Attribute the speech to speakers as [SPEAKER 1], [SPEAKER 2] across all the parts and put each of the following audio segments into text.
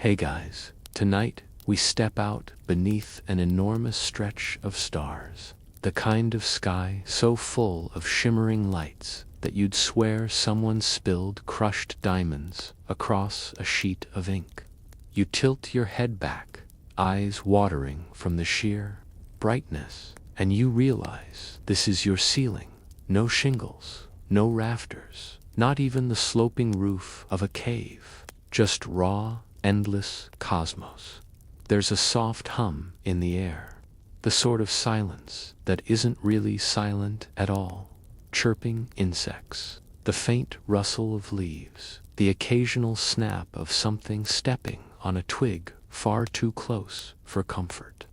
[SPEAKER 1] Hey guys, tonight we step out beneath an enormous stretch of stars. The kind of sky so full of shimmering lights that you'd swear someone spilled crushed diamonds across a sheet of ink. You tilt your head back, eyes watering from the sheer brightness, and you realize this is your ceiling. No shingles, no rafters, not even the sloping roof of a cave. Just raw, endless cosmos. There's a soft hum in the air, the sort of silence that isn't really silent at all. Chirping insects, the faint rustle of leaves, the occasional snap of something stepping on a twig far too close for comfort.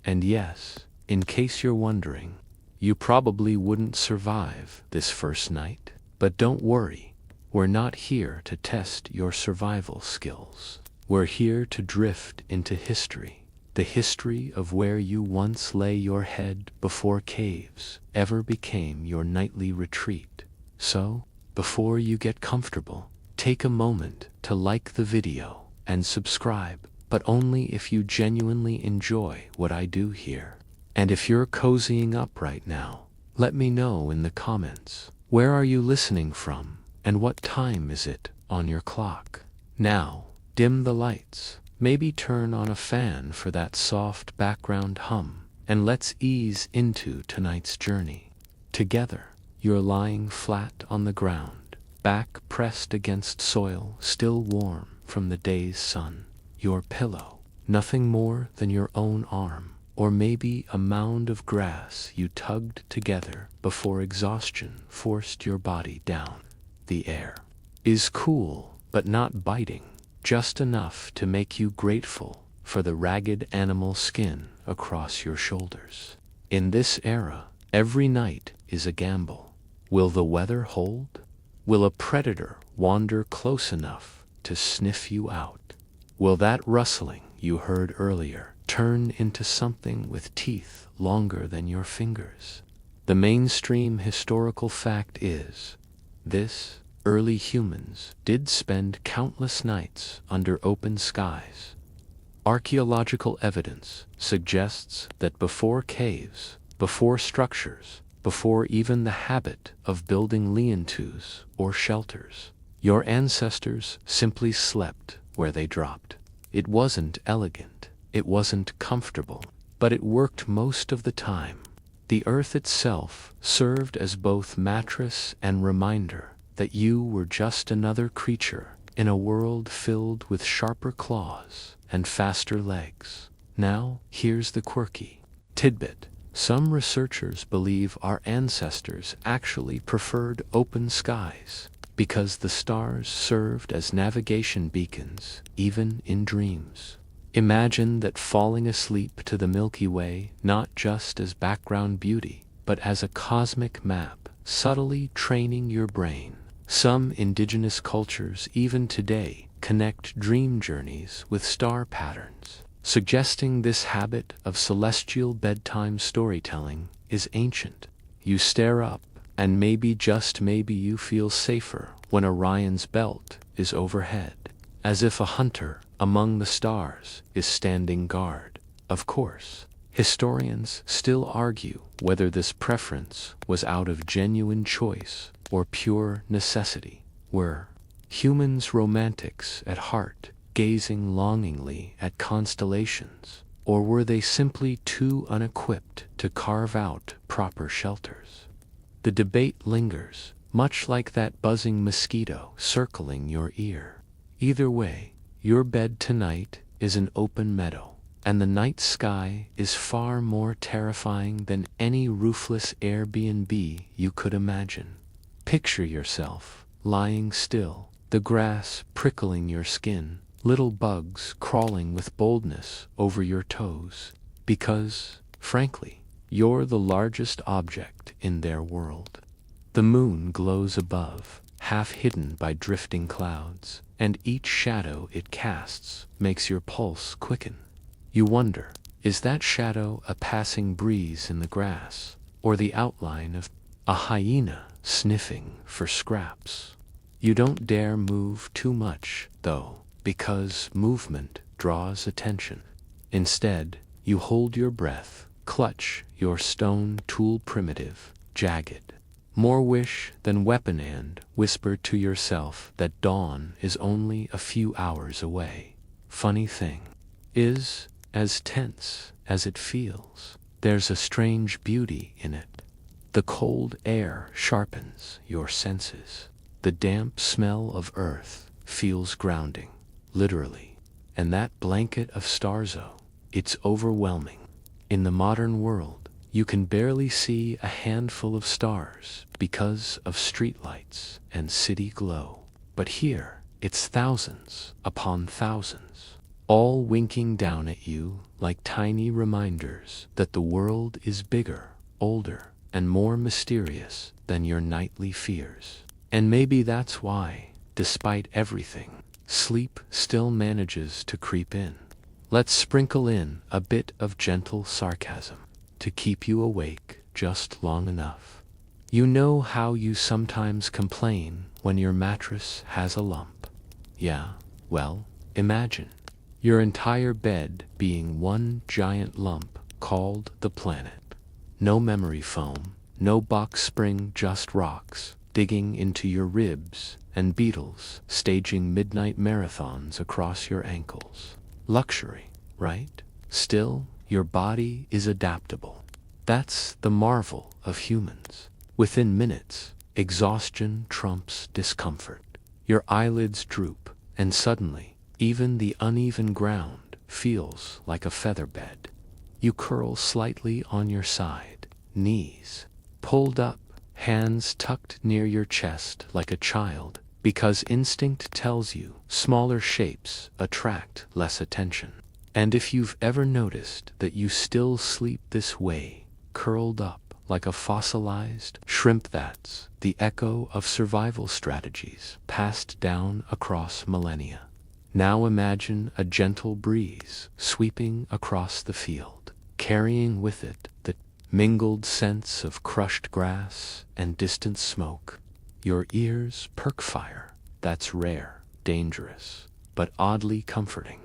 [SPEAKER 1] And yes, in case you're wondering, you probably wouldn't survive this first night. But don't worry, we're not here to test your survival skills. We're here to drift into history, the history of where you once lay your head before caves ever became your nightly retreat. So, before you get comfortable, take a moment to like the video and subscribe, but only if you genuinely enjoy what I do here. And if you're cozying up right now, let me know in the comments. Where are you listening from, and what time is it on your clock? Now, dim the lights, maybe turn on a fan for that soft background hum, and let's ease into tonight's journey. Together, you're lying flat on the ground, back pressed against soil still warm from the day's sun. Your pillow, nothing more than your own arm, or maybe a mound of grass you tugged together before exhaustion forced your body down. The air is cool, but not biting, just enough to make you grateful for the ragged animal skin across your shoulders. In this era, every night is a gamble. Will the weather hold? Will a predator wander close enough to sniff you out? Will that rustling you heard earlier turn into something with teeth longer than your fingers? The mainstream historical fact is, this early humans did spend countless nights under open skies. Archaeological evidence suggests that before caves, before structures, before even the habit of building lean-tos or shelters, your ancestors simply slept where they dropped. It wasn't elegant, it wasn't comfortable, but it worked most of the time. The earth itself served as both mattress and reminder that you were just another creature in a world filled with sharper claws and faster legs. Now, here's the quirky tidbit. Some researchers believe our ancestors actually preferred open skies because the stars served as navigation beacons, even in dreams. Imagine that falling asleep to the Milky Way not just as background beauty, but as a cosmic map, subtly training your brain. Some indigenous cultures even today connect dream journeys with star patterns, suggesting this habit of celestial bedtime storytelling is ancient. You stare up, and maybe just maybe you feel safer when Orion's belt is overhead, as if a hunter among the stars is standing guard. Of course, historians still argue whether this preference was out of genuine choice or pure necessity. Were humans romantics at heart, gazing longingly at constellations, or were they simply too unequipped to carve out proper shelters? The debate lingers, much like that buzzing mosquito circling your ear. Either way, your bed tonight is an open meadow, and the night sky is far more terrifying than any roofless Airbnb you could imagine. Picture yourself lying still, the grass prickling your skin, little bugs crawling with boldness over your toes, because, frankly, you're the largest object in their world. The moon glows above, half hidden by drifting clouds, and each shadow it casts makes your pulse quicken. You wonder, is that shadow a passing breeze in the grass, or the outline of a hyena sniffing for scraps? You don't dare move too much, though, because movement draws attention. Instead, you hold your breath, clutch your stone tool primitive, jagged. More wish than weapon and whisper to yourself that dawn is only a few hours away. Funny thing is, as tense as it feels, there's a strange beauty in it. The cold air sharpens your senses. The damp smell of earth feels grounding, literally. And that blanket of starzo, it's overwhelming. In the modern world, you can barely see a handful of stars because of streetlights and city glow. But here, it's thousands upon thousands, all winking down at you like tiny reminders that the world is bigger, older, and more mysterious than your nightly fears. And maybe that's why, despite everything, sleep still manages to creep in. Let's sprinkle in a bit of gentle sarcasm to keep you awake just long enough. You know how you sometimes complain when your mattress has a lump? Yeah, well, imagine your entire bed being one giant lump called the planet. No memory foam, no box spring, just rocks digging into your ribs and beetles staging midnight marathons across your ankles. Luxury, right? Still, your body is adaptable. That's the marvel of humans. Within minutes, exhaustion trumps discomfort. Your eyelids droop, and suddenly, even the uneven ground feels like a feather bed. You curl slightly on your side, knees pulled up, hands tucked near your chest like a child, because instinct tells you smaller shapes attract less attention. And if you've ever noticed that you still sleep this way, curled up like a fossilized shrimp, that's the echo of survival strategies passed down across millennia. Now imagine a gentle breeze sweeping across the field, carrying with it the mingled scents of crushed grass and distant smoke. Your ears perk fire. That's rare, dangerous, but oddly comforting.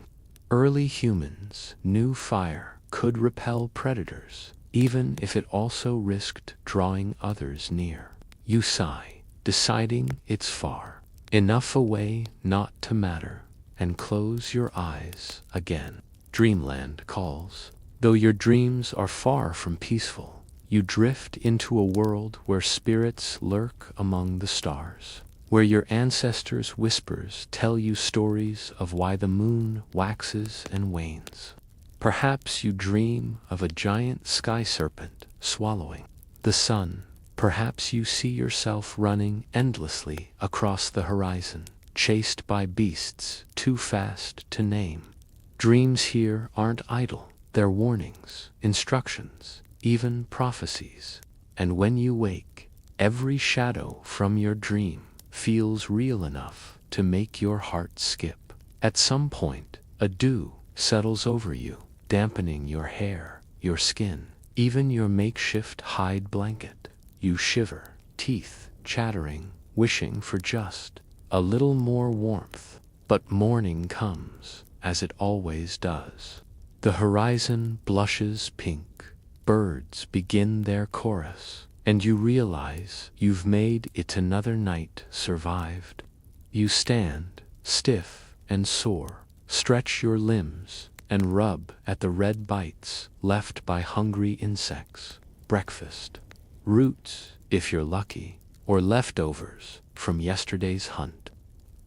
[SPEAKER 1] Early humans knew fire could repel predators, even if it also risked drawing others near. You sigh, deciding it's far enough away not to matter, and close your eyes again. Dreamland calls. Though your dreams are far from peaceful, you drift into a world where spirits lurk among the stars, where your ancestors' whispers tell you stories of why the moon waxes and wanes. Perhaps you dream of a giant sky serpent swallowing the sun. Perhaps you see yourself running endlessly across the horizon, chased by beasts too fast to name. Dreams here aren't idle. They're warnings, instructions, even prophecies. And when you wake, every shadow from your dream feels real enough to make your heart skip. At some point, a dew settles over you, dampening your hair, your skin, even your makeshift hide blanket. You shiver, teeth chattering, wishing for just a little more warmth. But morning comes, as it always does. The horizon blushes pink, birds begin their chorus, and you realize you've made it another night survived. You stand, stiff and sore, stretch your limbs, and rub at the red bites left by hungry insects. Breakfast, roots, if you're lucky, or leftovers from yesterday's hunt.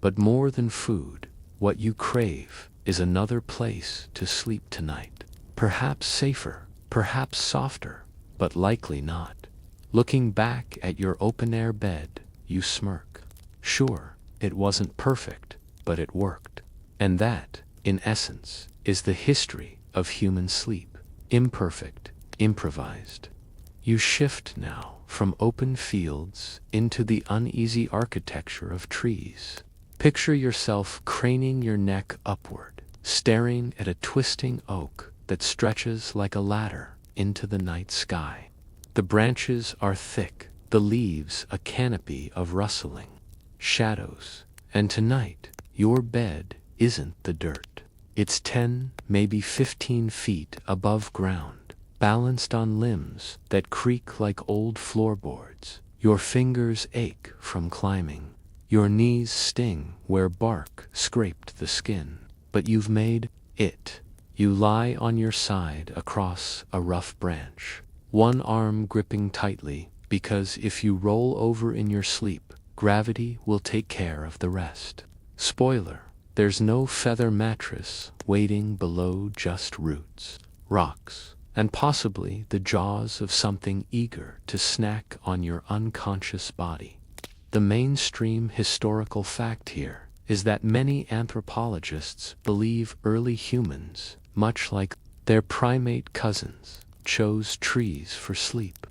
[SPEAKER 1] But more than food, what you crave is another place to sleep tonight. Perhaps safer, perhaps softer, but likely not. Looking back at your open-air bed, you smirk. Sure, it wasn't perfect, but it worked. And that, in essence, is the history of human sleep. Imperfect, improvised. You shift now from open fields into the uneasy architecture of trees. Picture yourself craning your neck upward, staring at a twisting oak that stretches like a ladder into the night sky. The branches are thick, the leaves a canopy of rustling shadows, and tonight your bed isn't the dirt. It's 10, maybe 15 feet above ground, balanced on limbs that creak like old floorboards. Your fingers ache from climbing. Your knees sting where bark scraped the skin. But you've made it. You lie on your side across a rough branch, one arm gripping tightly, because if you roll over in your sleep, gravity will take care of the rest. Spoiler: there's no feather mattress waiting below, just roots, rocks, and possibly the jaws of something eager to snack on your unconscious body. The mainstream historical fact here is that many anthropologists believe early humans, much like their primate cousins, chose trees for sleep.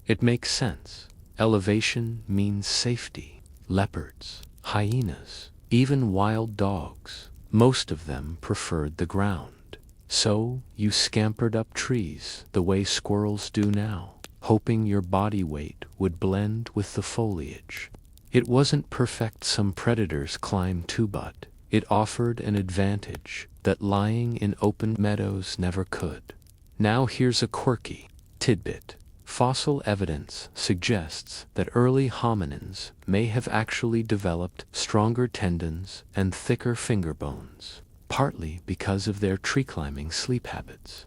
[SPEAKER 1] It makes sense. Elevation means safety. Leopards, hyenas, even wild dogs, most of them preferred the ground. So you scampered up trees the way squirrels do now, hoping your body weight would blend with the foliage. It wasn't perfect. Some predators climbed too, but it offered an advantage that lying in open meadows never could. Now here's a quirky tidbit. Fossil evidence suggests that early hominins may have actually developed stronger tendons and thicker finger bones, partly because of their tree-climbing sleep habits.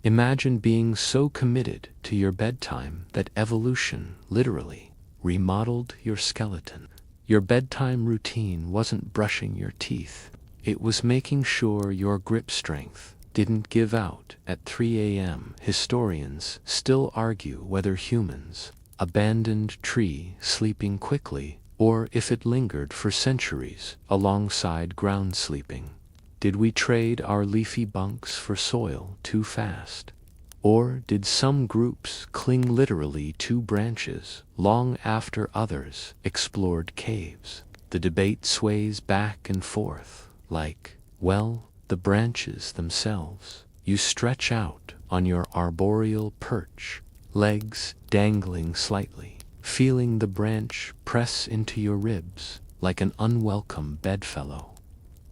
[SPEAKER 1] Imagine being so committed to your bedtime that evolution literally remodeled your skeleton. Your bedtime routine wasn't brushing your teeth. It was making sure your grip strength didn't give out at 3 a.m. Historians still argue whether humans abandoned tree sleeping quickly or if it lingered for centuries alongside ground sleeping. Did we trade our leafy bunks for soil too fast? Or did some groups cling literally to branches long after others explored caves? The debate sways back and forth like, well, the branches themselves. You stretch out on your arboreal perch, legs dangling slightly, feeling the branch press into your ribs like an unwelcome bedfellow.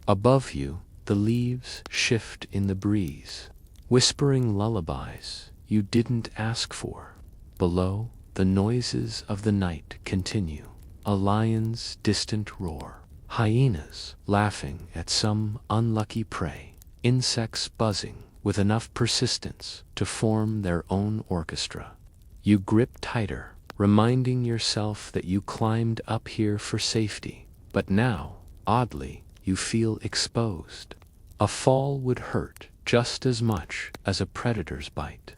[SPEAKER 1] Above you, the leaves shift in the breeze, whispering lullabies you didn't ask for. Below, the noises of the night continue. A lion's distant roar, hyenas laughing at some unlucky prey, insects buzzing with enough persistence to form their own orchestra. You grip tighter, reminding yourself that you climbed up here for safety, but now, oddly, you feel exposed. A fall would hurt just as much as a predator's bite.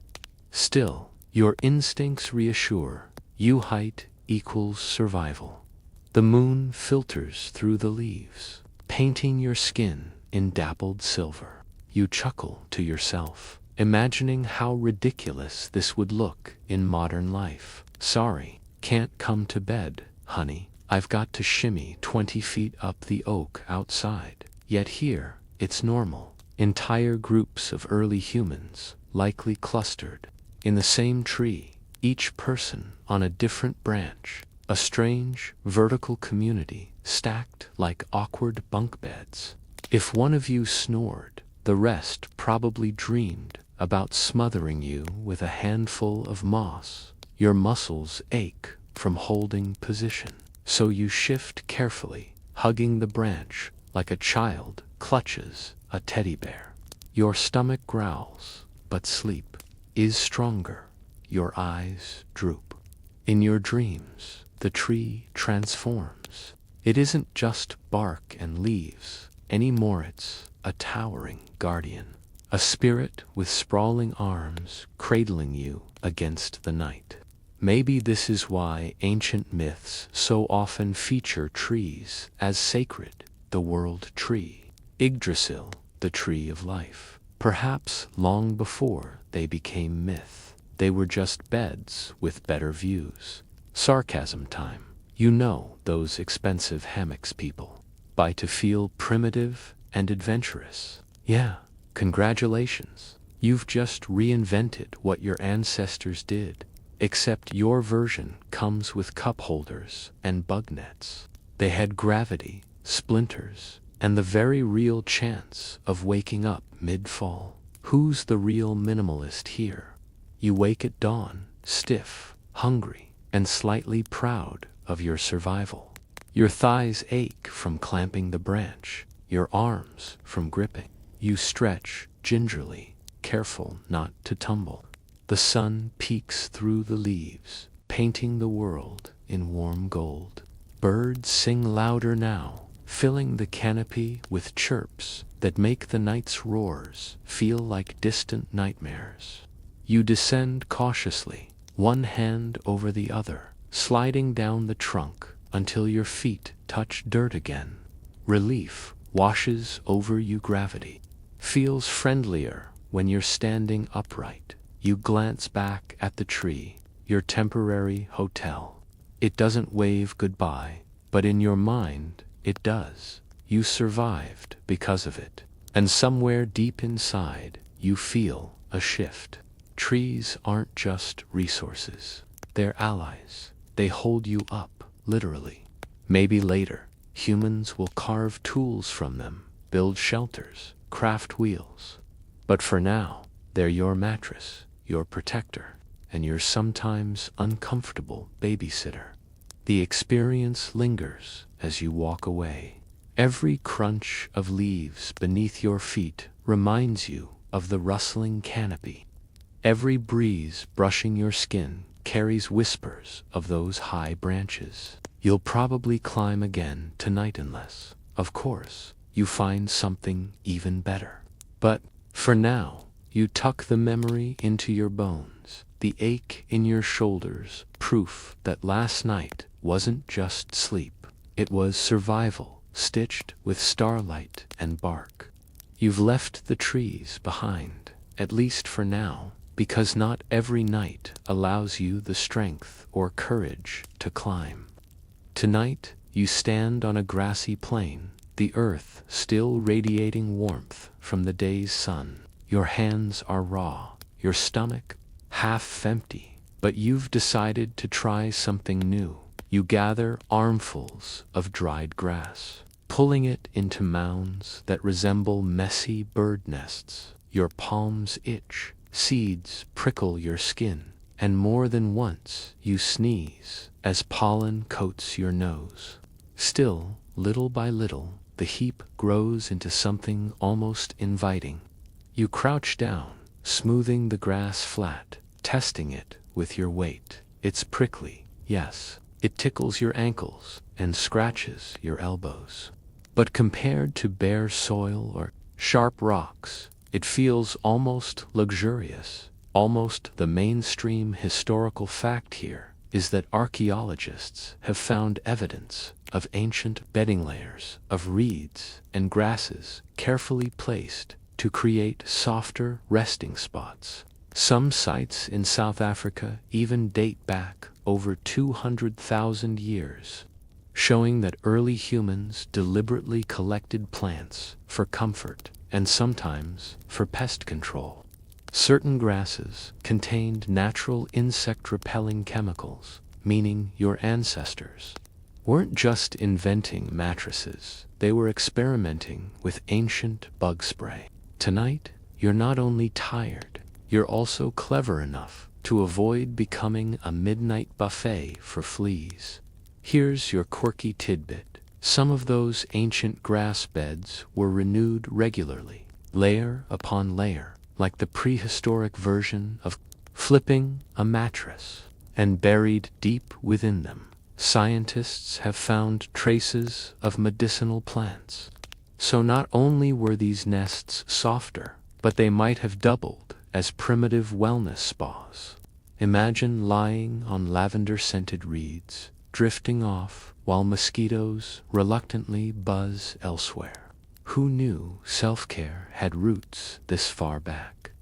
[SPEAKER 1] Still, your instincts reassure you. Height equals survival. The moon filters through the leaves, painting your skin in dappled silver. You chuckle to yourself, imagining how ridiculous this would look in modern life. Sorry, can't come to bed, honey. I've got to shimmy 20 feet up the oak outside. Yet here, it's normal. Entire groups of early humans, likely clustered in the same tree, each person on a different branch, a strange, vertical community stacked like awkward bunk beds. If one of you snored, the rest probably dreamed about smothering you with a handful of moss. Your muscles ache from holding position, so you shift carefully, hugging the branch like a child clutches a teddy bear. Your stomach growls, but sleep is stronger. Your eyes droop. In your dreams, the tree transforms. It isn't just bark and leaves anymore. It's a towering guardian, a spirit with sprawling arms cradling you against the night. Maybe this is why ancient myths so often feature trees as sacred. The world tree, Yggdrasil, the tree of life. Perhaps long before they became myth, they were just beds with better views. Sarcasm time. You know those expensive hammocks people buy to feel primitive and adventurous. Yeah, congratulations. You've just reinvented what your ancestors did, except your version comes with cup holders and bug nets. They had gravity, splinters, and the very real chance of waking up mid-fall. Who's the real minimalist here? You wake at dawn, stiff, hungry, and slightly proud of your survival. Your thighs ache from clamping the branch, your arms from gripping. You stretch gingerly, careful not to tumble. The sun peeks through the leaves, painting the world in warm gold. Birds sing louder now, filling the canopy with chirps that make the night's roars feel like distant nightmares. You descend cautiously, one hand over the other, sliding down the trunk until your feet touch dirt again. Relief washes over you. Gravity feels friendlier when you're standing upright. You glance back at the tree, your temporary hotel. It doesn't wave goodbye, but in your mind, it does. You survived because of it. And somewhere deep inside, you feel a shift. Trees aren't just resources. They're allies. They hold you up, literally. Maybe later, humans will carve tools from them, build shelters, craft wheels. But for now, they're your mattress, your protector, and your sometimes uncomfortable babysitter. The experience lingers as you walk away. Every crunch of leaves beneath your feet reminds you of the rustling canopy. Every breeze brushing your skin carries whispers of those high branches. You'll probably climb again tonight unless, of course, you find something even better. But for now, you tuck the memory into your bones, the ache in your shoulders, proof that last night wasn't just sleep. It was survival, stitched with starlight and bark. You've left the trees behind, at least for now, because not every night allows you the strength or courage to climb. Tonight, you stand on a grassy plain, the earth still radiating warmth from the day's sun. Your hands are raw, your stomach half empty, but you've decided to try something new. You gather armfuls of dried grass, pulling it into mounds that resemble messy bird nests. Your palms itch, seeds prickle your skin, and more than once you sneeze as pollen coats your nose. Still, little by little, the heap grows into something almost inviting. You crouch down, smoothing the grass flat, testing it with your weight. It's prickly, yes. It tickles your ankles and scratches your elbows. But compared to bare soil or sharp rocks, it feels almost luxurious. Almost the mainstream historical fact here is that archaeologists have found evidence of ancient bedding layers of reeds and grasses carefully placed to create softer resting spots. Some sites in South Africa even date back over 200,000 years, showing that early humans deliberately collected plants for comfort and sometimes for pest control. Certain grasses contained natural insect-repelling chemicals, meaning your ancestors weren't just inventing mattresses, they were experimenting with ancient bug spray. Tonight, you're not only tired, you're also clever enough to avoid becoming a midnight buffet for fleas. Here's your quirky tidbit. Some of those ancient grass beds were renewed regularly, layer upon layer, like the prehistoric version of flipping a mattress. And buried deep within them, scientists have found traces of medicinal plants. So not only were these nests softer, but they might have doubled as primitive wellness spas. Imagine lying on lavender-scented reeds, drifting off while mosquitoes reluctantly buzz elsewhere. Who knew self-care had roots this far back?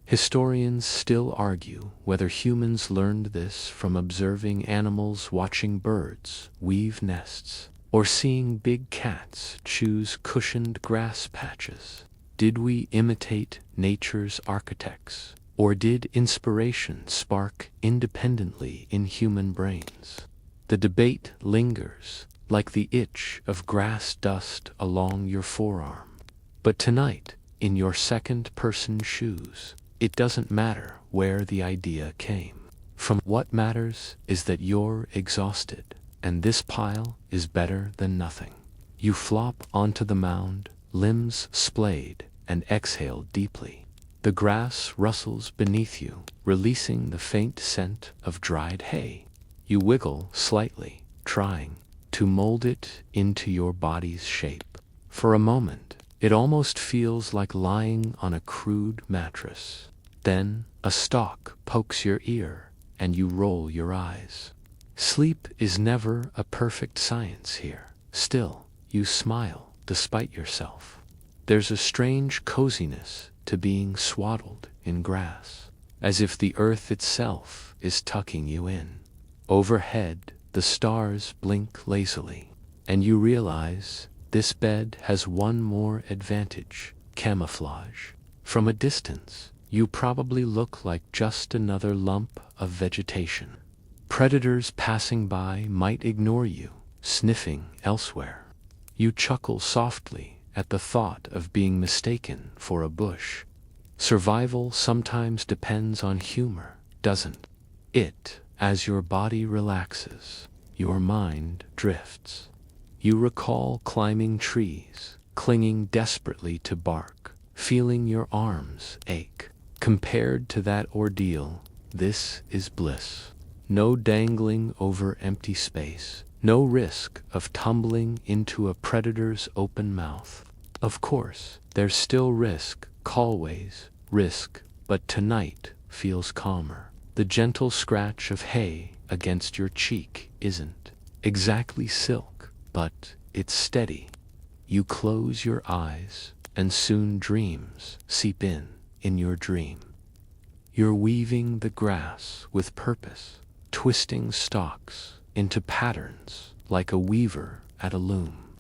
[SPEAKER 1] Historians still argue whether humans learned this from observing animals watching birds weave nests, or seeing big cats choose cushioned grass patches. Did we imitate nature's architects, or did inspiration spark independently in human brains? The debate lingers, like the itch of grass dust along your forearm. But tonight, in your second-person shoes, it doesn't matter where the idea came from. What matters is that you're exhausted, and this pile is better than nothing. You flop onto the mound, limbs splayed, and exhale deeply. The grass rustles beneath you, releasing the faint scent of dried hay. You wiggle slightly, trying to mold it into your body's shape. For a moment, it almost feels like lying on a crude mattress. Then, a stalk pokes your ear, and you roll your eyes. Sleep is never a perfect science here. Still, you smile despite yourself. There's a strange coziness to being swaddled in grass, as if the earth itself is tucking you in. Overhead, the stars blink lazily, and you realize this bed has one more advantage: camouflage. From a distance, you probably look like just another lump of vegetation. Predators passing by might ignore you, sniffing elsewhere. You chuckle softly at the thought of being mistaken for a bush. Survival sometimes depends on humor, doesn't it? As your body relaxes, your mind drifts. You recall climbing trees, clinging desperately to bark, feeling your arms ache. Compared to that ordeal, this is bliss. No dangling over empty space, no risk of tumbling into a predator's open mouth. Of course, there's still risk, always risk, but tonight feels calmer. The gentle scratch of hay against your cheek isn't exactly silk, but it's steady. You close your eyes, and soon dreams seep in your dream. You're weaving the grass with purpose, twisting stalks into patterns like a weaver at a loom.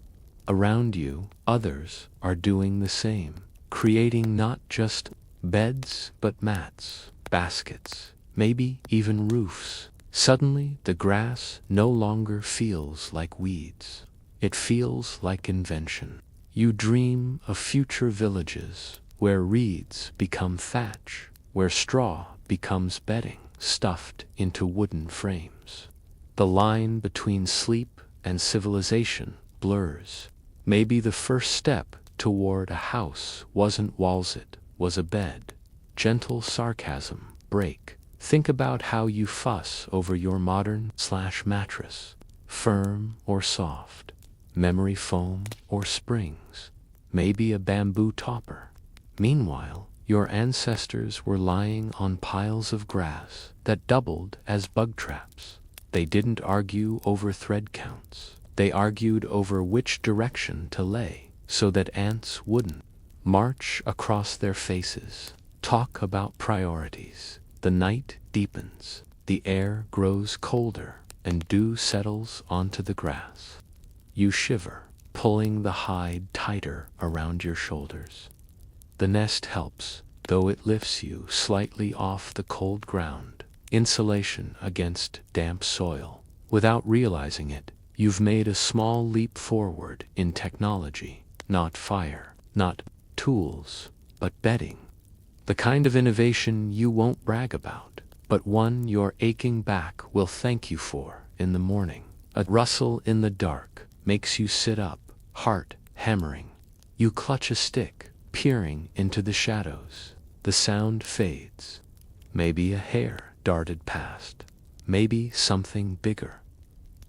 [SPEAKER 1] Around you, others are doing the same, creating not just beds but mats, baskets, maybe even roofs. Suddenly, the grass no longer feels like weeds. It feels like invention. You dream of future villages where reeds become thatch, where straw becomes bedding, stuffed into wooden frames. The line between sleep and civilization blurs. Maybe the first step toward a house wasn't walls, it was a bed. Gentle sarcasm break. Think about how you fuss over your modern/mattress, firm or soft, memory foam or springs, maybe a bamboo topper. Meanwhile, your ancestors were lying on piles of grass that doubled as bug traps. They didn't argue over thread counts. They argued over which direction to lay so that ants wouldn't march across their faces. Talk about priorities. The night deepens, the air grows colder, and dew settles onto the grass. You shiver, pulling the hide tighter around your shoulders. The nest helps, though it lifts you slightly off the cold ground, insulation against damp soil. Without realizing it, you've made a small leap forward in technology, not fire, not tools, but bedding. The kind of innovation you won't brag about, but one your aching back will thank you for in the morning. A rustle in the dark makes you sit up, heart hammering. You clutch a stick, peering into the shadows. The sound fades. Maybe a hare darted past. Maybe something bigger.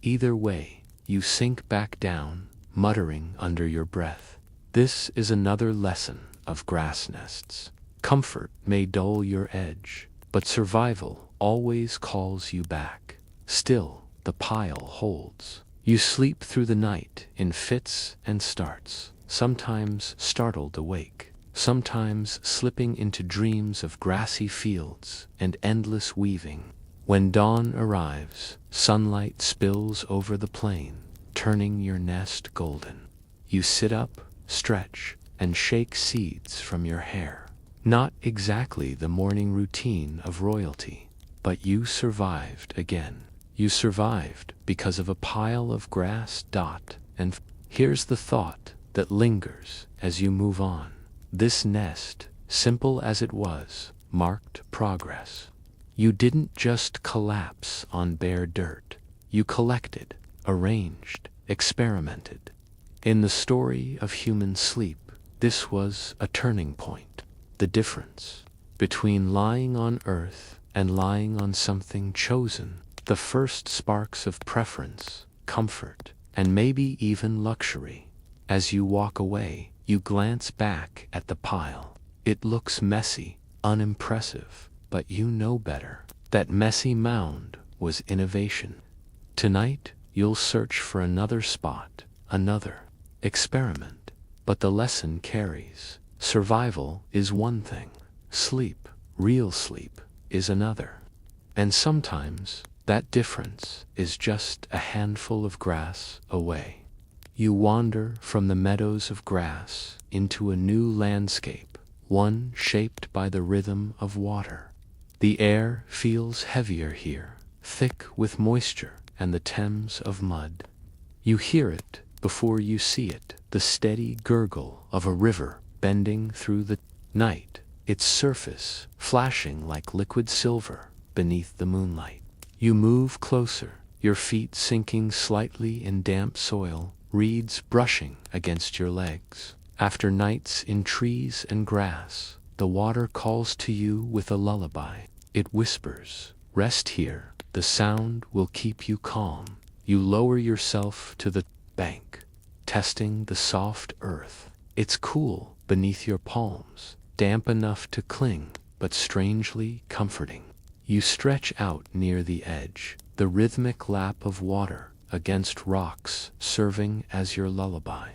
[SPEAKER 1] Either way, you sink back down, muttering under your breath. This is another lesson of grass nests. Comfort may dull your edge, but survival always calls you back. Still, the pile holds. You sleep through the night in fits and starts, sometimes startled awake, sometimes slipping into dreams of grassy fields and endless weaving. When dawn arrives, sunlight spills over the plain, turning your nest golden. You sit up, stretch, and shake seeds from your hair. Not exactly the morning routine of royalty, but you survived again. You survived because of a pile of grass. And here's the thought that lingers as you move on. This nest, simple as it was, marked progress. You didn't just collapse on bare dirt. You collected, arranged, experimented. In the story of human sleep, this was a turning point. The difference between lying on earth and lying on something chosen, the first sparks of preference, comfort, and maybe even luxury. As you walk away, you glance back at the pile. It looks messy, unimpressive, but you know better. That messy mound was innovation. Tonight, you'll search for another spot, another experiment. But the lesson carries. Survival is one thing. Sleep, real sleep, is another. And sometimes, that difference is just a handful of grass away. You wander from the meadows of grass into a new landscape, one shaped by the rhythm of water. The air feels heavier here, thick with moisture and the Thames of mud. You hear it before you see it, the steady gurgle of a river bending through the night, its surface flashing like liquid silver beneath the moonlight. You move closer, your feet sinking slightly in damp soil, reeds brushing against your legs. After nights in trees and grass, the water calls to you with a lullaby. It whispers, "Rest here, the sound will keep you calm." You lower yourself to the bank, testing the soft earth. It's cool beneath your palms, damp enough to cling, but strangely comforting. You stretch out near the edge, the rhythmic lap of water against rocks serving as your lullaby.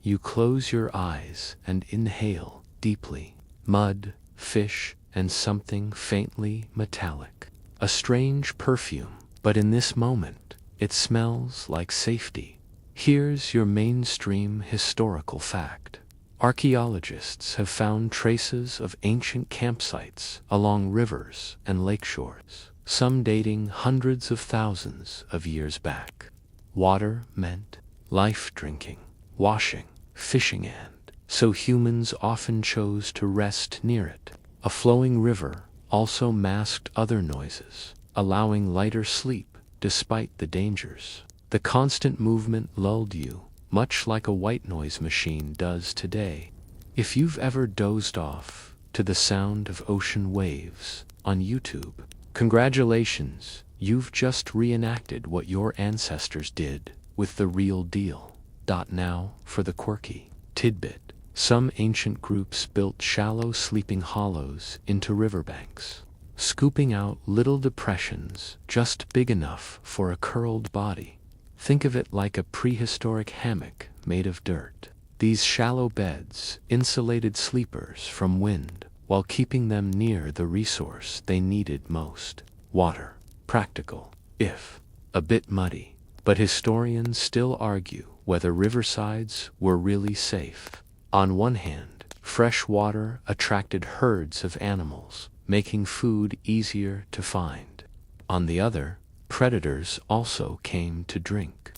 [SPEAKER 1] You close your eyes and inhale deeply. Mud, fish, and something faintly metallic. A strange perfume, but in this moment, it smells like safety. Here's your mainstream historical fact. Archaeologists have found traces of ancient campsites along rivers and lakeshores, some dating hundreds of thousands of years back. Water meant life, drinking, washing, fishing, and so humans often chose to rest near it. A flowing river also masked other noises, allowing lighter sleep despite the dangers. The constant movement lulled you, much like a white noise machine does today. If you've ever dozed off to the sound of ocean waves on YouTube, congratulations, you've just reenacted what your ancestors did with the real deal. Now for the quirky tidbit. Some ancient groups built shallow sleeping hollows into riverbanks, scooping out little depressions just big enough for a curled body. Think of it like a prehistoric hammock made of dirt. These shallow beds insulated sleepers from wind while keeping them near the resource they needed most: water. Practical, if a bit muddy, but historians still argue whether riversides were really safe. On one hand, fresh water attracted herds of animals, making food easier to find. On the other, predators also came to drink.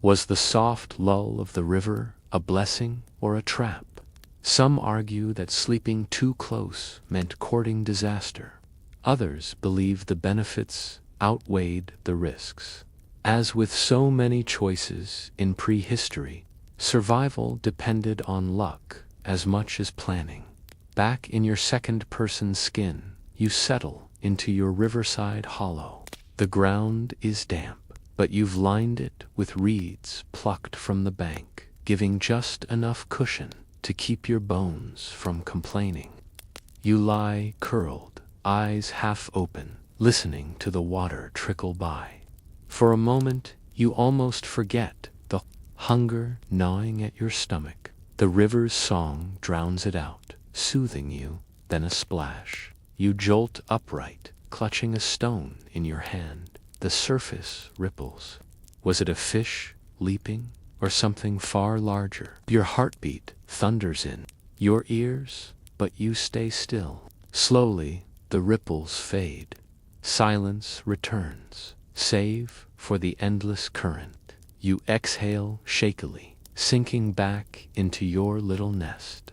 [SPEAKER 1] Was the soft lull of the river a blessing or a trap? Some argue that sleeping too close meant courting disaster. Others believe the benefits outweighed the risks. As with so many choices in prehistory, survival depended on luck as much as planning. Back in your second-person skin, you settle into your riverside hollow. The ground is damp, but you've lined it with reeds plucked from the bank, giving just enough cushion to keep your bones from complaining. You lie curled, eyes half open, listening to the water trickle by. For a moment, you almost forget the hunger gnawing at your stomach. The river's song drowns it out, soothing you, then a splash. You jolt upright, clutching a stone in your hand. The surface ripples. Was it a fish leaping, or something far larger? Your heartbeat thunders in your ears, but you stay still. Slowly, the ripples fade. Silence returns. save for the endless current. You exhale shakily, sinking back into your little nest.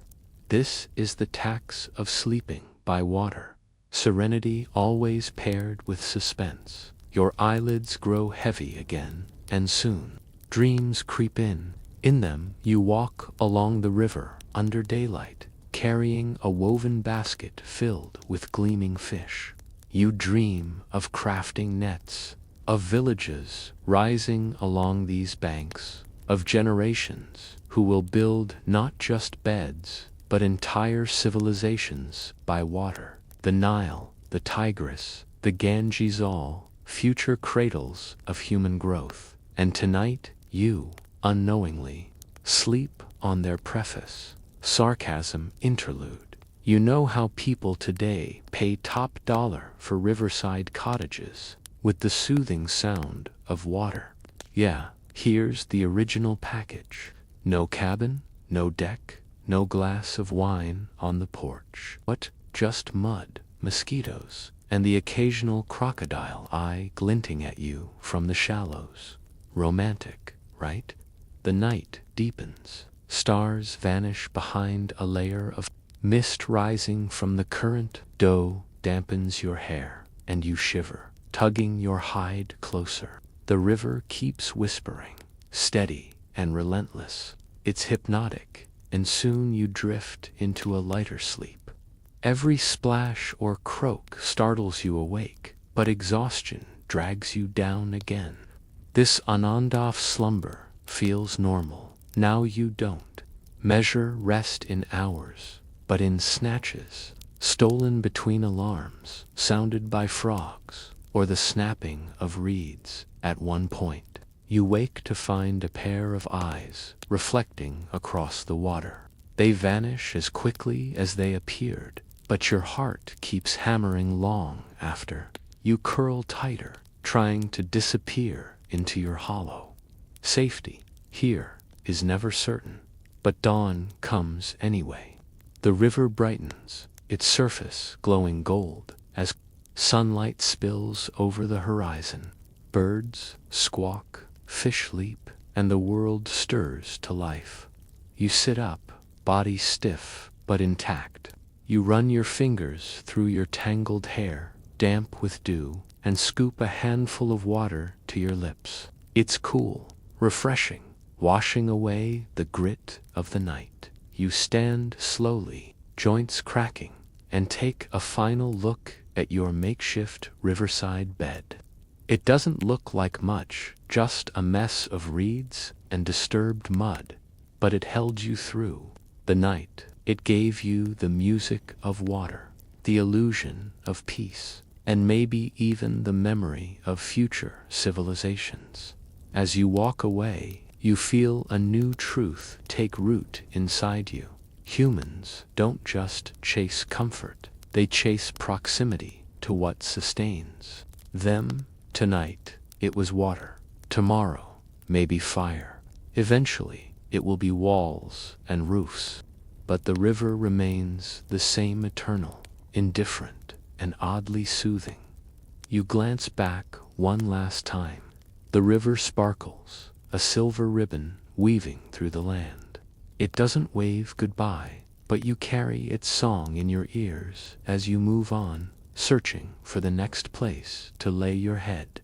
[SPEAKER 1] This is the tax of sleeping by water. Serenity always paired with suspense. Your eyelids grow heavy again, and soon, dreams creep in. In them, you walk along the river under daylight, carrying a woven basket filled with gleaming fish. You dream of crafting nets, of villages rising along these banks, of generations who will build not just beds, but entire civilizations by water. The Nile, the Tigris, the Ganges, all future cradles of human growth. And tonight, you, unknowingly, sleep on their preface. Sarcasm interlude. You know how people today pay top dollar for riverside cottages with the soothing sound of water. Yeah, here's the original package. No cabin, no deck, no glass of wine on the porch. What? Just mud, mosquitoes, and the occasional crocodile eye glinting at you from the shallows. Romantic, right? The night deepens. Stars vanish behind a layer of mist rising from the current. Dough dampens your hair, and you shiver, tugging your hide closer. The river keeps whispering, steady and relentless. It's hypnotic, and soon you drift into a lighter sleep. Every splash or croak startles you awake, but exhaustion drags you down again. This Anandoff slumber feels normal. Now you don't measure rest in hours, but in snatches, stolen between alarms, sounded by frogs, or the snapping of reeds. At one point, you wake to find a pair of eyes reflecting across the water. They vanish as quickly as they appeared, but your heart keeps hammering long after. You curl tighter, trying to disappear into your hollow. Safety here is never certain, but dawn comes anyway. The river brightens, its surface glowing gold, as sunlight spills over the horizon. Birds squawk, fish leap, and the world stirs to life. You sit up, body stiff but intact. You run your fingers through your tangled hair, damp with dew, and scoop a handful of water to your lips. It's cool, refreshing, washing away the grit of the night. You stand slowly, joints cracking, and take a final look at your makeshift riverside bed. It doesn't look like much, just a mess of reeds and disturbed mud, but it held you through the night. It gave you the music of water, the illusion of peace, and maybe even the memory of future civilizations. As you walk away, you feel a new truth take root inside you. Humans don't just chase comfort, they chase proximity to what sustains them. Tonight, it was water. Tomorrow, maybe fire. Eventually, it will be walls and roofs. But the river remains the same, eternal, indifferent, and oddly soothing. You glance back one last time. The river sparkles, a silver ribbon weaving through the land. It doesn't wave goodbye, but you carry its song in your ears as you move on, searching for the next place to lay your head.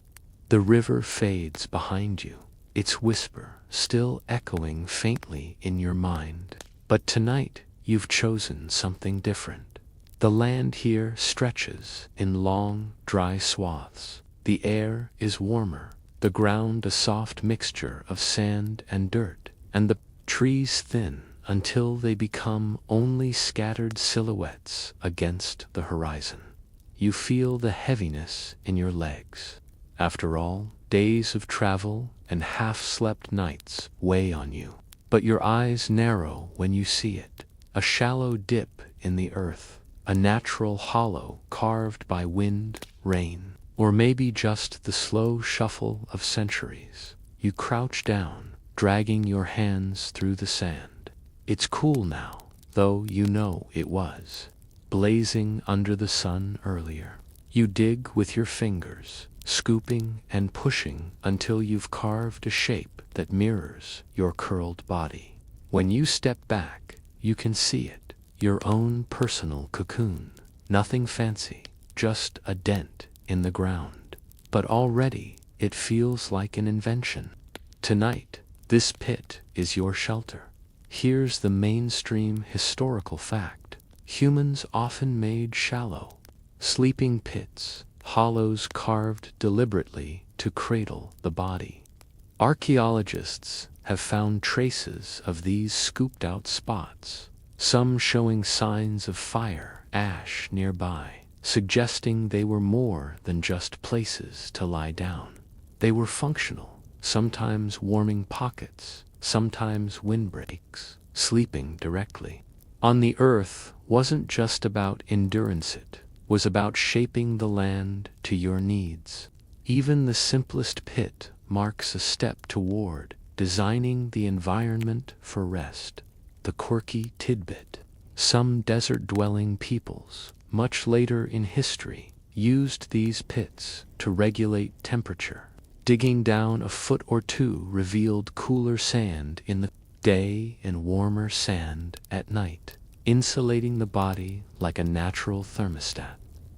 [SPEAKER 1] The river fades behind you, its whisper still echoing faintly in your mind. But tonight, you've chosen something different. The land here stretches in long, dry swaths. The air is warmer, the ground a soft mixture of sand and dirt, and the trees thin until they become only scattered silhouettes against the horizon. You feel the heaviness in your legs. After all, days of travel and half-slept nights weigh on you. But your eyes narrow when you see it. A shallow dip in the earth, a natural hollow carved by wind, rain, or maybe just the slow shuffle of centuries. You crouch down, dragging your hands through the sand. It's cool now, though you know it was blazing under the sun earlier. You dig with your fingers, scooping and pushing until you've carved a shape that mirrors your curled body. When you step back, you can see it, your own personal cocoon. Nothing fancy, just a dent in the ground. But already, it feels like an invention. Tonight, this pit is your shelter. Here's the mainstream historical fact. Humans often made shallow, sleeping pits, hollows carved deliberately to cradle the body. Archaeologists have found traces of these scooped-out spots, some showing signs of fire, ash nearby, suggesting they were more than just places to lie down. They were functional, sometimes warming pockets, sometimes windbreaks, sleeping directly. On the earth wasn't just about endurance, it was about shaping the land to your needs. Even the simplest pit marks a step toward designing the environment for rest. The quirky tidbit. Some desert-dwelling peoples, much later in history, used these pits to regulate temperature. Digging down a foot or two revealed cooler sand in the day and warmer sand at night, insulating the body like a natural thermostat.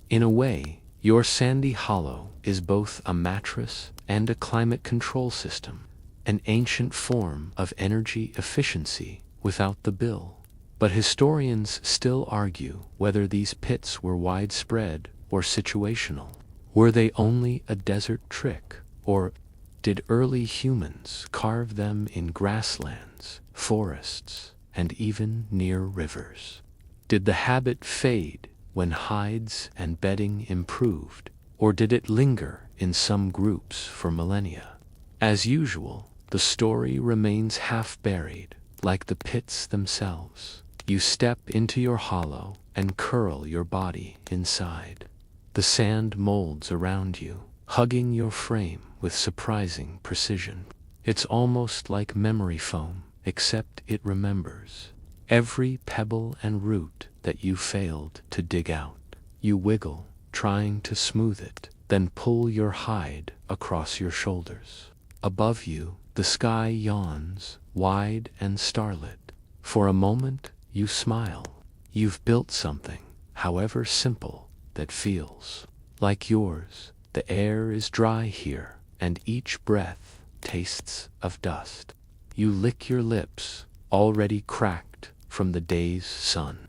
[SPEAKER 1] In a way, your sandy hollow is both a mattress and a climate control system, an ancient form of energy efficiency without the bill. But historians still argue whether these pits were widespread or situational. Were they only a desert trick, or did early humans carve them in grasslands, forests, and even near rivers? Did the habit fade when hides and bedding improved, or did it linger in some groups for millennia? As usual, the story remains half-buried, like the pits themselves. You step into your hollow and curl your body inside. The sand molds around you, hugging your frame with surprising precision. It's almost like memory foam, except it remembers every pebble and root that you failed to dig out. You wiggle, trying to smooth it, then pull your hide across your shoulders. Above you, the sky yawns, wide and starlit. For a moment, you smile. You've built something, however simple, that feels like yours. The air is dry here, and each breath tastes of dust. You lick your lips, already cracked from the day's sun.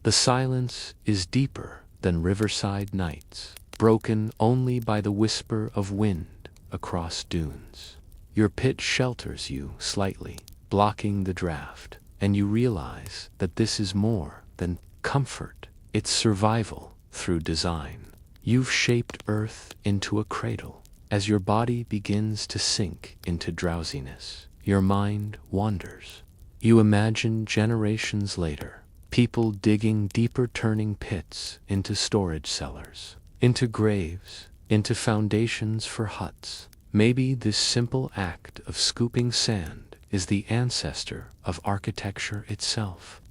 [SPEAKER 1] The silence is deeper than riverside nights, broken only by the whisper of wind across dunes. Your pit shelters you slightly, blocking the draft, and you realize that this is more than comfort. It's survival through design. You've shaped Earth into a cradle. As your body begins to sink into drowsiness, your mind wanders. You imagine generations later, people digging deeper, turning pits into storage cellars, into graves, into foundations for huts. Maybe this simple act of scooping sand is the ancestor of architecture itself.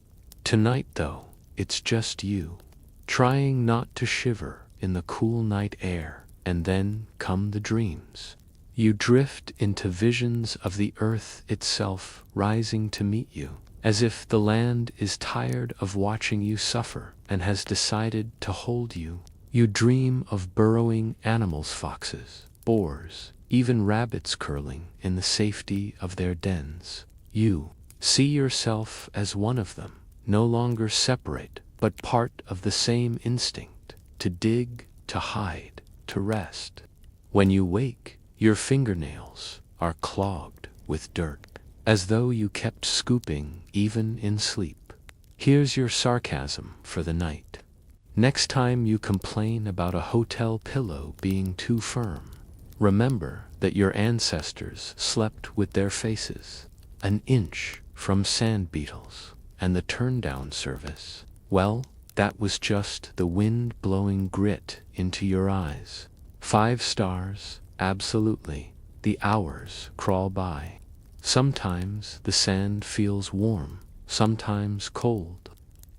[SPEAKER 1] Tonight, though, it's just you, trying not to shiver in the cool night air, and then come the dreams. You drift into visions of the earth itself rising to meet you, as if the land is tired of watching you suffer and has decided to hold you. You dream of burrowing animals, foxes, boars, even rabbits curling in the safety of their dens. You see yourself as one of them, no longer separate, but part of the same instinct, to dig, to hide, to rest. When you wake, your fingernails are clogged with dirt, as though you kept scooping even in sleep. Here's your sarcasm for the night. Next time you complain about a hotel pillow being too firm, remember that your ancestors slept with their faces an inch from sand beetles, and the turn-down service, well, that was just the wind blowing grit into your eyes. 5 stars, absolutely. The hours crawl by. Sometimes the sand feels warm, sometimes cold.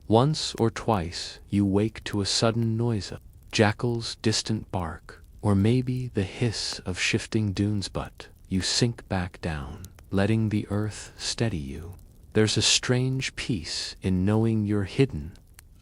[SPEAKER 1] Once or twice you wake to a sudden noise, a jackal's distant bark, or maybe the hiss of shifting dunes, but you sink back down, letting the earth steady you. There's a strange peace in knowing you're hidden.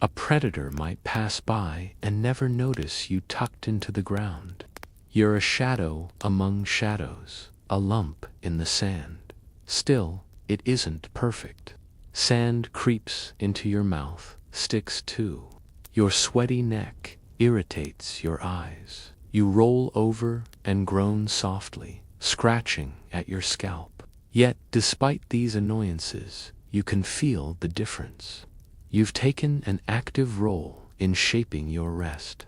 [SPEAKER 1] A predator might pass by and never notice you tucked into the ground. You're a shadow among shadows, a lump in the sand. Still, it isn't perfect. Sand creeps into your mouth, sticks too. Your sweaty neck irritates your eyes. You roll over and groan softly, scratching at your scalp. Yet, despite these annoyances, you can feel the difference. You've taken an active role in shaping your rest.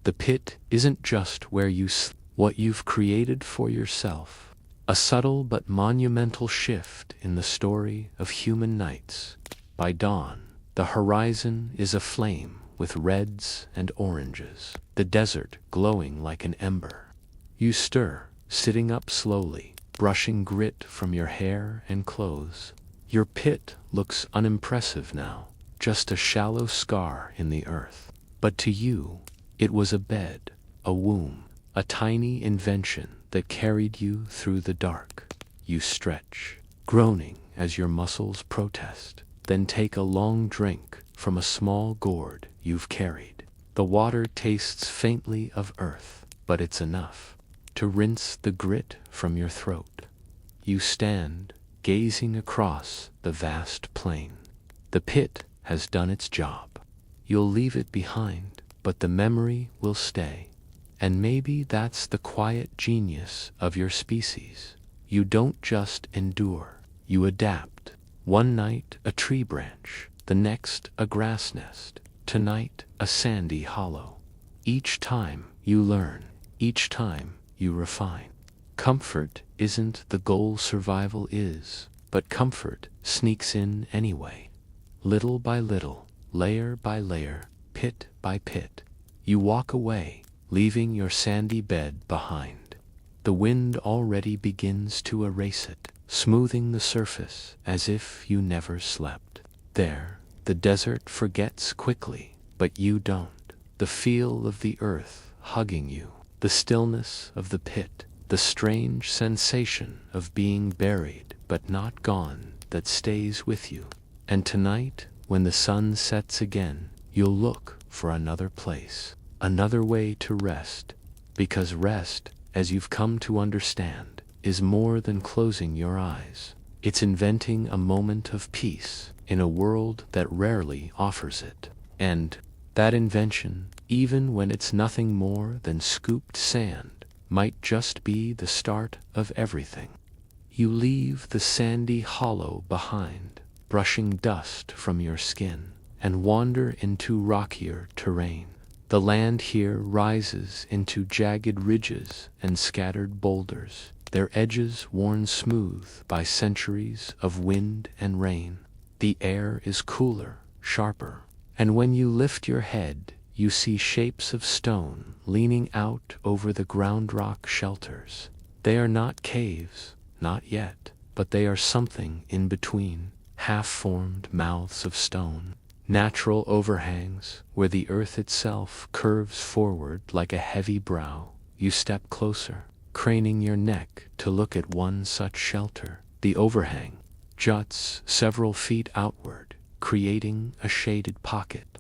[SPEAKER 1] The pit isn't just where you sleep, what you've created for yourself. A subtle but monumental shift in the story of human nights. By dawn, the horizon is aflame with reds and oranges, the desert glowing like an ember. You stir, sitting up slowly, brushing grit from your hair and clothes. Your pit looks unimpressive now, just a shallow scar in the earth. But to you, it was a bed, a womb, a tiny invention that carried you through the dark. You stretch, groaning as your muscles protest, then take a long drink from a small gourd you've carried. The water tastes faintly of earth, but it's enough to rinse the grit from your throat. You stand, gazing across the vast plain. The pit has done its job. You'll leave it behind, but the memory will stay. And maybe that's the quiet genius of your species. You don't just endure, you adapt. One night a tree branch, the next a grass nest, tonight a sandy hollow. Each time you learn, each time you refine. Comfort isn't the goal, survival is, but comfort sneaks in anyway. Little by little, layer by layer, pit by pit, you walk away, leaving your sandy bed behind. The wind already begins to erase it, smoothing the surface as if you never slept. There, the desert forgets quickly, but you don't. The feel of the earth hugging you, the stillness of the pit, the strange sensation of being buried but not gone that stays with you. And tonight, when the sun sets again, you'll look for another place, another way to rest, because rest, as you've come to understand, is more than closing your eyes. It's inventing a moment of peace in a world that rarely offers it. And that invention, even when it's nothing more than scooped sand, might just be the start of everything. You leave the sandy hollow behind, brushing dust from your skin, and wander into rockier terrain. The land here rises into jagged ridges and scattered boulders, their edges worn smooth by centuries of wind and rain. The air is cooler, sharper, and when you lift your head, you see shapes of stone leaning out over the ground rock shelters. They are not caves, not yet, but they are something in between, half-formed mouths of stone. Natural overhangs, where the earth itself curves forward like a heavy brow. You step closer, craning your neck to look at one such shelter. The overhang juts several feet outward, creating a shaded pocket.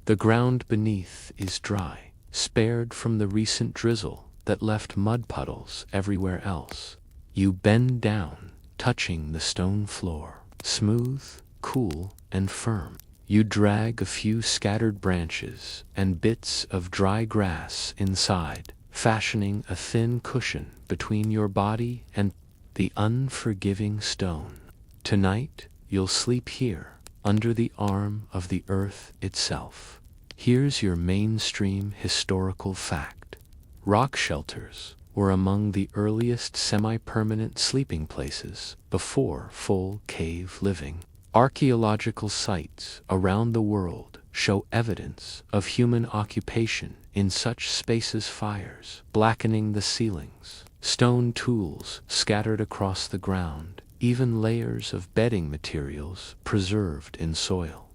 [SPEAKER 1] The ground beneath is dry, spared from the recent drizzle that left mud puddles everywhere else. You bend down, touching the stone floor, smooth, cool, and firm. You drag a few scattered branches and bits of dry grass inside, fashioning a thin cushion between your body and the unforgiving stone. Tonight, you'll sleep here, under the arm of the earth itself. Here's your mainstream historical fact. Rock shelters were among the earliest semi-permanent sleeping places before full cave living. Archaeological sites around the world show evidence of human occupation in such spaces: fires blackening the ceilings, stone tools scattered across the ground, even layers of bedding materials preserved in soil.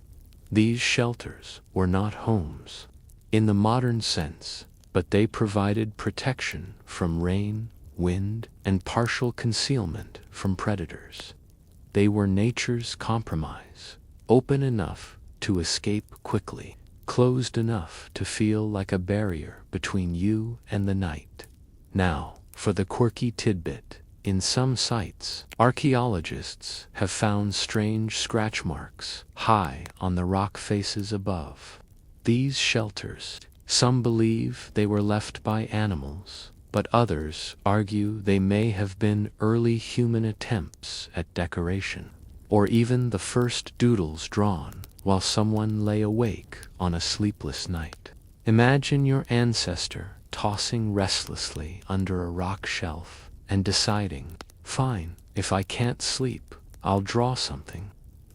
[SPEAKER 1] These shelters were not homes in the modern sense. but they provided protection from rain, wind, and partial concealment from predators. They were nature's compromise, open enough to escape quickly, closed enough to feel like a barrier between you and the night. Now, for the quirky tidbit. In some sites, archaeologists have found strange scratch marks high on the rock faces above. These shelters, some believe they were left by animals, but others argue they may have been early human attempts at decoration, or even the first doodles drawn while someone lay awake on a sleepless night. Imagine your ancestor tossing restlessly under a rock shelf and deciding, fine, if I can't sleep, I'll draw something.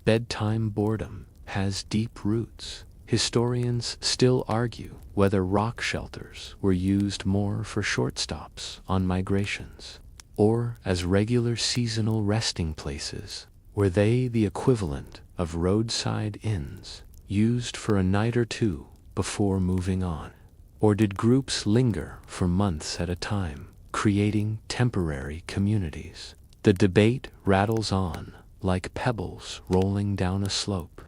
[SPEAKER 1] Bedtime boredom has deep roots. Historians still argue whether rock shelters were used more for short stops on migrations, or as regular seasonal resting places. Were they the equivalent of roadside inns, used for a night or two before moving on? Or did groups linger for months at a time, creating temporary communities? The debate rattles on like pebbles rolling down a slope.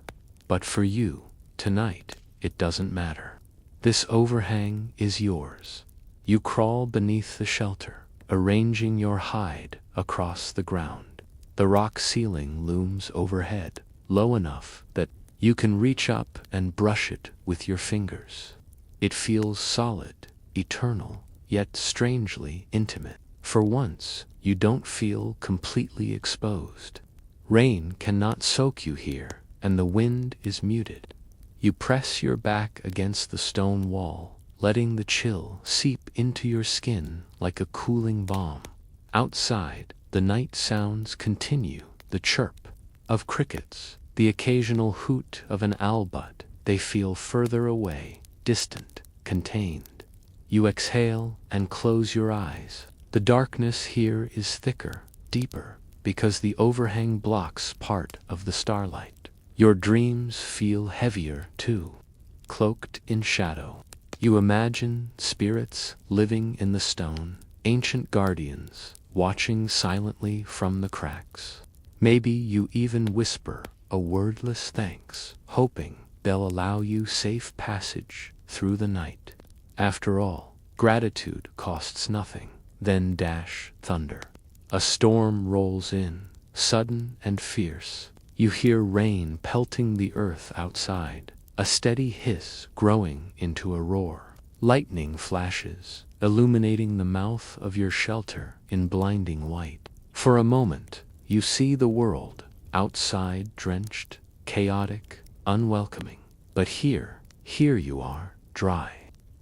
[SPEAKER 1] But for you, tonight, it doesn't matter. This overhang is yours. You crawl beneath the shelter, arranging your hide across the ground. The rock ceiling looms overhead, low enough that you can reach up and brush it with your fingers. It feels solid, eternal, yet strangely intimate. For once, you don't feel completely exposed. Rain cannot soak you here, and the wind is muted. You press your back against the stone wall, letting the chill seep into your skin like a cooling balm. Outside, the night sounds continue, the chirp of crickets, the occasional hoot of an owl, but they feel further away, distant, contained. You exhale and close your eyes. The darkness here is thicker, deeper, because the overhang blocks part of the starlight. Your dreams feel heavier, too, cloaked in shadow. You imagine spirits living in the stone, ancient guardians, watching silently from the cracks. Maybe you even whisper a wordless thanks, hoping they'll allow you safe passage through the night. After all, gratitude costs nothing. Then dash thunder. A storm rolls in, sudden and fierce. You hear rain pelting the earth outside, a steady hiss growing into a roar. Lightning flashes, illuminating the mouth of your shelter in blinding white. For a moment, you see the world, outside drenched, chaotic, unwelcoming. But here you are, dry.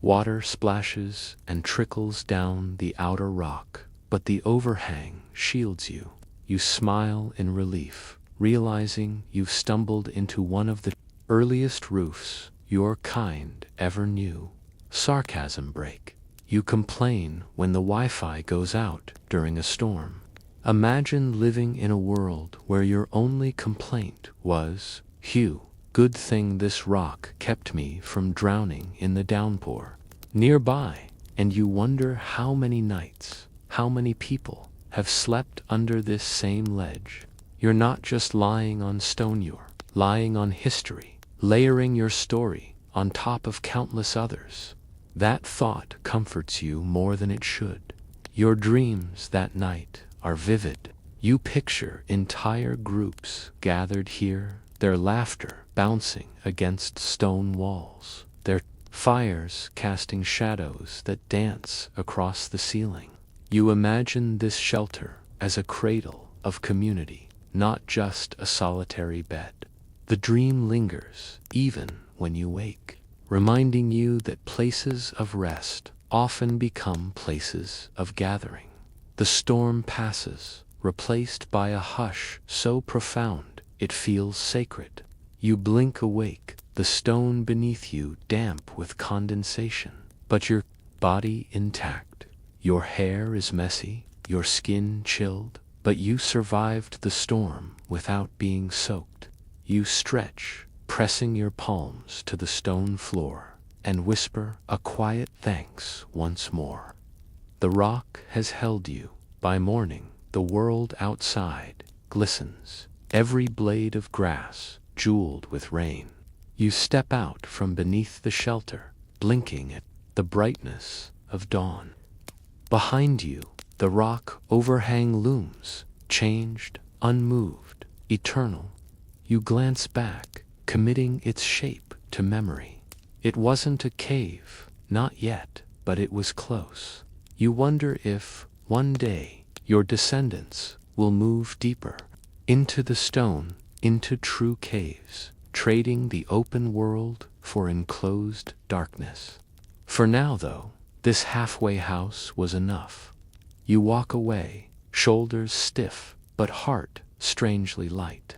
[SPEAKER 1] Water splashes and trickles down the outer rock, but the overhang shields you. You smile in relief, realizing you've stumbled into one of the earliest roofs your kind ever knew. Sarcasm break. You complain when the Wi-Fi goes out during a storm. Imagine living in a world where your only complaint was, "Phew, good thing this rock kept me from drowning in the downpour." Nearby, and you wonder how many nights, how many people have slept under this same ledge. You're not just lying on stone, you're lying on history, layering your story on top of countless others. That thought comforts you more than it should. Your dreams that night are vivid. You picture entire groups gathered here, their laughter bouncing against stone walls, their fires casting shadows that dance across the ceiling. You imagine this shelter as a cradle of community, not just a solitary bed. The dream lingers even when you wake, reminding you that places of rest often become places of gathering. The storm passes, replaced by a hush so profound it feels sacred. You blink awake, the stone beneath you damp with condensation, but your body intact. Your hair is messy, your skin chilled, but you survived the storm without being soaked. You stretch, pressing your palms to the stone floor, and whisper a quiet thanks once more. The rock has held you. By morning, the world outside glistens, every blade of grass jeweled with rain. You step out from beneath the shelter, blinking at the brightness of dawn. Behind you, the rock overhang looms, changed, unmoved, eternal. You glance back, committing its shape to memory. It wasn't a cave, not yet, but it was close. You wonder if, one day, your descendants will move deeper into the stone, into true caves, trading the open world for enclosed darkness. For now, though, this halfway house was enough. You walk away, shoulders stiff, but heart strangely light.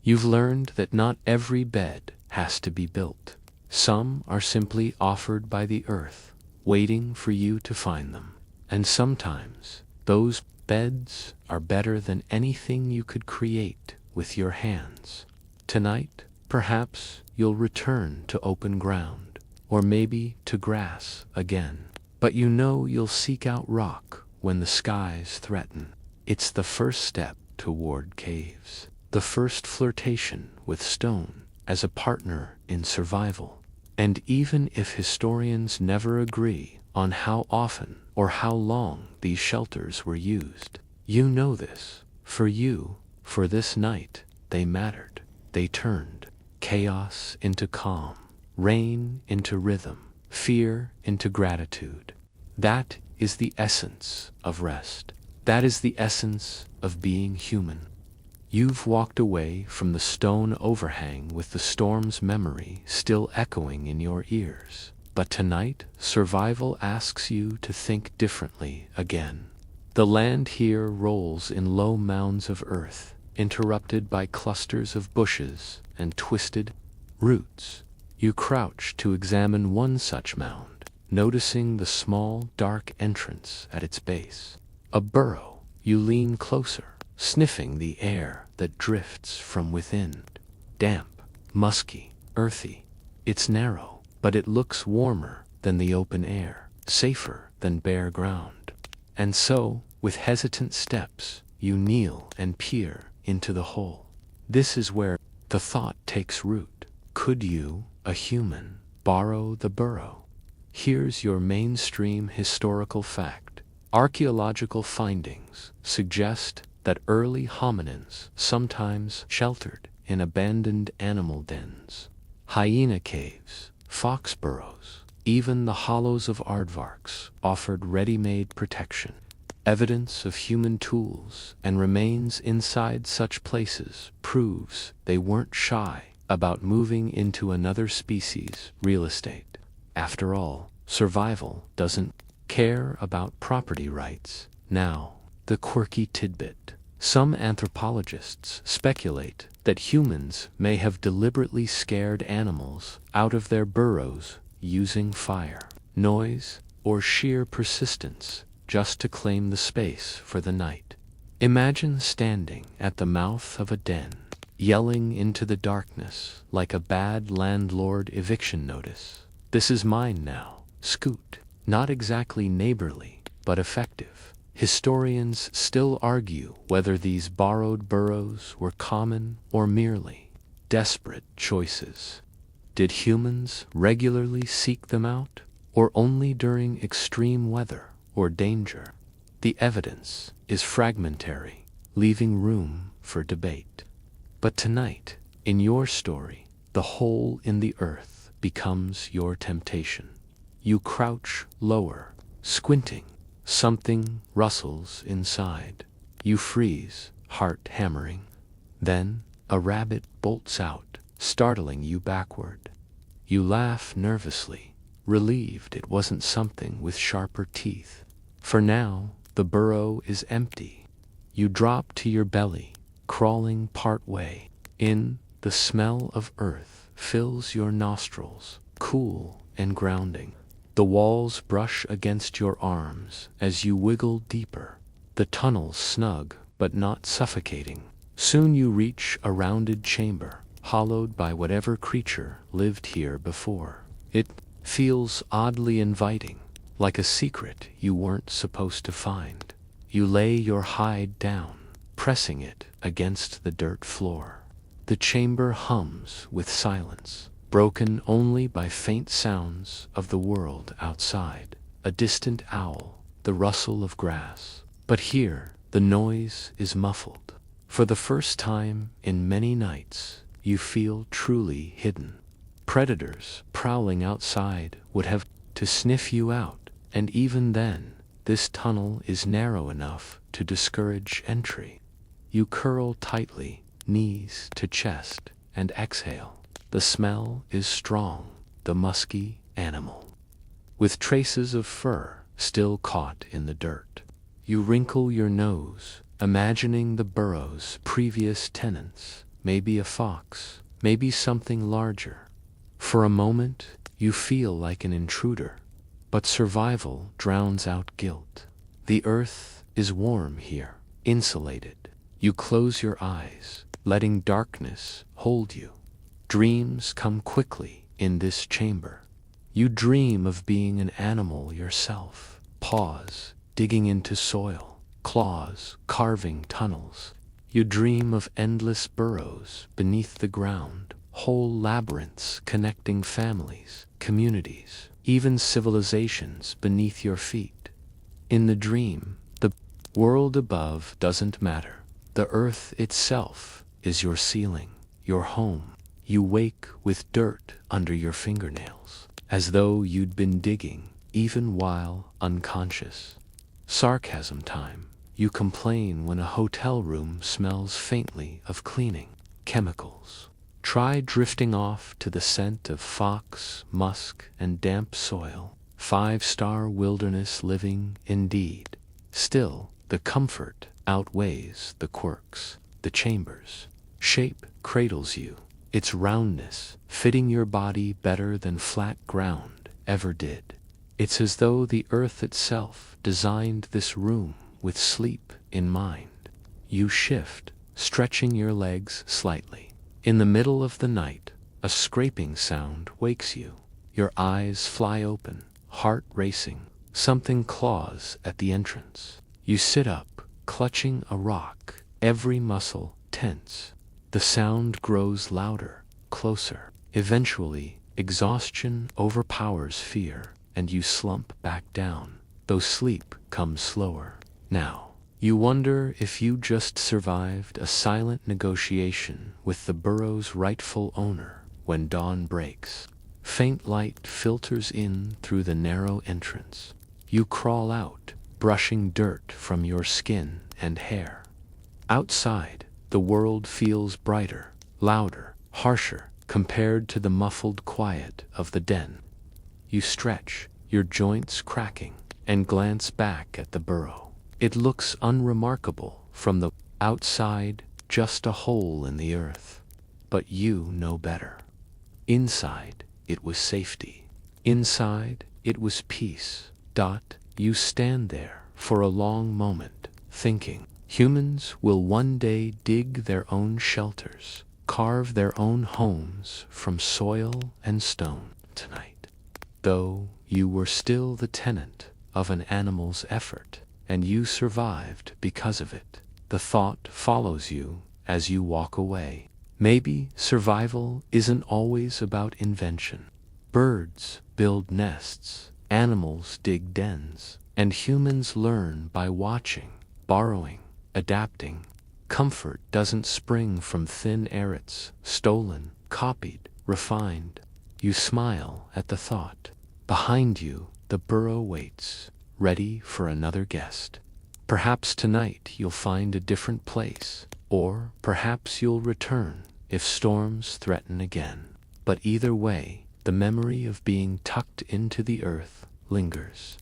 [SPEAKER 1] You've learned that not every bed has to be built. Some are simply offered by the earth, waiting for you to find them. And sometimes, those beds are better than anything you could create with your hands. Tonight, perhaps you'll return to open ground, or maybe to grass again. But you know you'll seek out rock when the skies threaten. It's the first step toward caves, the first flirtation with stone as a partner in survival. And even if historians never agree on how often or how long these shelters were used, you know this. For you, for this night, they mattered. They turned chaos into calm, rain into rhythm, fear into gratitude. That is the essence of rest. That is the essence of being human. You've walked away from the stone overhang with the storm's memory still echoing in your ears. But tonight, survival asks you to think differently again. The land here rolls in low mounds of earth, interrupted by clusters of bushes and twisted roots. You crouch to examine one such mound, noticing the small, dark entrance at its base. A burrow. You lean closer, sniffing the air that drifts from within. Damp, musky, earthy. It's narrow, but it looks warmer than the open air, safer than bare ground. And so, with hesitant steps, you kneel and peer into the hole. This is where the thought takes root. Could you, a human, borrow the burrow? Here's your mainstream historical fact. Archaeological findings suggest that early hominins sometimes sheltered in abandoned animal dens, hyena caves, fox burrows, even the hollows of aardvarks offered ready-made protection. Evidence of human tools and remains inside such places proves they weren't shy about moving into another species' real estate. After all, survival doesn't care about property rights. Now, the quirky tidbit. Some anthropologists speculate that humans may have deliberately scared animals out of their burrows using fire, noise, or sheer persistence just to claim the space for the night. Imagine standing at the mouth of a den, yelling into the darkness like a bad landlord eviction notice. This is mine now. Scoot. Not exactly neighborly, but effective. Historians still argue whether these borrowed burrows were common or merely desperate choices. Did humans regularly seek them out, or only during extreme weather or danger? The evidence is fragmentary, leaving room for debate. But tonight, in your story, the hole in the earth becomes your temptation. You crouch lower, squinting. Something rustles inside. You freeze, heart hammering. Then, a rabbit bolts out, startling you backward. You laugh nervously, relieved it wasn't something with sharper teeth. For now, the burrow is empty. You drop to your belly, crawling part way. In, the smell of earth fills your nostrils, cool and grounding. The walls brush against your arms as you wiggle deeper. The tunnel's snug, but not suffocating. Soon you reach a rounded chamber, hollowed by whatever creature lived here before. It feels oddly inviting, like a secret you weren't supposed to find. You lay your hide down, pressing it against the dirt floor. The chamber hums with silence, broken only by faint sounds of the world outside. A distant owl, the rustle of grass. But here, the noise is muffled. For the first time in many nights, you feel truly hidden. Predators prowling outside would have to sniff you out, and even then, this tunnel is narrow enough to discourage entry. You curl tightly, knees to chest, and exhale. The smell is strong, the musky animal, with traces of fur still caught in the dirt. You wrinkle your nose, imagining the burrow's previous tenants, maybe a fox, maybe something larger. For a moment, you feel like an intruder, but survival drowns out guilt. The earth is warm here, insulated. You close your eyes, letting darkness hold you. Dreams come quickly in this chamber. You dream of being an animal yourself. Paws digging into soil, claws carving tunnels. You dream of endless burrows beneath the ground, whole labyrinths connecting families, communities, even civilizations beneath your feet. In the dream, the world above doesn't matter. The earth itself is your ceiling, your home. You wake with dirt under your fingernails, as though you'd been digging, even while unconscious. Sarcasm time. You complain when a hotel room smells faintly of cleaning chemicals. Try drifting off to the scent of fox, musk, and damp soil. 5-star wilderness living indeed. Still, the comfort outweighs the quirks. The chamber's shape cradles you, its roundness fitting your body better than flat ground ever did. It's as though the earth itself designed this room with sleep in mind. You shift, stretching your legs slightly. In the middle of the night, a scraping sound wakes you. Your eyes fly open, heart racing. Something claws at the entrance. You sit up, clutching a rock, every muscle tense. The sound grows louder, closer. Eventually, exhaustion overpowers fear, and you slump back down, though sleep comes slower. Now, you wonder if you just survived a silent negotiation with the burrow's rightful owner when dawn breaks. Faint light filters in through the narrow entrance. You crawl out, brushing dirt from your skin and hair. Outside, the world feels brighter, louder, harsher, compared to the muffled quiet of the den. You stretch, your joints cracking, and glance back at the burrow. It looks unremarkable from the outside, just a hole in the earth. But you know better. Inside, it was safety. Inside, it was peace. You stand there for a long moment, thinking, humans will one day dig their own shelters, carve their own homes from soil and stone. Tonight, though, you were still the tenant of an animal's effort, and you survived because of it. The thought follows you as you walk away. Maybe survival isn't always about invention. Birds build nests, animals dig dens, and humans learn by watching, borrowing, adapting. Comfort doesn't spring from thin air, it's stolen, copied, refined. You smile at the thought. Behind you, the burrow waits, ready for another guest. Perhaps tonight you'll find a different place, or perhaps you'll return if storms threaten again. But either way, the memory of being tucked into the earth lingers.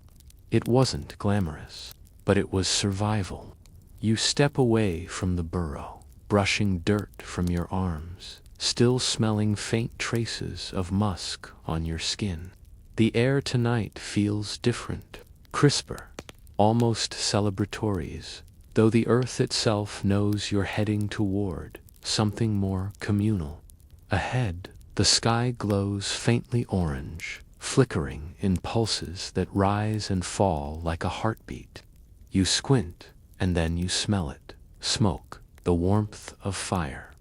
[SPEAKER 1] It wasn't glamorous, but it was survival. You step away from the burrow, brushing dirt from your arms, still smelling faint traces of musk on your skin. The air tonight feels different, crisper, almost celebratory, though the earth itself knows you're heading toward something more communal. Ahead, the sky glows faintly orange, flickering in pulses that rise and fall like a heartbeat. You squint, and then you smell it. Smoke, the warmth of fire.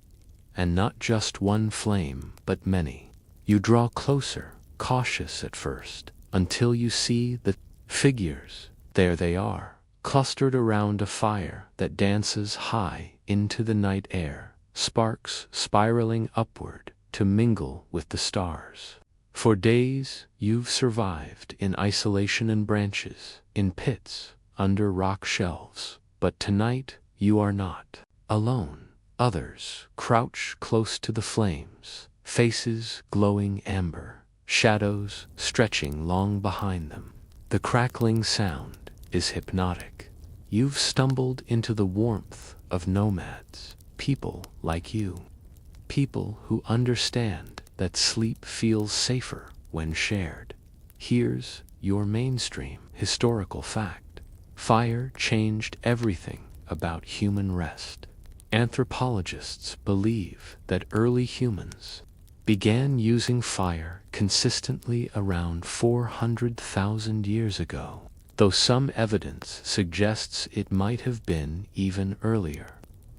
[SPEAKER 1] And not just one flame, but many. You draw closer, cautious at first, until you see the figures. There they are, clustered around a fire that dances high into the night air, sparks spiraling upward to mingle with the stars. For days, you've survived in isolation and branches, in pits, under rock shelves. But tonight, you are not alone. Others crouch close to the flames, faces glowing amber, shadows stretching long behind them. The crackling sound is hypnotic. You've stumbled into the warmth of nomads, people like you. People who understand that sleep feels safer when shared. Here's your mainstream historical fact. Fire changed everything about human rest. Anthropologists believe that early humans began using fire consistently around 400,000 years ago, though some evidence suggests it might have been even earlier.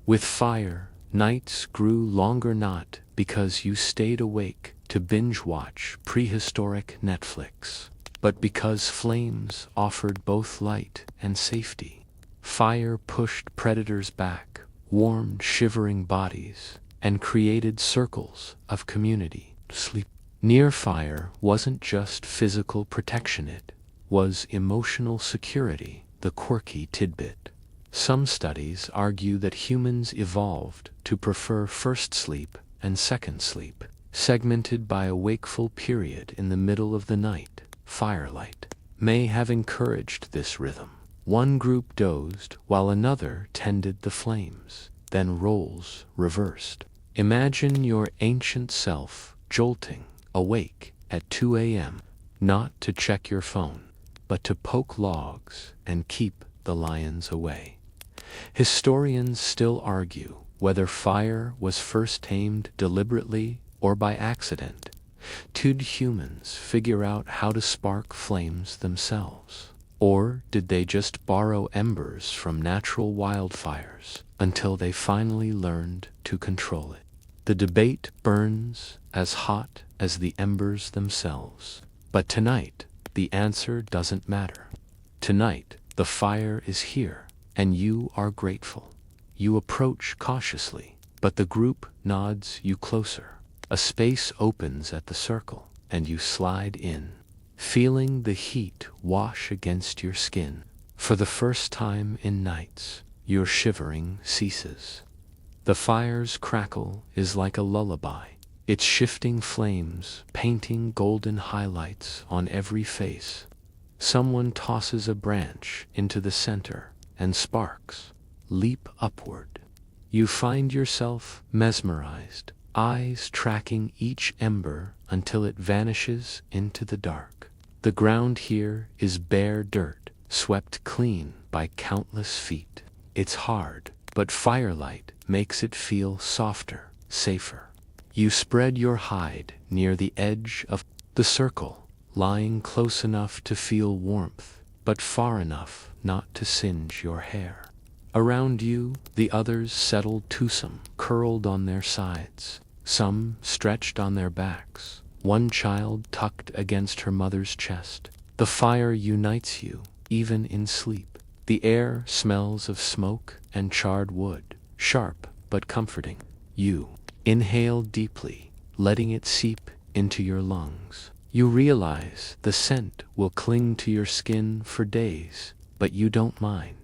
[SPEAKER 1] With fire, nights grew longer not because you stayed awake to binge-watch prehistoric Netflix, but because flames offered both light and safety. Fire pushed predators back, warmed shivering bodies, and created circles of community. Sleep near fire wasn't just physical protection, it was emotional security, the quirky tidbit. Some studies argue that humans evolved to prefer first sleep and second sleep, segmented by a wakeful period in the middle of the night. Firelight may have encouraged this rhythm. One group dozed while another tended the flames, then roles reversed. Imagine your ancient self jolting awake at 2 a.m., not to check your phone, but to poke logs and keep the lions away. Historians still argue whether fire was first tamed deliberately or by accident. Did humans figure out how to spark flames themselves? Or did they just borrow embers from natural wildfires until they finally learned to control it? The debate burns as hot as the embers themselves. But tonight, the answer doesn't matter. Tonight, the fire is here, and you are grateful. You approach cautiously, but the group nods you closer. A space opens at the circle, and you slide in, feeling the heat wash against your skin. For the first time in nights, your shivering ceases. The fire's crackle is like a lullaby, its shifting flames painting golden highlights on every face. Someone tosses a branch into the center, and sparks leap upward. You find yourself mesmerized, eyes tracking each ember until it vanishes into the dark. The ground here is bare dirt, swept clean by countless feet. It's hard, but firelight makes it feel softer, safer. You spread your hide near the edge of the circle, lying close enough to feel warmth, but far enough not to singe your hair. Around you, the others settle twosome, curled on their sides, some stretched on their backs, one child tucked against her mother's chest. The fire unites you, even in sleep. The air smells of smoke and charred wood, sharp but comforting. You inhale deeply, letting it seep into your lungs. You realize the scent will cling to your skin for days, but you don't mind.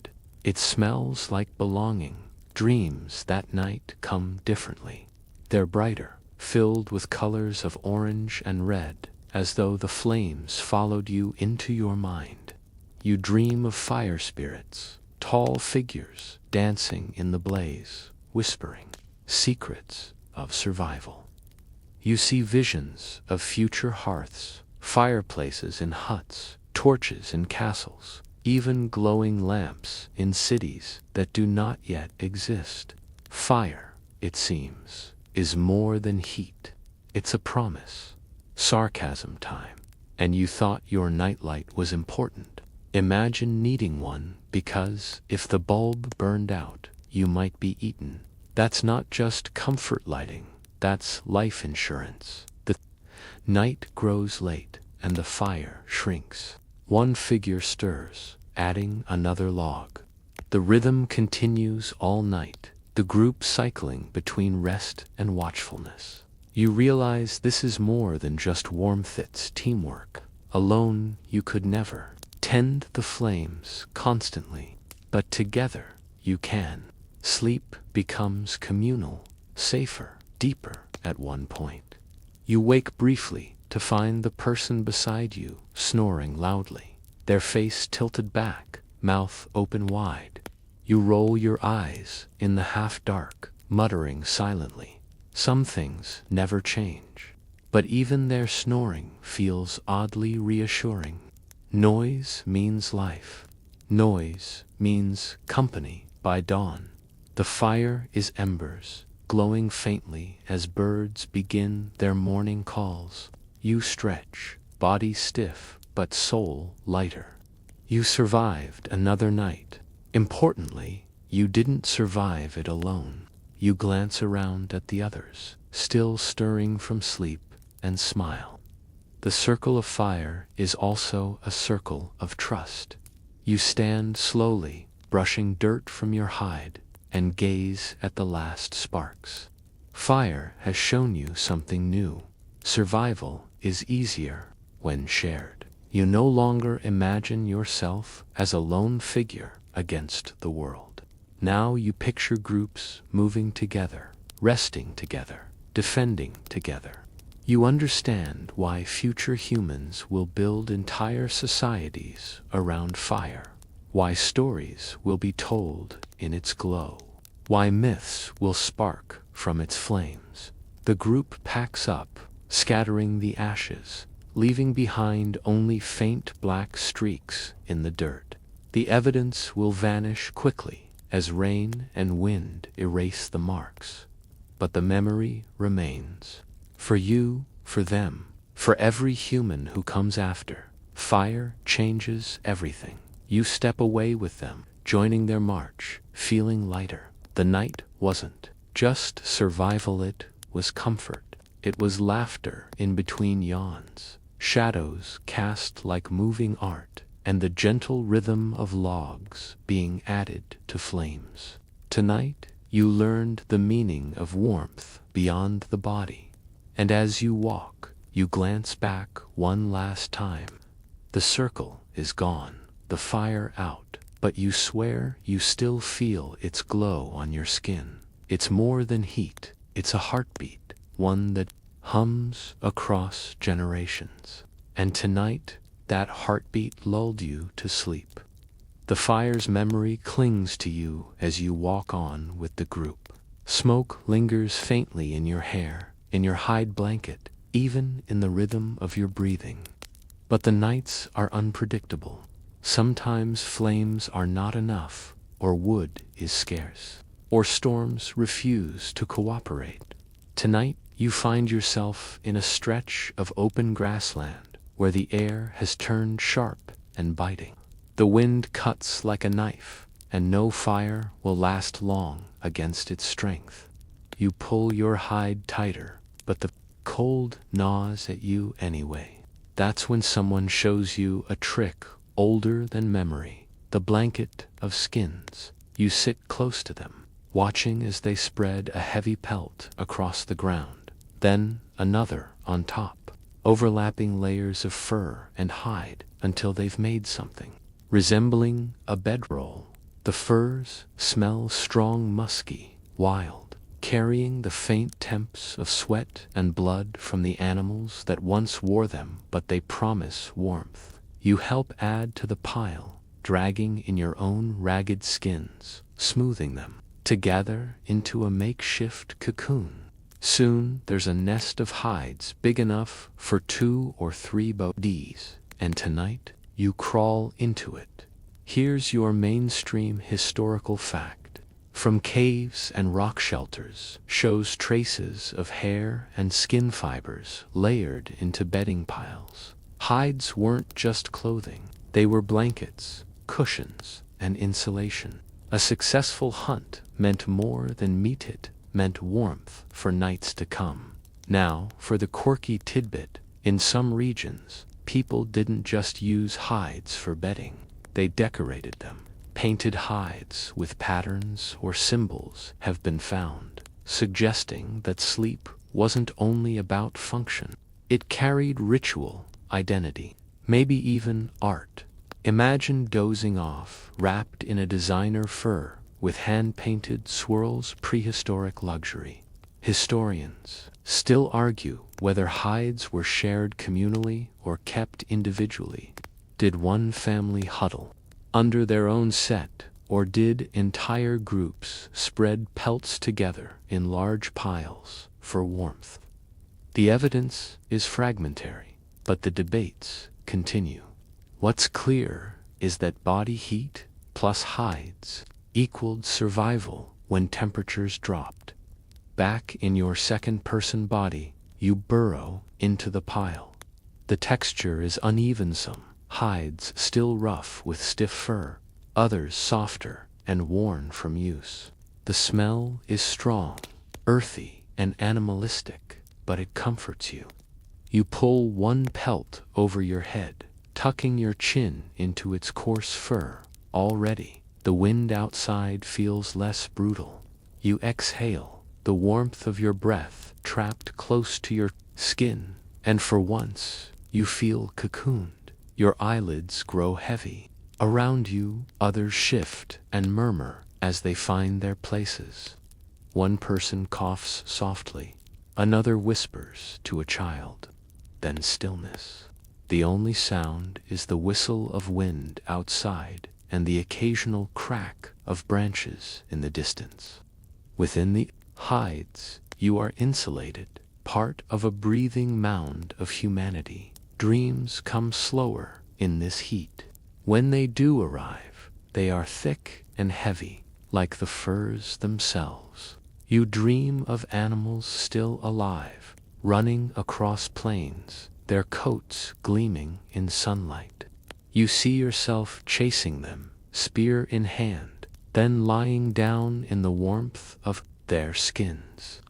[SPEAKER 1] It smells like belonging. Dreams that night come differently. They're brighter, filled with colors of orange and red, as though the flames followed you into your mind. You dream of fire spirits, tall figures dancing in the blaze, whispering secrets of survival. You see visions of future hearths, fireplaces in huts, torches in castles, even glowing lamps in cities that do not yet exist. Fire, it seems, is more than heat. It's a promise. Sarcasm time. and you thought your nightlight was important. Imagine needing one because if the bulb burned out, you might be eaten. That's not just comfort lighting, that's life insurance. The night grows late and the fire shrinks. One figure stirs, adding another log. The rhythm continues all night, the group cycling between rest and watchfulness. You realize this is more than just warmth, it's teamwork. Alone, you could never tend the flames constantly, but together you can. Sleep becomes communal, safer, deeper at one point. You wake briefly to find the person beside you snoring loudly, their face tilted back, mouth open wide. You roll your eyes in the half-dark, muttering silently. Some things never change, but even their snoring feels oddly reassuring. Noise means life. Noise means company by dawn. The fire is embers, glowing faintly as birds begin their morning calls. You stretch, body stiff but soul lighter. You survived another night. Importantly, you didn't survive it alone. You glance around at the others, still stirring from sleep, and smile. The circle of fire is also a circle of trust. You stand slowly, brushing dirt from your hide, and gaze at the last sparks. Fire has shown you something new. Survival is easier when shared. You no longer imagine yourself as a lone figure against the world. Now you picture groups moving together, resting together, defending together. You understand why future humans will build entire societies around fire, why stories will be told in its glow, why myths will spark from its flames. The group packs up, scattering the ashes, leaving behind only faint black streaks in the dirt. The evidence will vanish quickly as rain and wind erase the marks. But the memory remains. For you, for them, for every human who comes after. Fire changes everything. You step away with them, joining their march, feeling lighter. The night wasn't just survival, it was comfort. It was laughter in between yawns, shadows cast like moving art, and the gentle rhythm of logs being added to flames. Tonight, you learned the meaning of warmth beyond the body. And as you walk, you glance back one last time. The circle is gone, the fire out, but you swear you still feel its glow on your skin. It's more than heat, it's a heartbeat, one that hums across generations. And tonight, that heartbeat lulled you to sleep. The fire's memory clings to you as you walk on with the group. Smoke lingers faintly in your hair, in your hide blanket, even in the rhythm of your breathing. But the nights are unpredictable. Sometimes flames are not enough, or wood is scarce, or storms refuse to cooperate. Tonight, you find yourself in a stretch of open grassland where the air has turned sharp and biting. The wind cuts like a knife, and no fire will last long against its strength. You pull your hide tighter, but the cold gnaws at you anyway. That's when someone shows you a trick older than memory, the blanket of skins. You sit close to them, watching as they spread a heavy pelt across the ground, then another on top, overlapping layers of fur and hide until they've made something resembling a bedroll. The furs smell strong, musky, wild, carrying the faint temps of sweat and blood from the animals that once wore them, but they promise warmth. You help add to the pile, dragging in your own ragged skins, smoothing them to gather into a makeshift cocoon. Soon there's a nest of hides big enough for 2 or 3 bodies, and tonight you crawl into it. Here's your mainstream historical fact. From caves and rock shelters shows traces of hair and skin fibers layered into bedding piles. Hides weren't just clothing, they were blankets, cushions, and insulation. A successful hunt meant more than meat, it meant warmth for nights to come. Now, for the quirky tidbit, in some regions, people didn't just use hides for bedding, they decorated them. Painted hides with patterns or symbols have been found, suggesting that sleep wasn't only about function. It carried ritual, identity, maybe even art. Imagine dozing off, wrapped in a designer fur, with hand-painted swirls, prehistoric luxury. Historians still argue whether hides were shared communally or kept individually. Did one family huddle under their own set, or did entire groups spread pelts together in large piles for warmth? The evidence is fragmentary, but the debates continue. What's clear is that body heat plus hides equaled survival when temperatures dropped. Back in your second-person body, you burrow into the pile. The texture is uneven, some hides still rough with stiff fur, others softer and worn from use. The smell is strong, earthy, and animalistic, but it comforts you. You pull one pelt over your head, tucking your chin into its coarse fur. Already, the wind outside feels less brutal. You exhale, the warmth of your breath trapped close to your skin, and for once, you feel cocooned. Your eyelids grow heavy. Around you, others shift and murmur as they find their places. One person coughs softly, another whispers to a child. Then stillness. The only sound is the whistle of wind outside and the occasional crack of branches in the distance. Within the hides, you are insulated, part of a breathing mound of humanity. Dreams come slower in this heat. When they do arrive, they are thick and heavy, like the furs themselves. You dream of animals still alive, running across plains, their coats gleaming in sunlight. You see yourself chasing them, spear in hand, then lying down in the warmth of their skins.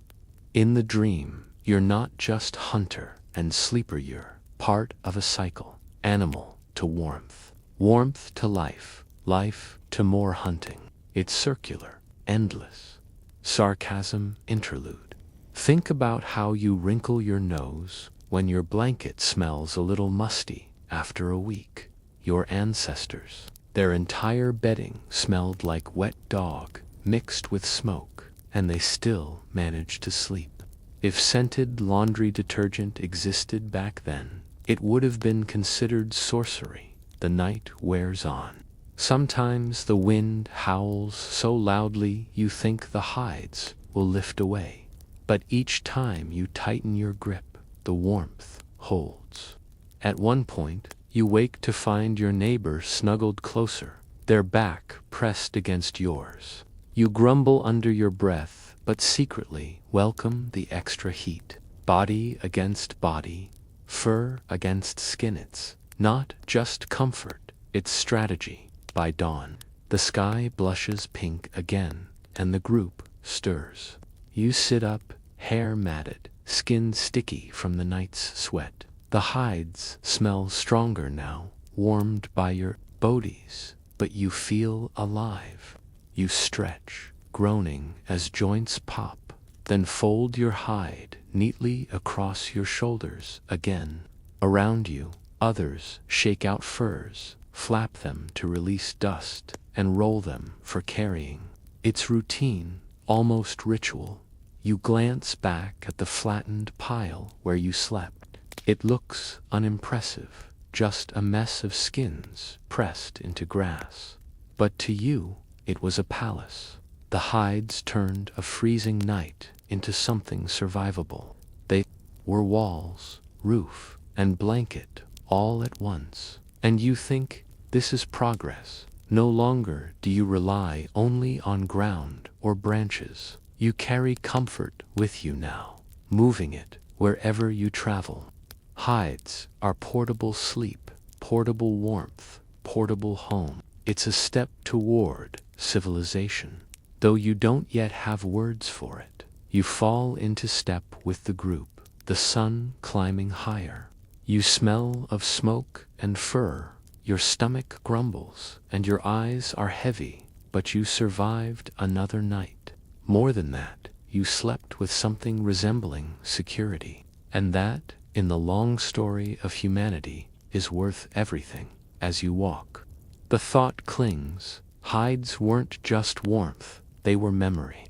[SPEAKER 1] In the dream, you're not just hunter and sleeper, you're part of a cycle. Animal to warmth, warmth to life, life to more hunting. It's circular, endless. Sarcasm interlude. Think about how you wrinkle your nose when your blanket smells a little musty after a week. Your ancestors, their entire bedding smelled like wet dog mixed with smoke, and they still managed to sleep. If scented laundry detergent existed back then, it would have been considered sorcery. The night wears on. Sometimes the wind howls so loudly you think the hides will lift away. But each time you tighten your grip, the warmth holds. At one point, you wake to find your neighbor snuggled closer, their back pressed against yours. You grumble under your breath, but secretly welcome the extra heat. Body against body, fur against skin. It's not just comfort, it's strategy. By dawn, the sky blushes pink again, and the group stirs. You sit up, hair matted, skin sticky from the night's sweat. The hides smell stronger now, warmed by your bodies, but you feel alive. You stretch, groaning as joints pop, then fold your hide neatly across your shoulders again. Around you, others shake out furs, flap them to release dust, and roll them for carrying. It's routine, almost ritual. You glance back at the flattened pile where you slept. It looks unimpressive, just a mess of skins pressed into grass. But to you, it was a palace. The hides turned a freezing night into something survivable. They were walls, roof, and blanket all at once. And you think, this is progress. No longer do you rely only on ground or branches. You carry comfort with you now, moving it wherever you travel. Hides are portable sleep, portable warmth, portable home. It's a step toward civilization. Though you don't yet have words for it, you fall into step with the group, the sun climbing higher. You smell of smoke and fur, your stomach grumbles, and your eyes are heavy, but you survived another night. More than that, you slept with something resembling security. And that, in the long story of humanity, is worth everything. As you walk, the thought clings. Hides weren't just warmth, they were memory.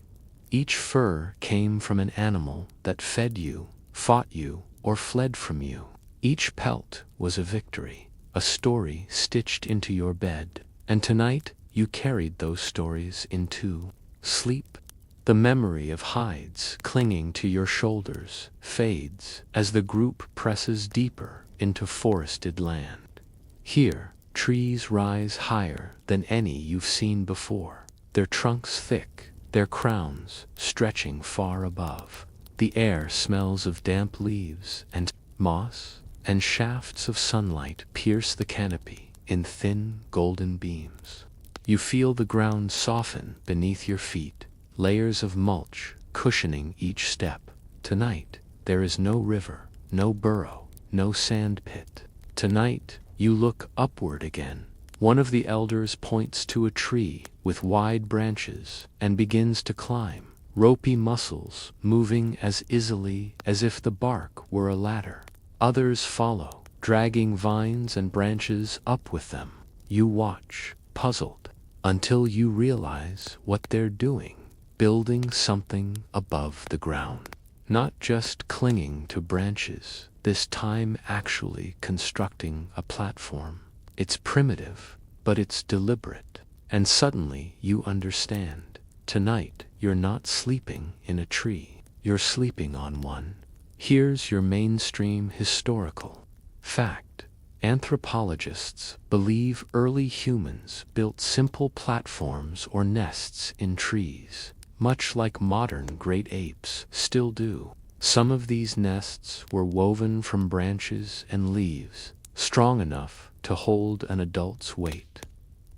[SPEAKER 1] Each fur came from an animal that fed you, fought you, or fled from you. Each pelt was a victory, a story stitched into your bed. And tonight, you carried those stories into sleep. The memory of hides clinging to your shoulders fades as the group presses deeper into forested land. Here, trees rise higher than any you've seen before, their trunks thick, their crowns stretching far above. The air smells of damp leaves and moss, and shafts of sunlight pierce the canopy in thin golden beams. You feel the ground soften beneath your feet, layers of mulch cushioning each step. Tonight, there is no river, no burrow, no sand pit. Tonight, you look upward again. One of the elders points to a tree with wide branches and begins to climb, ropey muscles moving as easily as if the bark were a ladder. Others follow, dragging vines and branches up with them. You watch, puzzled, until you realize what they're doing, building something above the ground. Not just clinging to branches, this time actually constructing a platform. It's primitive, but it's deliberate. And suddenly you understand. Tonight, you're not sleeping in a tree. You're sleeping on one. Here's your mainstream historical fact. Anthropologists believe early humans built simple platforms or nests in trees, much like modern great apes still do. Some of these nests were woven from branches and leaves, strong enough to hold an adult's weight.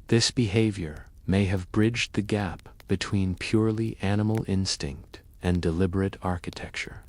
[SPEAKER 1] This behavior may have bridged the gap between purely animal instinct and deliberate architecture.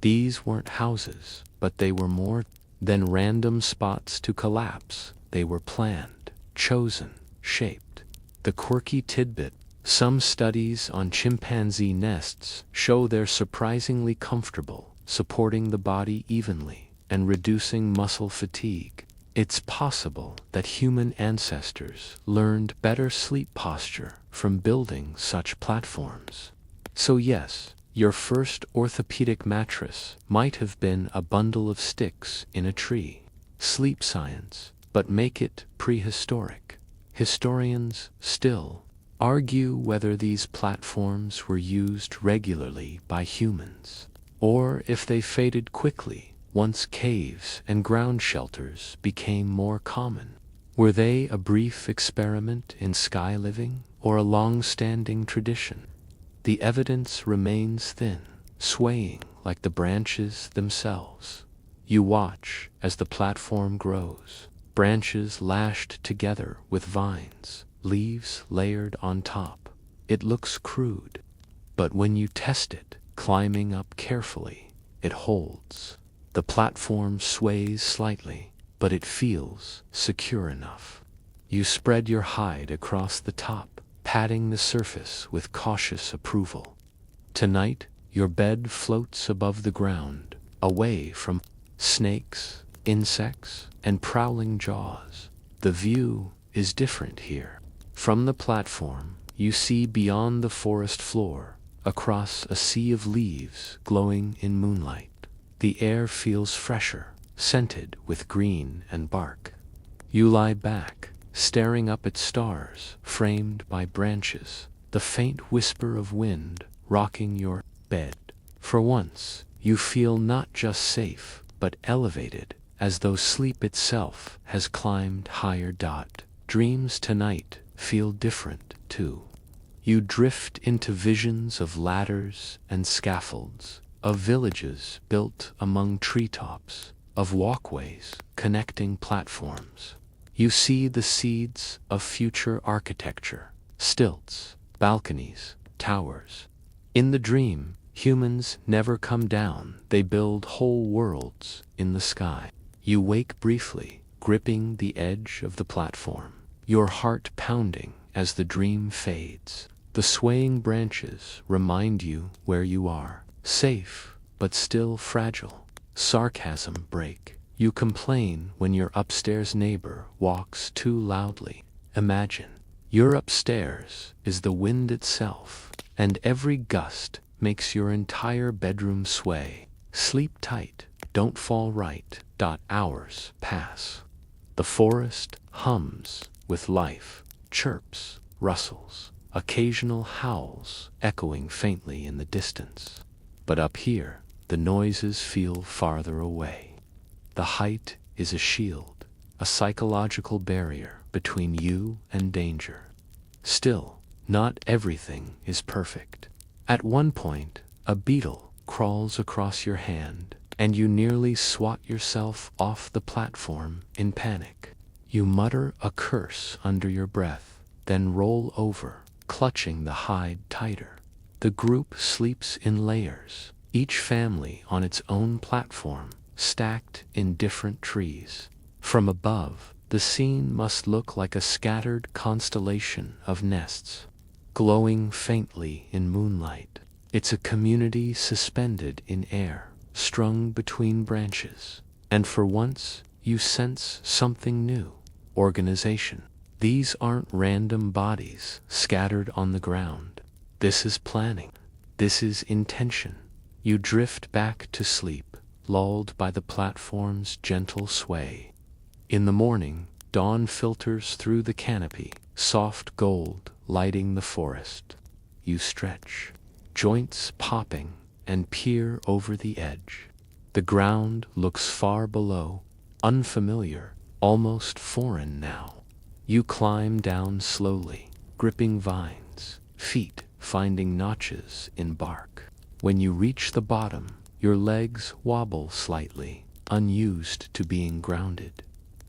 [SPEAKER 1] These weren't houses, but they were more than random spots to collapse. They were planned, chosen, shaped. The quirky tidbit: some studies on chimpanzee nests show they're surprisingly comfortable, supporting the body evenly and reducing muscle fatigue. It's possible that human ancestors learned better sleep posture from building such platforms. So yes, your first orthopedic mattress might have been a bundle of sticks in a tree. Sleep science, but make it prehistoric. Historians still argue whether these platforms were used regularly by humans, or if they faded quickly once caves and ground shelters became more common. Were they a brief experiment in sky living, or a long-standing tradition? The evidence remains thin, swaying like the branches themselves. You watch as the platform grows, branches lashed together with vines, leaves layered on top. It looks crude, but when you test it, climbing up carefully, it holds. The platform sways slightly, but it feels secure enough. You spread your hide across the top, patting the surface with cautious approval. Tonight, your bed floats above the ground, away from snakes, insects, and prowling jaws. The view is different here. From the platform, you see beyond the forest floor, across a sea of leaves glowing in moonlight. The air feels fresher, scented with green and bark. You lie back, staring up at stars framed by branches, the faint whisper of wind rocking your bed. For once, you feel not just safe, but elevated, as though sleep itself has climbed higher. Dreams tonight feel different, too. You drift into visions of ladders and scaffolds, of villages built among treetops, of walkways connecting platforms. You see the seeds of future architecture: stilts, balconies, towers. In the dream, humans never come down, they build whole worlds in the sky. You wake briefly, gripping the edge of the platform, your heart pounding as the dream fades. The swaying branches remind you where you are, safe but still fragile. Sarcasm break. You complain when your upstairs neighbor walks too loudly. Imagine, your upstairs is the wind itself, and every gust makes your entire bedroom sway. Sleep tight, don't fall right. Hours pass. The forest hums with life, chirps, rustles, occasional howls echoing faintly in the distance. But up here, the noises feel farther away. The height is a shield, a psychological barrier between you and danger. Still, not everything is perfect. At one point, a beetle crawls across your hand, and you nearly swat yourself off the platform in panic. You mutter a curse under your breath, then roll over, clutching the hide tighter. The group sleeps in layers, each family on its own platform, stacked in different trees. From above, the scene must look like a scattered constellation of nests, glowing faintly in moonlight. It's a community suspended in air, strung between branches. And for once, you sense something new: organization. These aren't random bodies scattered on the ground. This is planning. This is intention. You drift back to sleep, lulled by the platform's gentle sway. In the morning, dawn filters through the canopy, soft gold lighting the forest. You stretch, joints popping, and peer over the edge. The ground looks far below, unfamiliar, almost foreign now. You climb down slowly, gripping vines, feet finding notches in bark. When you reach the bottom, your legs wobble slightly, unused to being grounded.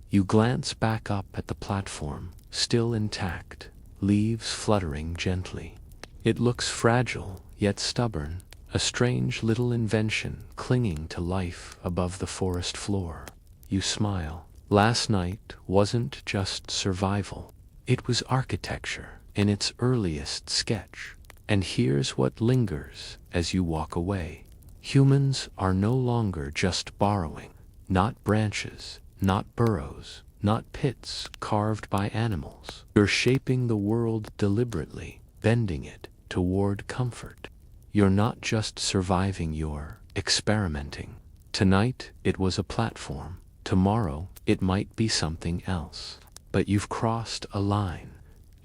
[SPEAKER 1] You glance back up at the platform, still intact, leaves fluttering gently. It looks fragile, yet stubborn, a strange little invention clinging to life above the forest floor. You smile. Last night wasn't just survival. It was architecture in its earliest sketch. And here's what lingers as you walk away. Humans are no longer just borrowing. Not branches, not burrows, not pits carved by animals. You're shaping the world deliberately, bending it toward comfort. You're not just surviving, you're experimenting. Tonight it was a platform. Tomorrow it might be something else. But you've crossed a line.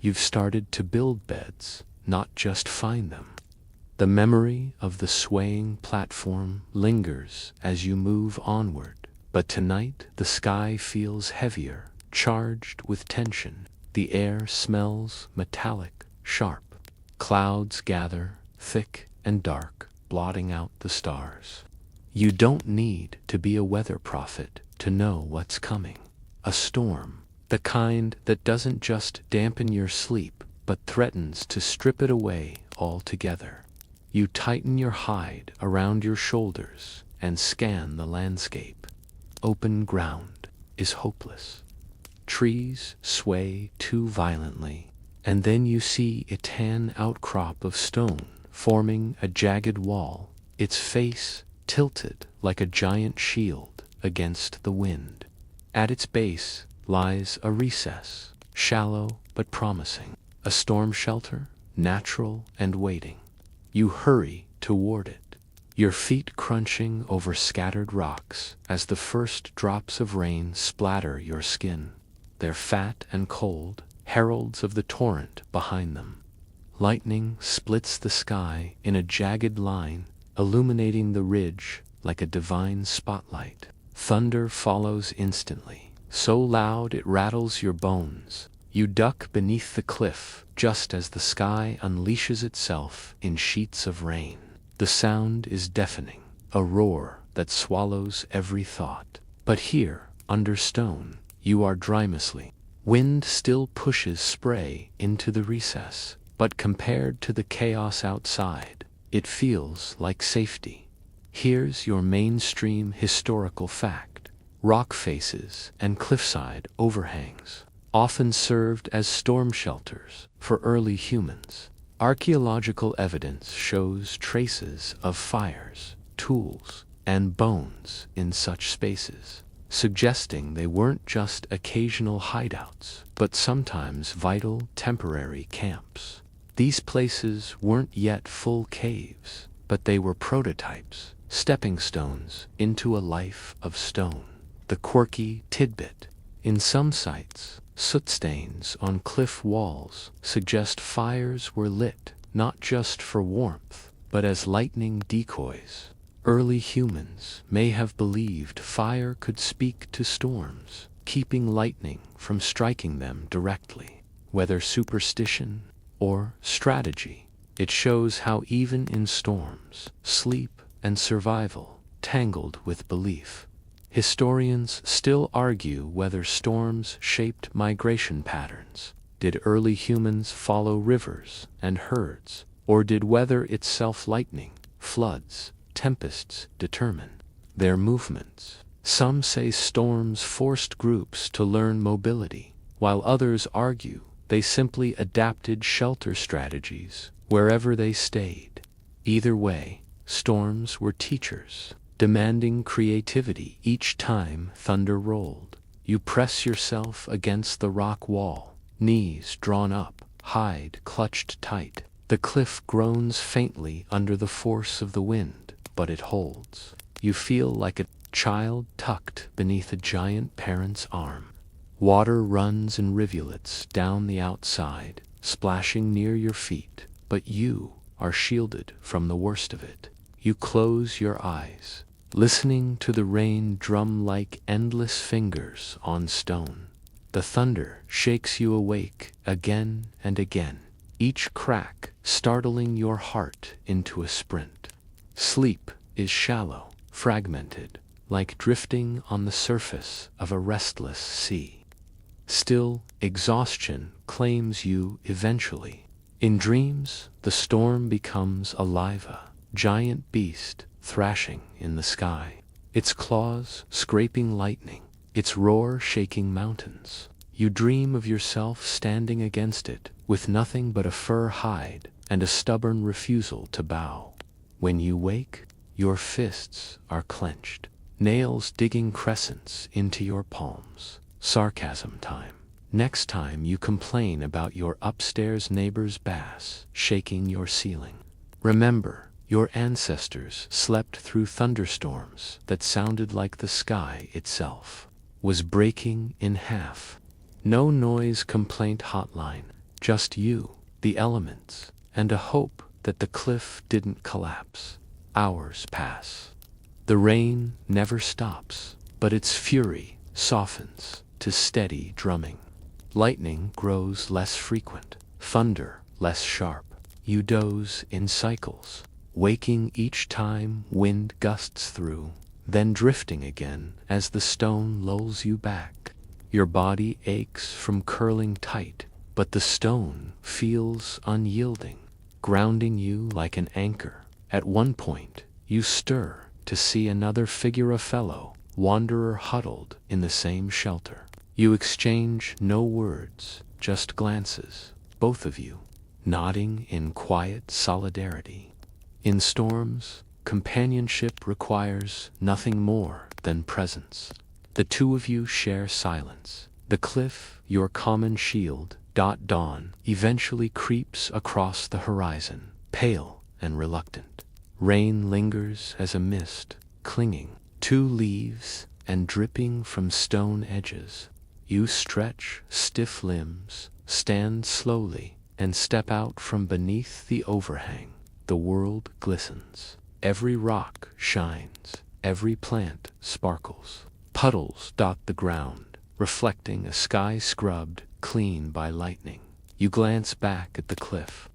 [SPEAKER 1] You've started to build beds, not just find them. The memory of the swaying platform lingers as you move onward. But tonight the sky feels heavier, charged with tension. The air smells metallic, sharp. Clouds gather, thick and dark, blotting out the stars. You don't need to be a weather prophet to know what's coming. A storm, the kind that doesn't just dampen your sleep, but threatens to strip it away altogether. You tighten your hide around your shoulders and scan the landscape. Open ground is hopeless. Trees sway too violently, and then you see a tan outcrop of stone forming a jagged wall, its face tilted like a giant shield against the wind. At its base lies a recess, shallow but promising, a storm shelter, natural and waiting. You hurry toward it, your feet crunching over scattered rocks as the first drops of rain splatter your skin. They're fat and cold, heralds of the torrent behind them. Lightning splits the sky in a jagged line, illuminating the ridge like a divine spotlight. Thunder follows instantly, so loud it rattles your bones. You duck beneath the cliff just as the sky unleashes itself in sheets of rain. The sound is deafening, a roar that swallows every thought. But here, under stone, you are dreamlessly. Wind still pushes spray into the recess, but compared to the chaos outside, it feels like safety. Here's your mainstream historical fact. Rock faces and cliffside overhangs often served as storm shelters for early humans. Archaeological evidence shows traces of fires, tools, and bones in such spaces, suggesting they weren't just occasional hideouts, but sometimes vital temporary camps. These places weren't yet full caves, but they were prototypes, stepping stones into a life of stone. The quirky tidbit: in some sites, soot stains on cliff walls suggest fires were lit not just for warmth, but as lightning decoys. Early humans may have believed fire could speak to storms, keeping lightning from striking them directly. Whether superstition or strategy, it shows how even in storms, sleep and survival tangled with belief. Historians still argue whether storms shaped migration patterns. Did early humans follow rivers and herds, or did weather itself, lightning, floods, tempests, determine their movements? Some say storms forced groups to learn mobility, while others argue they simply adapted shelter strategies wherever they stayed. Either way, storms were teachers, demanding creativity each time thunder rolled. You press yourself against the rock wall, knees drawn up, hide clutched tight. The cliff groans faintly under the force of the wind, but it holds. You feel like a child tucked beneath a giant parent's arm. Water runs in rivulets down the outside, splashing near your feet, but you are shielded from the worst of it. You close your eyes, listening to the rain drum like endless fingers on stone. The thunder shakes you awake again and again, each crack startling your heart into a sprint. Sleep is shallow, fragmented, like drifting on the surface of a restless sea. Still, exhaustion claims you eventually. In dreams, the storm becomes a laiva, giant beast thrashing in the sky, its claws scraping lightning, its roar shaking mountains. You dream of yourself standing against it, with nothing but a fur hide and a stubborn refusal to bow. When you wake, your fists are clenched, nails digging crescents into your palms. Sarcasm time. Next time you complain about your upstairs neighbor's bass shaking your ceiling. Remember, your ancestors slept through thunderstorms that sounded like the sky itself was breaking in half. No noise complaint hotline, just you, the elements, and a hope that the cliff didn't collapse. Hours pass. The rain never stops, but its fury softens to steady drumming. Lightning grows less frequent, thunder less sharp. You doze in cycles, waking each time wind gusts through, then drifting again as the stone lulls you back. Your body aches from curling tight, but the stone feels unyielding, grounding you like an anchor. At one point, you stir to see another figure, a fellow wanderer huddled in the same shelter. You exchange no words, just glances, both of you nodding in quiet solidarity. In storms, companionship requires nothing more than presence. The two of you share silence. The cliff, your common shield. Dawn eventually creeps across the horizon, pale and reluctant. Rain lingers as a mist, clinging to leaves and dripping from stone edges. You stretch stiff limbs, stand slowly, and step out from beneath the overhang. The world glistens. Every rock shines. Every plant sparkles. Puddles dot the ground, reflecting a sky scrubbed clean by lightning. You glance back at the cliff.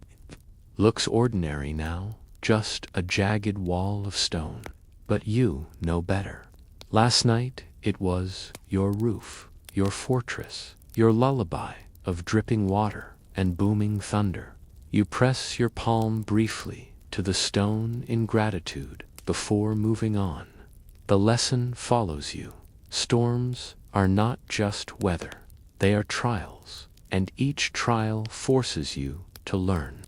[SPEAKER 1] Looks ordinary now, just a jagged wall of stone. But you know better. Last night, it was your roof, your fortress, your lullaby of dripping water and booming thunder. You press your palm briefly to the stone in gratitude before moving on. The lesson follows you. Storms are not just weather, they are trials, and each trial forces you to learn.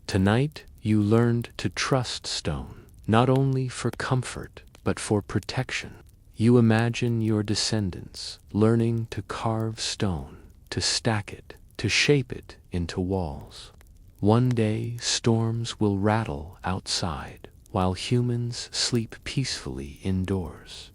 [SPEAKER 1] Tonight, you learned to trust stone, not only for comfort, but for protection. You imagine your descendants learning to carve stone, to stack it, to shape it into walls. One day, storms will rattle outside, while humans sleep peacefully indoors.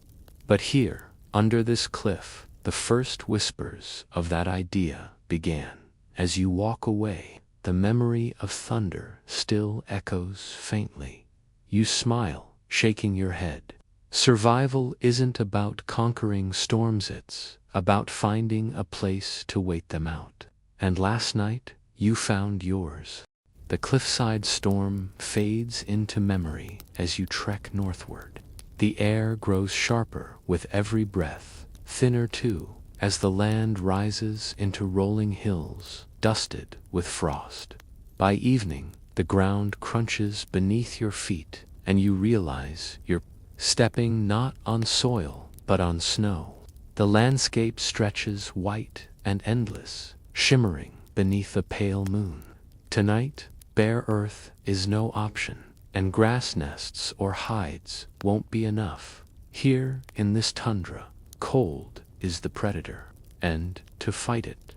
[SPEAKER 1] But here, under this cliff, the first whispers of that idea began. As you walk away, the memory of thunder still echoes faintly. You smile, shaking your head. Survival isn't about conquering storms, it's about finding a place to wait them out. And last night, you found yours. The cliffside storm fades into memory as you trek northward. The air grows sharper with every breath, thinner too, as the land rises into rolling hills, dusted with frost. By evening, the ground crunches beneath your feet, and you realize you're stepping not on soil, but on snow. The landscape stretches white and endless, shimmering beneath a pale moon. Tonight, bare earth is no option, and grass nests or hides won't be enough. Here, in this tundra, cold is the predator, and to fight it,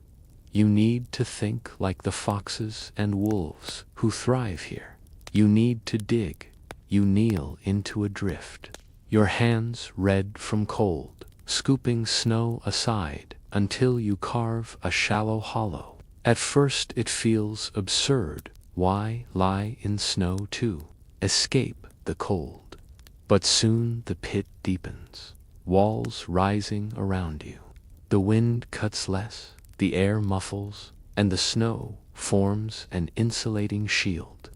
[SPEAKER 1] you need to think like the foxes and wolves who thrive here. You need to dig. You kneel into a drift, your hands red from cold, scooping snow aside until you carve a shallow hollow. At first it feels absurd. Why lie in snow to escape the cold? But soon the pit deepens, walls rising around you. The wind cuts less, the air muffles, and the snow forms an insulating shield.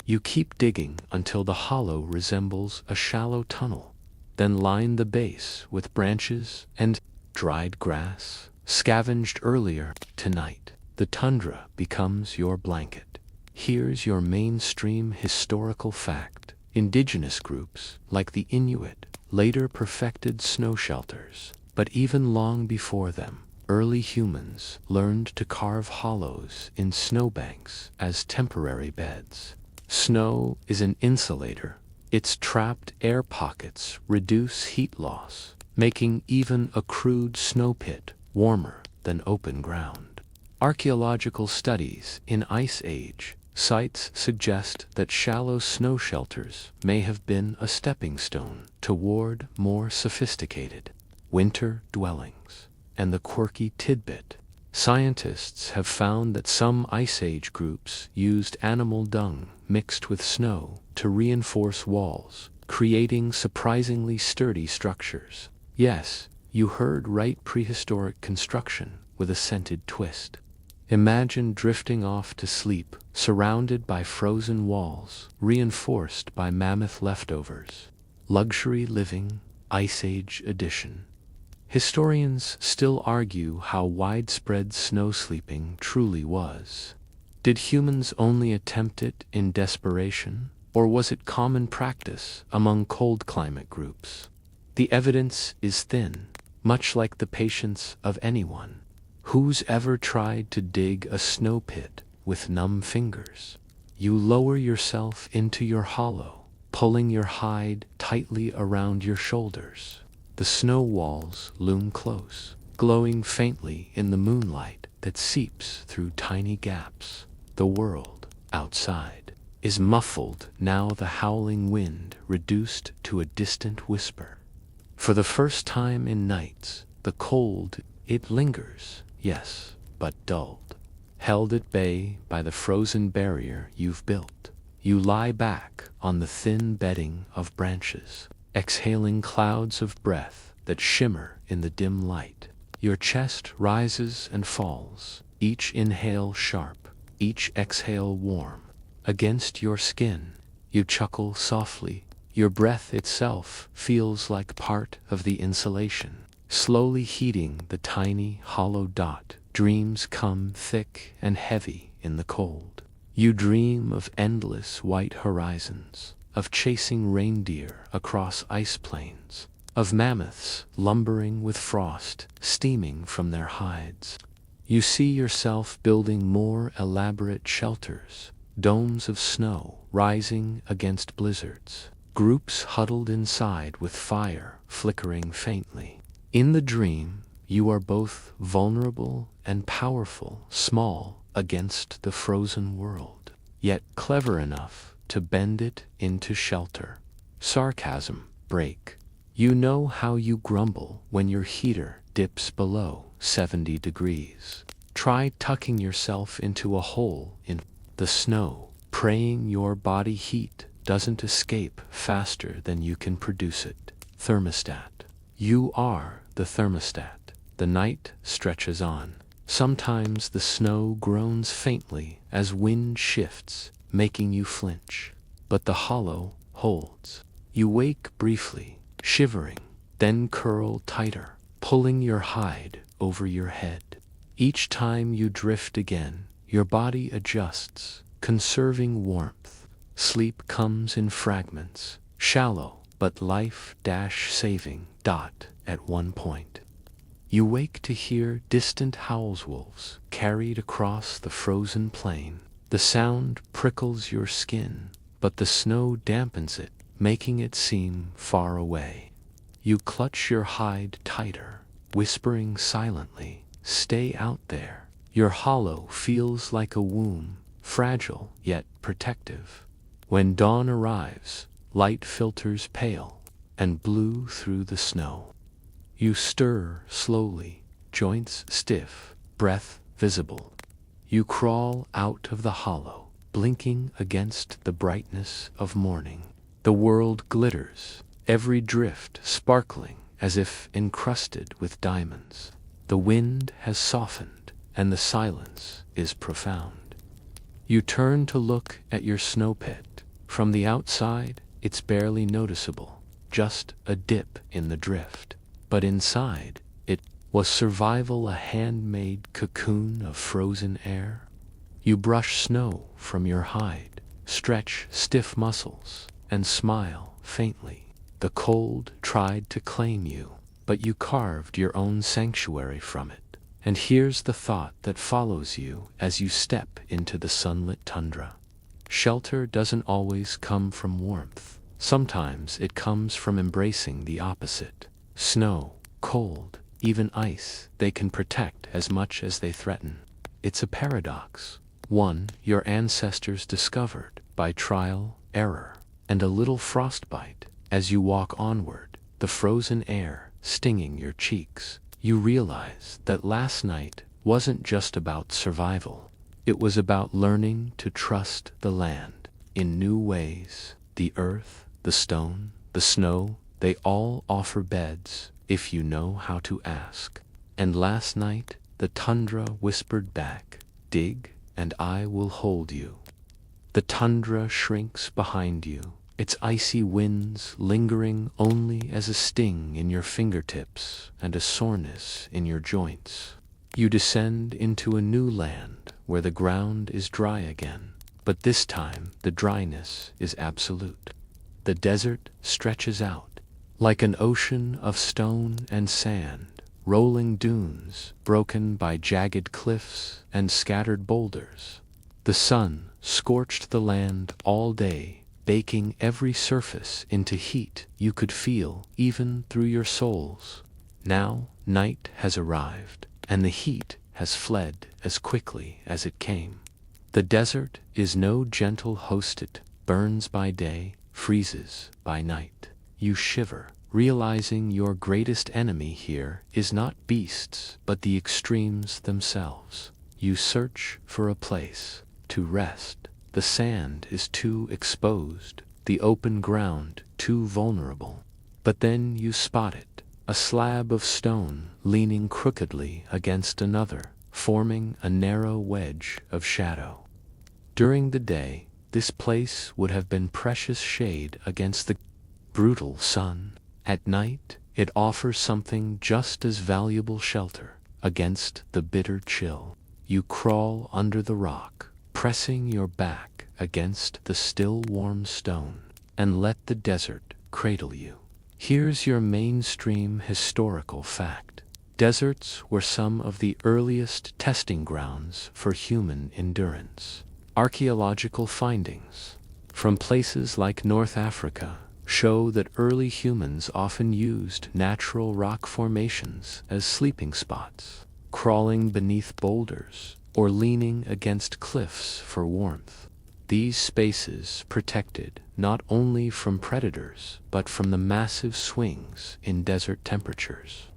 [SPEAKER 1] You keep digging until the hollow resembles a shallow tunnel, then line the base with branches and dried grass, scavenged earlier. Tonight, the tundra becomes your blanket. Here's your mainstream historical fact. Indigenous groups, like the Inuit, later perfected snow shelters, but even long before them, early humans learned to carve hollows in snowbanks as temporary beds. Snow is an insulator. Its trapped air pockets reduce heat loss, making even a crude snow pit warmer than open ground. Archaeological studies in Ice Age sites suggest that shallow snow shelters may have been a stepping stone toward more sophisticated winter dwellings. And the quirky tidbit: scientists have found that some Ice Age groups used animal dung mixed with snow to reinforce walls, creating surprisingly sturdy structures. Yes, you heard right, prehistoric construction with a scented twist. Imagine drifting off to sleep, surrounded by frozen walls, reinforced by mammoth leftovers. Luxury living, Ice Age edition. Historians still argue how widespread snow sleeping truly was. Did humans only attempt it in desperation, or was it common practice among cold climate groups? The evidence is thin, much like the patience of anyone. Who's ever tried to dig a snow pit with numb fingers? You lower yourself into your hollow, pulling your hide tightly around your shoulders. The snow walls loom close, glowing faintly in the moonlight that seeps through tiny gaps. The world, outside, is muffled now, the howling wind reduced to a distant whisper. For the first time in nights, the cold, it lingers, yes, but dulled. Held at bay by the frozen barrier you've built, you lie back on the thin bedding of branches, exhaling clouds of breath that shimmer in the dim light. Your chest rises and falls, each inhale sharp, each exhale warm. Against your skin, you chuckle softly. Your breath itself feels like part of the insulation. slowly heating the tiny, hollow dot. Dreams come thick and heavy in the cold. You dream of endless white horizons, of chasing reindeer across ice plains, of mammoths lumbering with frost steaming from their hides. You see yourself building more elaborate shelters, domes of snow rising against blizzards, groups huddled inside with fire flickering faintly. In the dream, you are both vulnerable and powerful, small against the frozen world, yet clever enough to bend it into shelter. Sarcasm break. You know how you grumble when your heater dips below 70 degrees. Try tucking yourself into a hole in the snow, praying your body heat doesn't escape faster than you can produce it. Thermostat. You are the thermostat. The night stretches on. Sometimes the snow groans faintly as wind shifts, making you flinch. But the hollow holds. You wake briefly, shivering, then curl tighter, pulling your hide over your head. Each time you drift again, your body adjusts, conserving warmth. Sleep comes in fragments, shallow but life-saving. At one point, you wake to hear distant howls carried across the frozen plain. The sound prickles your skin, but the snow dampens it, making it seem far away. You clutch your hide tighter, whispering silently, "Stay out there." Your hollow feels like a womb, fragile yet protective. When dawn arrives, light filters pale and blue through the snow. You stir slowly, joints stiff, breath visible. You crawl out of the hollow, blinking against the brightness of morning. The world glitters, every drift sparkling as if encrusted with diamonds. The wind has softened, and the silence is profound. You turn to look at your snow pit. From the outside, it's barely noticeable, just a dip in the drift. But inside, it was survival, a handmade cocoon of frozen air. You brush snow from your hide, stretch stiff muscles, and smile faintly. The cold tried to claim you, but you carved your own sanctuary from it. And here's the thought that follows you as you step into the sunlit tundra. Shelter doesn't always come from warmth. Sometimes it comes from embracing the opposite. Snow, cold, even ice, they can protect as much as they threaten. It's a paradox, one your ancestors discovered by trial, error, and a little frostbite. As you walk onward, the frozen air stinging your cheeks, you realize that last night wasn't just about survival. It was about learning to trust the land in new ways. The earth, the stone, the snow, they all offer beds if you know how to ask. And last night, the tundra whispered back, "Dig, and I will hold you." The tundra shrinks behind you, its icy winds lingering only as a sting in your fingertips and a soreness in your joints. You descend into a new land where the ground is dry again, but this time the dryness is absolute. The desert stretches out, like an ocean of stone and sand, rolling dunes broken by jagged cliffs and scattered boulders. The sun scorched the land all day, baking every surface into heat you could feel even through your soles. Now night has arrived, and the heat has fled as quickly as it came. The desert is no gentle host, it burns by day, freezes by night. You shiver, realizing your greatest enemy here is not beasts, but the extremes themselves. You search for a place to rest. The sand is too exposed, the open ground too vulnerable. But then you spot it, a slab of stone leaning crookedly against another, forming a narrow wedge of shadow. During the day, this place would have been precious shade against the brutal sun. At night, It offers something just as valuable: shelter against the bitter chill. You crawl under the rock, pressing your back against the still warm stone, and let the desert cradle you. Here's your mainstream historical fact. Deserts were some of the earliest testing grounds for human endurance. Archaeological findings from places like North Africa show that early humans often used natural rock formations as sleeping spots, crawling beneath boulders or leaning against cliffs for warmth. These spaces protected not only from predators but from the massive swings in desert temperatures.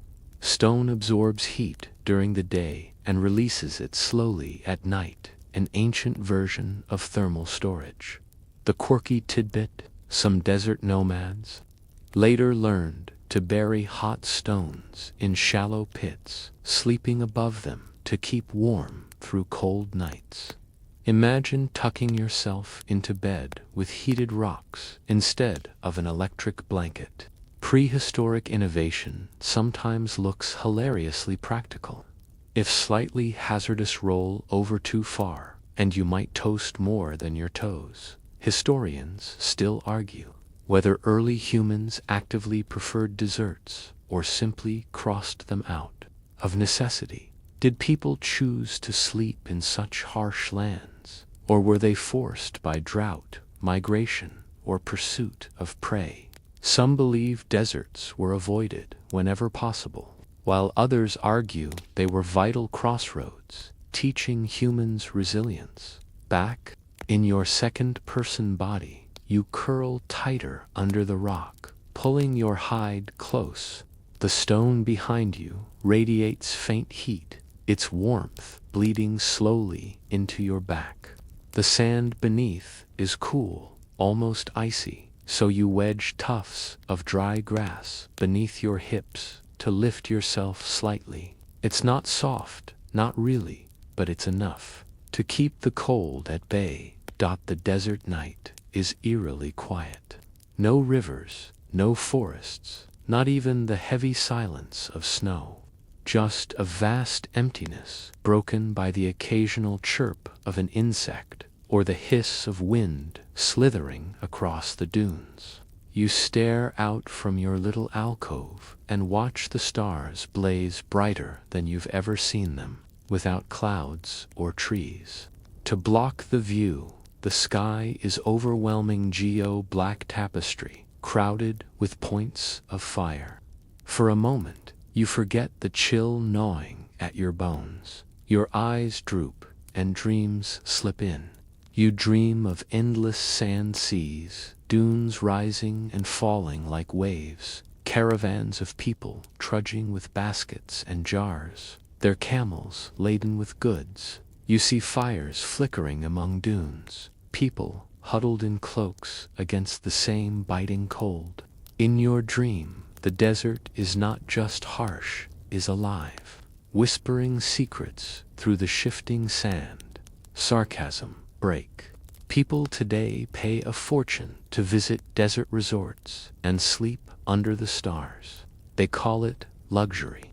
[SPEAKER 1] Stone absorbs heat during the day and releases it slowly at night, an ancient version of thermal storage. The quirky tidbit: some desert nomads later learned to bury hot stones in shallow pits, sleeping above them to keep warm through cold nights. Imagine tucking yourself into bed with heated rocks instead of an electric blanket. Prehistoric innovation sometimes looks hilariously practical. If slightly hazardous, roll over too far, and you might toast more than your toes. Historians still argue whether early humans actively preferred desserts or simply crossed them out of necessity. Did people choose to sleep in such harsh lands, or were they forced by drought, migration, or pursuit of prey? Some believe deserts were avoided whenever possible, while others argue they were vital crossroads, teaching humans resilience. Back in your second-person body, you curl tighter under the rock, pulling your hide close. The stone behind you radiates faint heat, its warmth bleeding slowly into your back. The sand beneath is cool, almost icy, so you wedge tufts of dry grass beneath your hips to lift yourself slightly. It's not soft, not really, but it's enough to keep the cold at bay. The desert night is eerily quiet. No rivers, no forests, not even the heavy silence of snow. Just a vast emptiness, broken by the occasional chirp of an insect or the hiss of wind slithering across the dunes. You stare out from your little alcove and watch the stars blaze brighter than you've ever seen them, without clouds or trees to block the view. The sky is overwhelming geo-black tapestry, crowded with points of fire. For a moment, you forget the chill gnawing at your bones. Your eyes droop and dreams slip in. You dream of endless sand seas, dunes rising and falling like waves, caravans of people trudging with baskets and jars, their camels laden with goods. You see fires flickering among dunes, people huddled in cloaks against the same biting cold. In your dream, the desert is not just harsh, is alive, whispering secrets through the shifting sand. Sarcasm break. People today pay a fortune to visit desert resorts and sleep under the stars. They call it luxury.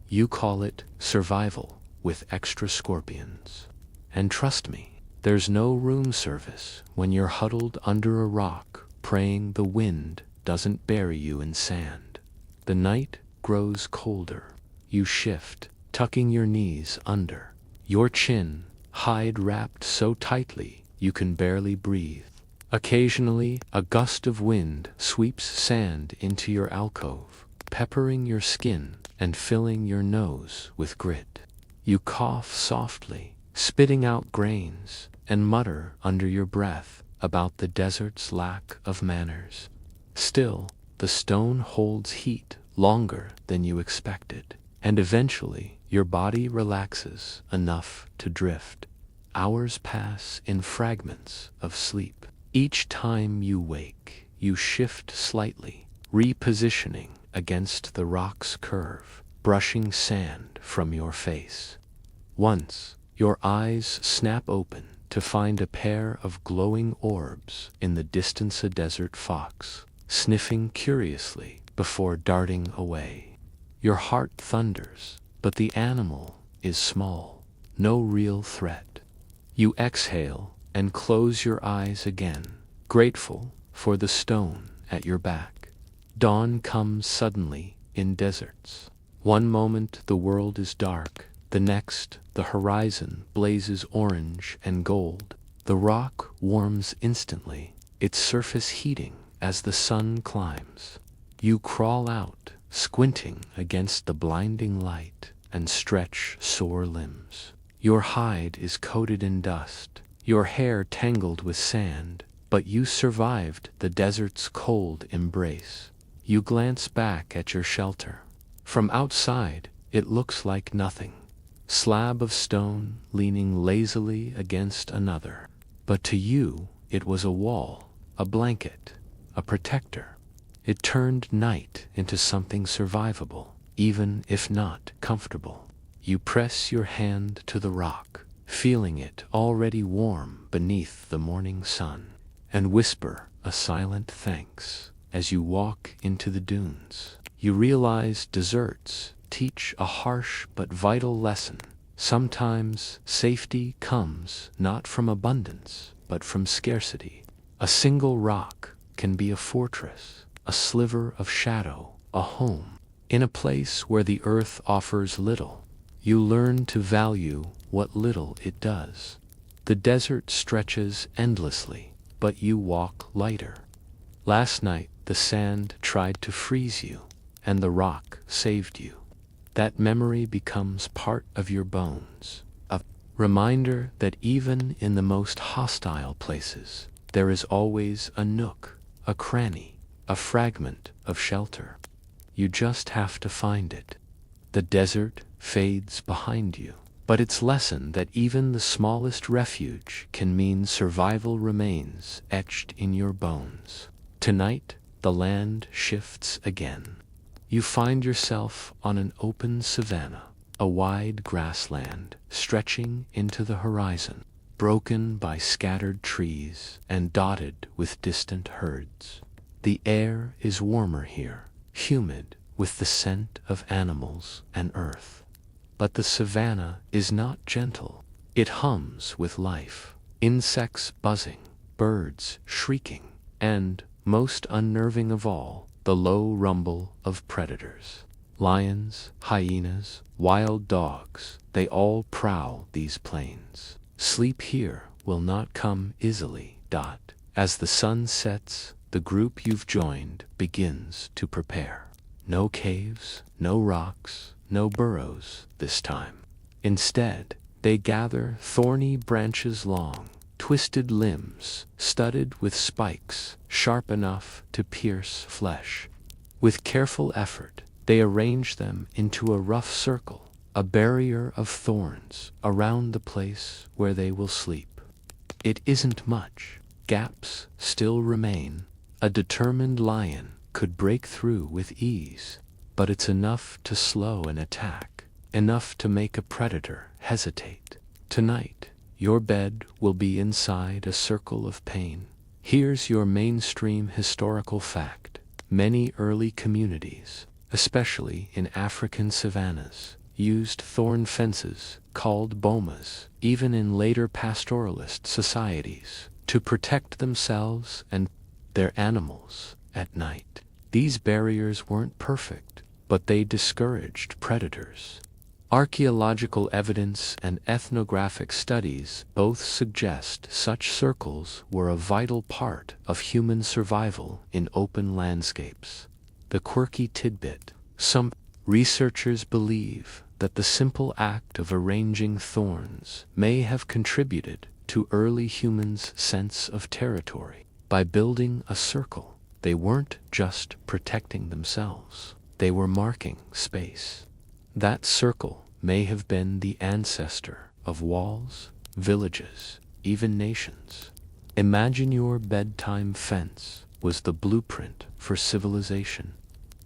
[SPEAKER 1] You call it survival with extra scorpions. And trust me, there's no room service when you're huddled under a rock, praying the wind doesn't bury you in sand. The night grows colder. You shift, tucking your knees under, your chin, hide wrapped so tightly you can barely breathe. Occasionally, a gust of wind sweeps sand into your alcove, peppering your skin and filling your nose with grit. You cough softly, spitting out grains, and mutter under your breath about the desert's lack of manners. Still, the stone holds heat longer than you expected, and eventually your body relaxes enough to drift. Hours pass in fragments of sleep. Each time you wake, you shift slightly, repositioning against the rock's curve, brushing sand from your face. Once, your eyes snap open to find a pair of glowing orbs in the distance. A desert fox, sniffing curiously, before darting away. Your heart thunders, but the animal is small, no real threat. You exhale and close your eyes again, grateful for the stone at your back. Dawn comes suddenly in deserts. One moment the world is dark, the next the horizon blazes orange and gold. The rock warms instantly, its surface heating as the sun climbs. You crawl out, squinting against the blinding light, and stretch sore limbs. Your hide is coated in dust, your hair tangled with sand, but you survived the desert's cold embrace. You glance back at your shelter. From outside, it looks like nothing. Slab of stone leaning lazily against another. But to you, it was a wall, a blanket, a protector. It turned night into something survivable, even if not comfortable. You press your hand to the rock, feeling it already warm beneath the morning sun, and whisper a silent thanks as you walk into the dunes. You realize deserts teach a harsh but vital lesson. Sometimes safety comes not from abundance, but from scarcity. A single rock can be a fortress, a sliver of shadow, a home. In a place where the earth offers little, you learn to value what little it does. The desert stretches endlessly, but you walk lighter. Last night the sand tried to freeze you, and the rock saved you. That memory becomes part of your bones, a reminder that even in the most hostile places, there is always a nook, a cranny, a fragment of shelter. You just have to find it. The desert fades behind you, but its lesson that even the smallest refuge can mean survival remains etched in your bones. Tonight, the land shifts again. You find yourself on an open savanna, a wide grassland stretching into the horizon, broken by scattered trees and dotted with distant herds. The air is warmer here, humid with the scent of animals and earth. But the savanna is not gentle. It hums with life, insects buzzing, birds shrieking, and, most unnerving of all, the low rumble of predators. Lions, hyenas, wild dogs, they all prowl these plains. Sleep here will not come easily. As the sun sets, the group you've joined begins to prepare. No caves, no rocks, no burrows this time. Instead, they gather thorny branches long, twisted limbs studded with spikes sharp enough to pierce flesh. With careful effort, they arrange them into a rough circle, a barrier of thorns around the place where they will sleep. It isn't much. Gaps still remain. A determined lion could break through with ease, but it's enough to slow an attack, enough to make a predator hesitate. Tonight, your bed will be inside a circle of pain. Here's your mainstream historical fact. Many early communities, especially in African savannas, used thorn fences, called bomas, even in later pastoralist societies, to protect themselves and their animals at night. These barriers weren't perfect, but they discouraged predators. Archaeological evidence and ethnographic studies both suggest such circles were a vital part of human survival in open landscapes. The quirky tidbit: some researchers believe that the simple act of arranging thorns may have contributed to early humans' sense of territory. By building a circle, they weren't just protecting themselves, they were marking space. That circle may have been the ancestor of walls, villages, even nations. Imagine your bedtime fence was the blueprint for civilization.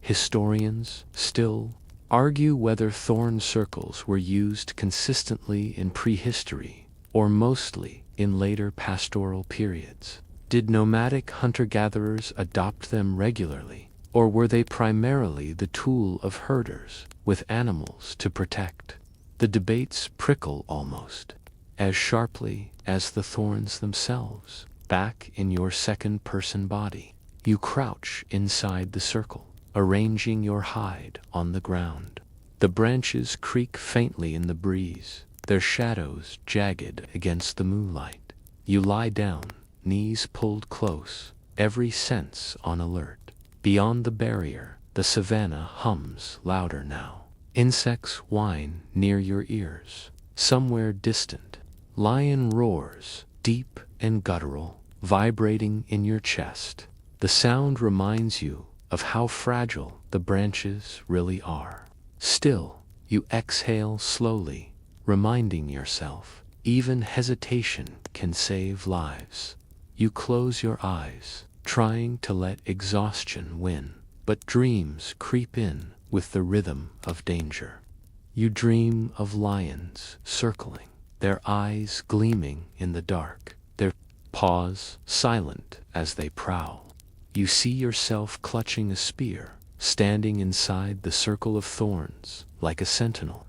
[SPEAKER 1] Historians still argue whether thorn circles were used consistently in prehistory or mostly in later pastoral periods. Did nomadic hunter-gatherers adopt them regularly, Or were they primarily the tool of herders, with animals to protect? The debates prickle almost as sharply as the thorns themselves. Back in your second-person body, you crouch inside the circle, arranging your hide on the ground. The branches creak faintly in the breeze, their shadows jagged against the moonlight. You lie down, knees pulled close, every sense on alert. Beyond the barrier, the savanna hums louder now. Insects whine near your ears. Somewhere distant, lion roars, deep and guttural, vibrating in your chest. The sound reminds you of how fragile the branches really are. Still, you exhale slowly, reminding yourself, even hesitation can save lives. You close your eyes, trying to let exhaustion win, but dreams creep in with the rhythm of danger. You dream of lions circling, their eyes gleaming in the dark, their paws silent as they prowl. You see yourself clutching a spear, standing inside the circle of thorns like a sentinel.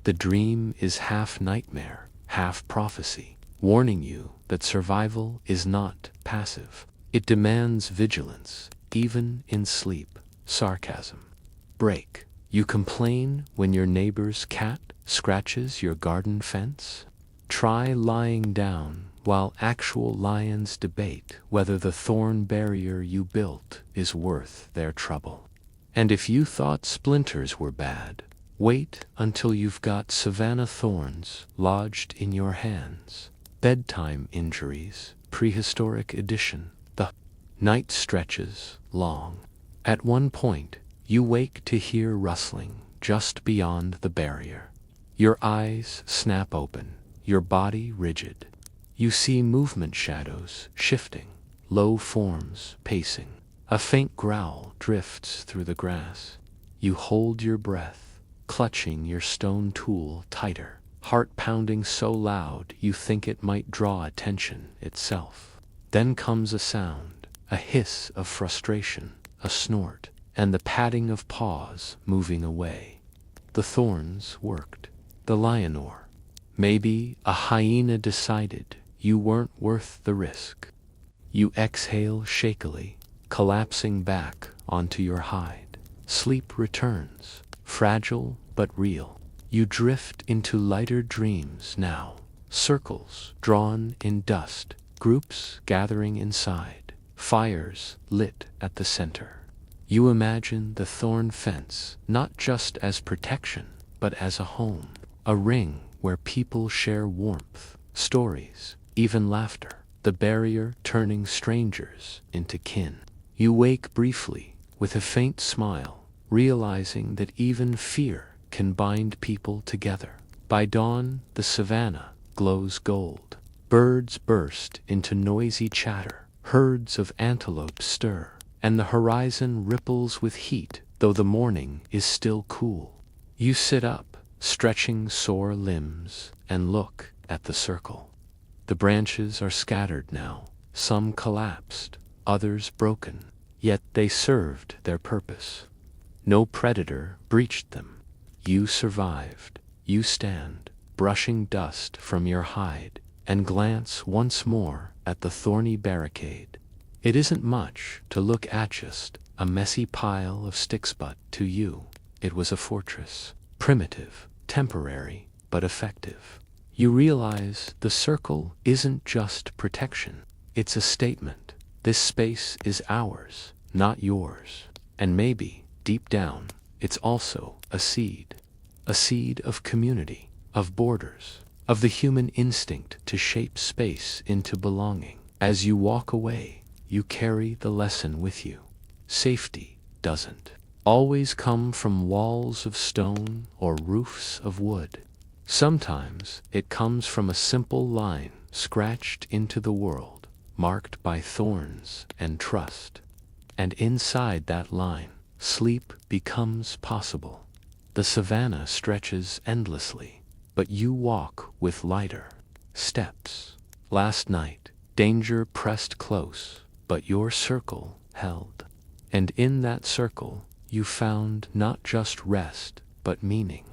[SPEAKER 1] The dream is half nightmare, half prophecy, warning you that survival is not passive. It demands vigilance, even in sleep. Sarcasm. Break. You complain when your neighbor's cat scratches your garden fence? Try lying down while actual lions debate whether the thorn barrier you built is worth their trouble. And if you thought splinters were bad, wait until you've got savanna thorns lodged in your hands. Bedtime injuries, prehistoric edition. The night stretches long. At one point, you wake to hear rustling just beyond the barrier. Your eyes snap open, your body rigid. You see movement shadows shifting, low forms pacing. A faint growl drifts through the grass. You hold your breath, clutching your stone tool tighter, heart pounding so loud you think it might draw attention itself. Then comes a sound, a hiss of frustration, a snort, and the patting of paws moving away. The thorns worked. The lionor. Maybe a hyena decided you weren't worth the risk. You exhale shakily, collapsing back onto your hide. Sleep returns, fragile but real. You drift into lighter dreams now, circles drawn in dust, groups gathering inside, fires lit at the center. You imagine the thorn fence not just as protection, but as a home, a ring where people share warmth, stories, even laughter, the barrier turning strangers into kin. You wake briefly with a faint smile, realizing that even fear can bind people together. By dawn, the savanna glows gold. Birds burst into noisy chatter, herds of antelope stir, and the horizon ripples with heat, though the morning is still cool. You sit up, stretching sore limbs, and look at the circle. The branches are scattered now, some collapsed, others broken, yet they served their purpose. No predator breached them. You survived. You stand, brushing dust from your hide, and glance once more at the thorny barricade. It isn't much to look at, just a messy pile of sticks, but to you, it was a fortress. Primitive, temporary, but effective. You realize the circle isn't just protection, it's a statement. This space is ours, not yours. And maybe, deep down, it's also a seed. A seed of community, of borders, of the human instinct to shape space into belonging. As you walk away, you carry the lesson with you. Safety doesn't always come from walls of stone or roofs of wood. Sometimes it comes from a simple line scratched into the world, marked by thorns and trust. And inside that line, sleep becomes possible. The savanna stretches endlessly, but you walk with lighter steps. Last night, danger pressed close, but your circle held. And in that circle, you found not just rest, but meaning.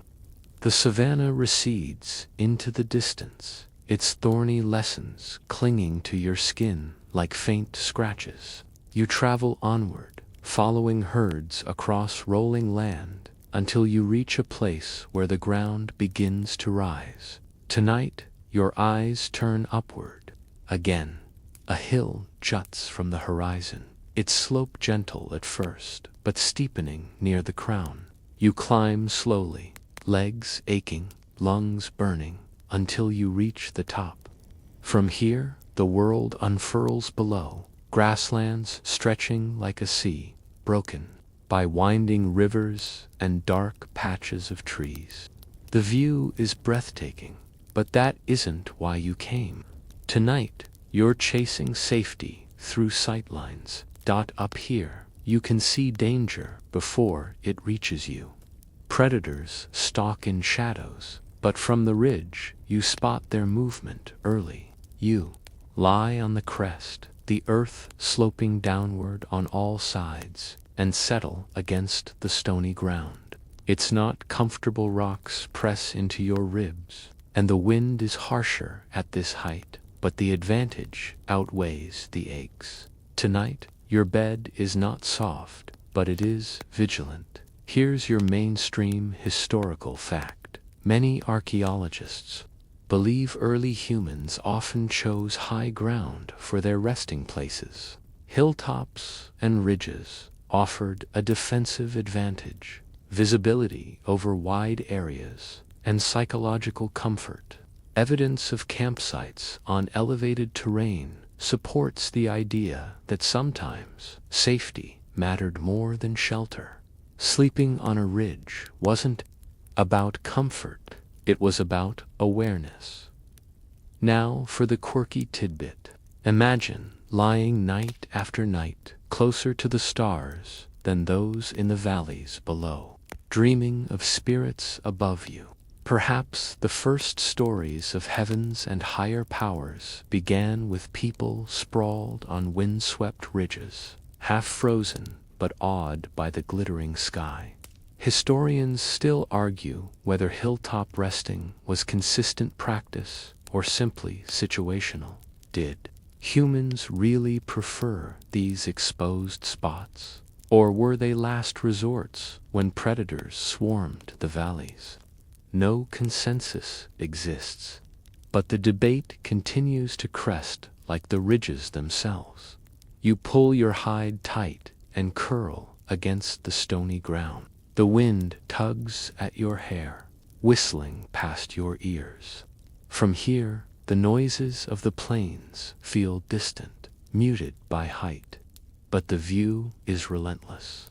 [SPEAKER 1] The savanna recedes into the distance, its thorny lessons clinging to your skin like faint scratches. You travel onward, following herds across rolling land, until you reach a place where the ground begins to rise. Tonight, your eyes turn upward. Again, a hill juts from the horizon, its slope gentle at first, but steepening near the crown. You climb slowly, legs aching, lungs burning, until you reach the top. From here, the world unfurls below, grasslands stretching like a sea, broken by winding rivers and dark patches of trees. The view is breathtaking, but that isn't why you came. Tonight, you're chasing safety through sightlines. Up here, you can see danger before it reaches you. Predators stalk in shadows, but from the ridge, you spot their movement early. You lie on the crest, the earth sloping downward on all sides, and settle against the stony ground. It's not comfortable. Rocks press into your ribs, and the wind is harsher at this height, but the advantage outweighs the aches. Tonight, your bed is not soft, but it is vigilant. Here's your mainstream historical fact. Many archaeologists believe early humans often chose high ground for their resting places. Hilltops and ridges offered a defensive advantage, visibility over wide areas, and psychological comfort. Evidence of campsites on elevated terrain supports the idea that sometimes safety mattered more than shelter. Sleeping on a ridge wasn't about comfort, it was about awareness. Now for the quirky tidbit. Imagine lying night after night closer to the stars than those in the valleys below, dreaming of spirits above you. Perhaps the first stories of heavens and higher powers began with people sprawled on windswept ridges, half frozen but awed by the glittering sky. Historians still argue whether hilltop resting was consistent practice or simply situational. Did humans really prefer these exposed spots? Or were they last resorts when predators swarmed the valleys? No consensus exists, but the debate continues to crest like the ridges themselves. You pull your hide tight and curl against the stony ground. The wind tugs at your hair, whistling past your ears. From here, the noises of the plains feel distant, muted by height, but the view is relentless.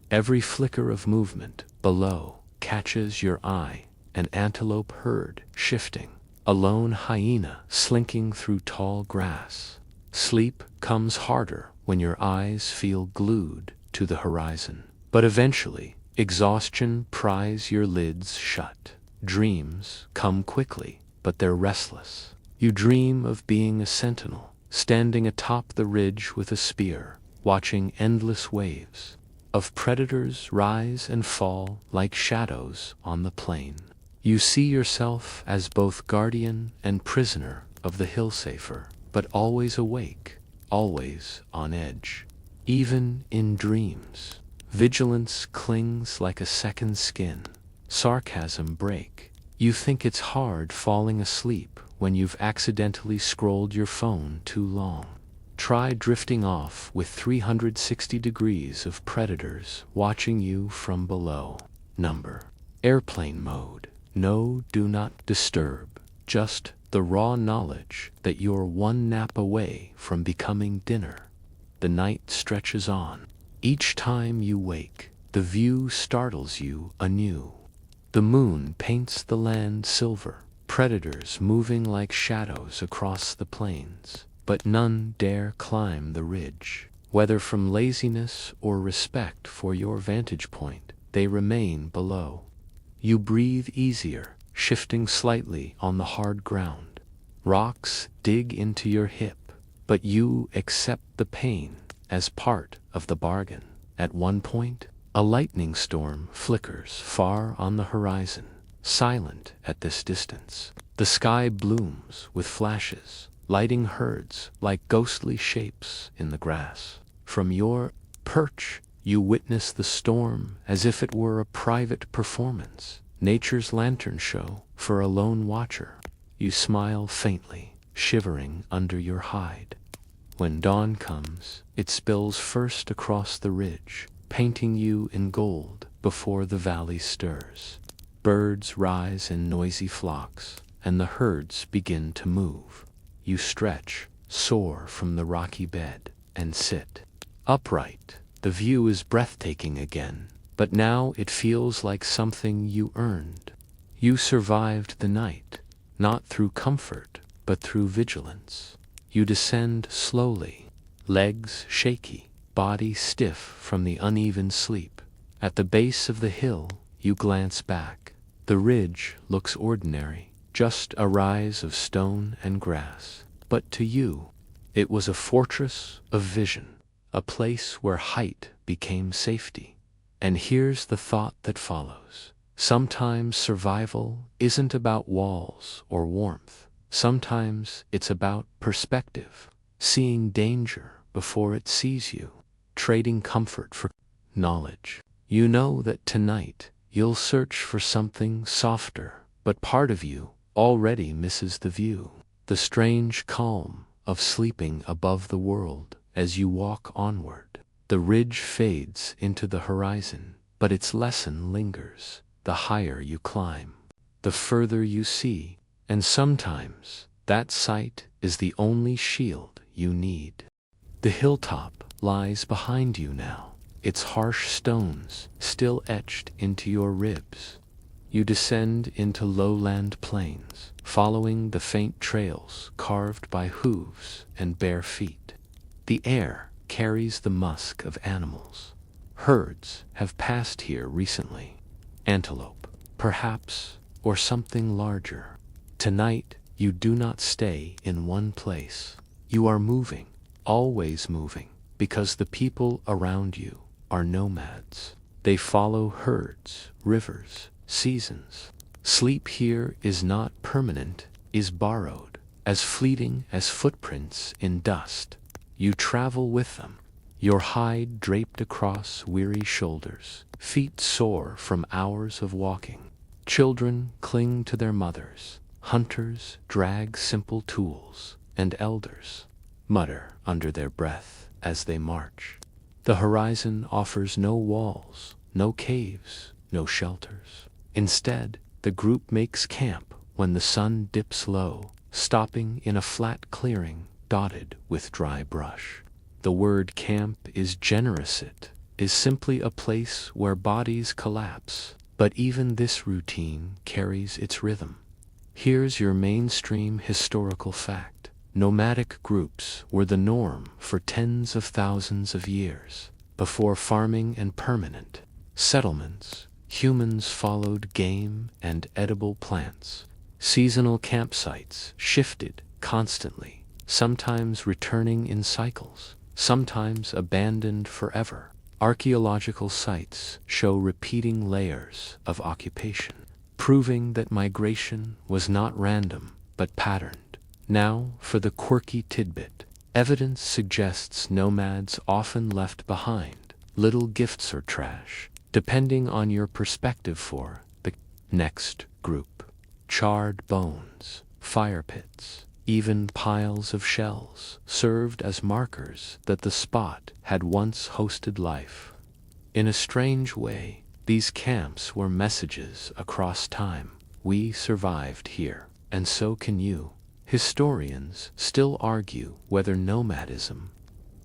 [SPEAKER 1] Every flicker of movement below catches your eye. An antelope herd shifting, a lone hyena slinking through tall grass. Sleep comes harder when your eyes feel glued to the horizon. But eventually, exhaustion pries your lids shut. Dreams come quickly, but they're restless. You dream of being a sentinel, standing atop the ridge with a spear, watching endless waves of predators rise and fall like shadows on the plain. You see yourself as both guardian and prisoner of the hillsafer, but always awake, always on edge. Even in dreams, vigilance clings like a second skin. Sarcasm break. You think it's hard falling asleep when you've accidentally scrolled your phone too long. Try drifting off with 360 degrees of predators watching you from below. Airplane mode. No do not disturb, just the raw knowledge that you're one nap away from becoming dinner. The night stretches on. Each time you wake, the view startles you anew. The moon paints the land silver, predators moving like shadows across the plains, but none dare climb the ridge. Whether from laziness or respect for your vantage point, they remain below. You breathe easier, shifting slightly on the hard ground. Rocks dig into your hip, but you accept the pain as part of the bargain. At one point, a lightning storm flickers far on the horizon, silent at this distance. The sky blooms with flashes, lighting herds like ghostly shapes in the grass. From your perch, you witness the storm as if it were a private performance, nature's lantern show for a lone watcher. You smile faintly, shivering under your hide. When dawn comes, it spills first across the ridge, painting you in gold before the valley stirs. Birds rise in noisy flocks, and the herds begin to move. You stretch, soar from the rocky bed, and sit. Upright, the view is breathtaking again, but now it feels like something you earned. You survived the night, not through comfort, but through vigilance. You descend slowly, legs shaky, body stiff from the uneven sleep. At the base of the hill, you glance back. The ridge looks ordinary, just a rise of stone and grass. But to you, it was a fortress of vision, a place where height became safety. And here's the thought that follows. Sometimes survival isn't about walls or warmth. Sometimes it's about perspective, seeing danger before it sees you, trading comfort for knowledge. You know that tonight you'll search for something softer, but part of you already misses the view, the strange calm of sleeping above the world as you walk onward. The ridge fades into the horizon, but its lesson lingers. The higher you climb, the further you see, and sometimes that sight is the only shield you need. The hilltop lies behind you now, its harsh stones still etched into your ribs. You descend into lowland plains, following the faint trails carved by hooves and bare feet. The air carries the musk of animals. Herds have passed here recently. Antelope, perhaps, or something larger. Tonight, you do not stay in one place. You are moving, always moving, because the people around you are nomads. They follow herds, rivers, seasons. Sleep here is not permanent, is borrowed, as fleeting as footprints in dust. You travel with them, your hide draped across weary shoulders, feet sore from hours of walking. Children cling to their mothers, hunters drag simple tools, and elders mutter under their breath as they march. The horizon offers no walls, no caves, no shelters. Instead, the group makes camp when the sun dips low, stopping in a flat clearing dotted with dry brush. The word camp is generous. It is simply a place where bodies collapse, but even this routine carries its rhythm. Here's your mainstream historical fact. Nomadic groups were the norm for tens of thousands of years. Before farming and permanent settlements, humans followed game and edible plants. Seasonal campsites shifted constantly, sometimes returning in cycles, sometimes abandoned forever. Archaeological sites show repeating layers of occupation, proving that migration was not random but patterned. Now, for the quirky tidbit. Evidence suggests nomads often left behind little gifts or trash, depending on your perspective for the next group. Charred bones, fire pits, even piles of shells served as markers that the spot had once hosted life. In a strange way, these camps were messages across time. We survived here, and so can you. Historians still argue whether nomadism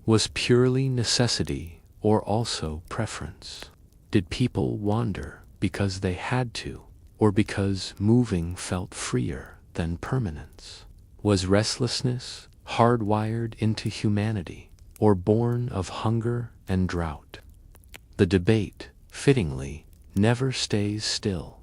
[SPEAKER 1] was purely necessity or also preference. Did people wander because they had to, or because moving felt freer than permanence? Was restlessness hardwired into humanity, or born of hunger and drought? The debate, fittingly, never stays still.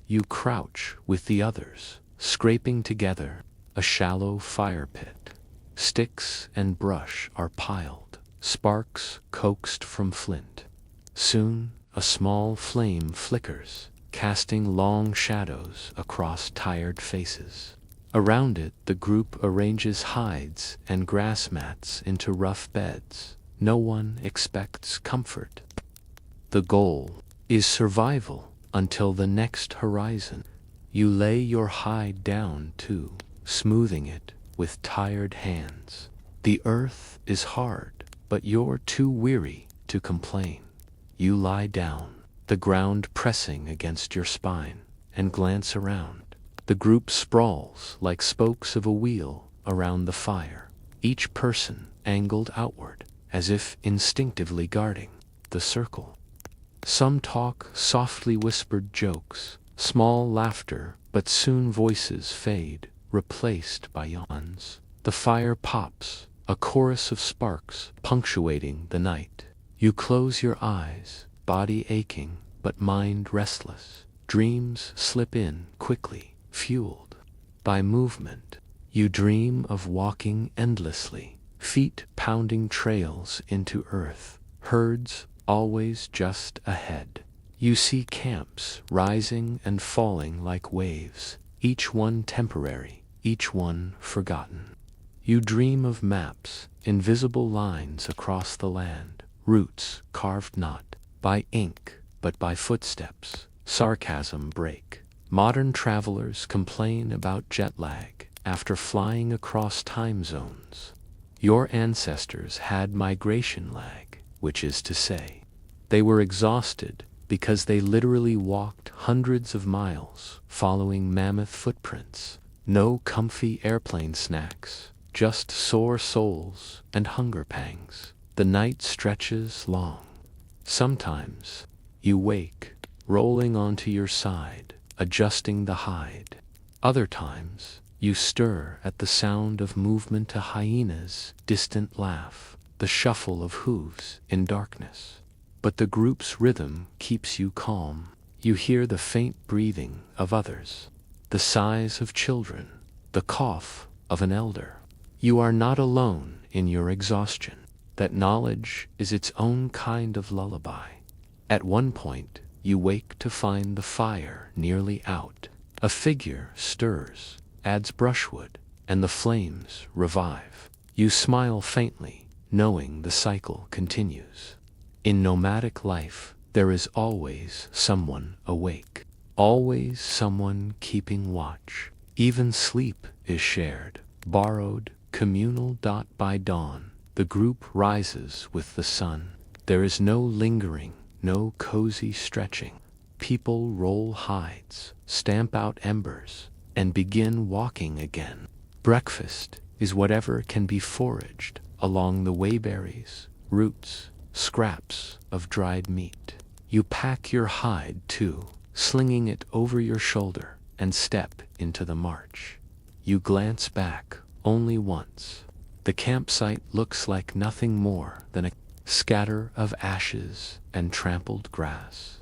[SPEAKER 1] You crouch with the others, scraping together a shallow fire pit. Sticks and brush are piled, sparks coaxed from flint. Soon, a small flame flickers, casting long shadows across tired faces. Around it, the group arranges hides and grass mats into rough beds. No one expects comfort. The goal is survival until the next horizon. You lay your hide down too, smoothing it with tired hands. The earth is hard, but you're too weary to complain. You lie down, the ground pressing against your spine, and glance around. The group sprawls like spokes of a wheel around the fire, each person angled outward, as if instinctively guarding the circle. Some talk softly whispered jokes, small laughter, but soon voices fade, replaced by yawns. The fire pops, a chorus of sparks punctuating the night. You close your eyes, body aching, but mind restless. Dreams slip in quickly, fueled by movement. You dream of walking endlessly, feet pounding trails into earth, herds always just ahead. You see camps rising and falling like waves, each one temporary, each one forgotten. You dream of maps, invisible lines across the land, routes carved not by ink but by footsteps. Sarcasm break. Modern travelers complain about jet lag after flying across time zones. Your ancestors had migration lag, which is to say, they were exhausted because they literally walked hundreds of miles following mammoth footprints. No comfy airplane snacks, just sore souls and hunger pangs. The night stretches long. Sometimes you wake, rolling onto your side, adjusting the hide. Other times, you stir at the sound of movement, a hyena's distant laugh, the shuffle of hooves in darkness. But the group's rhythm keeps you calm. You hear the faint breathing of others, the sighs of children, the cough of an elder. You are not alone in your exhaustion. That knowledge is its own kind of lullaby. At one point, you wake to find the fire nearly out. A figure stirs, adds brushwood, and the flames revive. You smile faintly, knowing the cycle continues. In nomadic life, there is always someone awake, always someone keeping watch. Even sleep is shared, borrowed, communal. By dawn, the group rises with the sun. There is no lingering, no cozy stretching. People roll hides, stamp out embers, and begin walking again. Breakfast is whatever can be foraged along the wayberries, roots, scraps of dried meat. You pack your hide too, slinging it over your shoulder, and step into the march. You glance back only once. The campsite looks like nothing more than a scatter of ashes and trampled grass.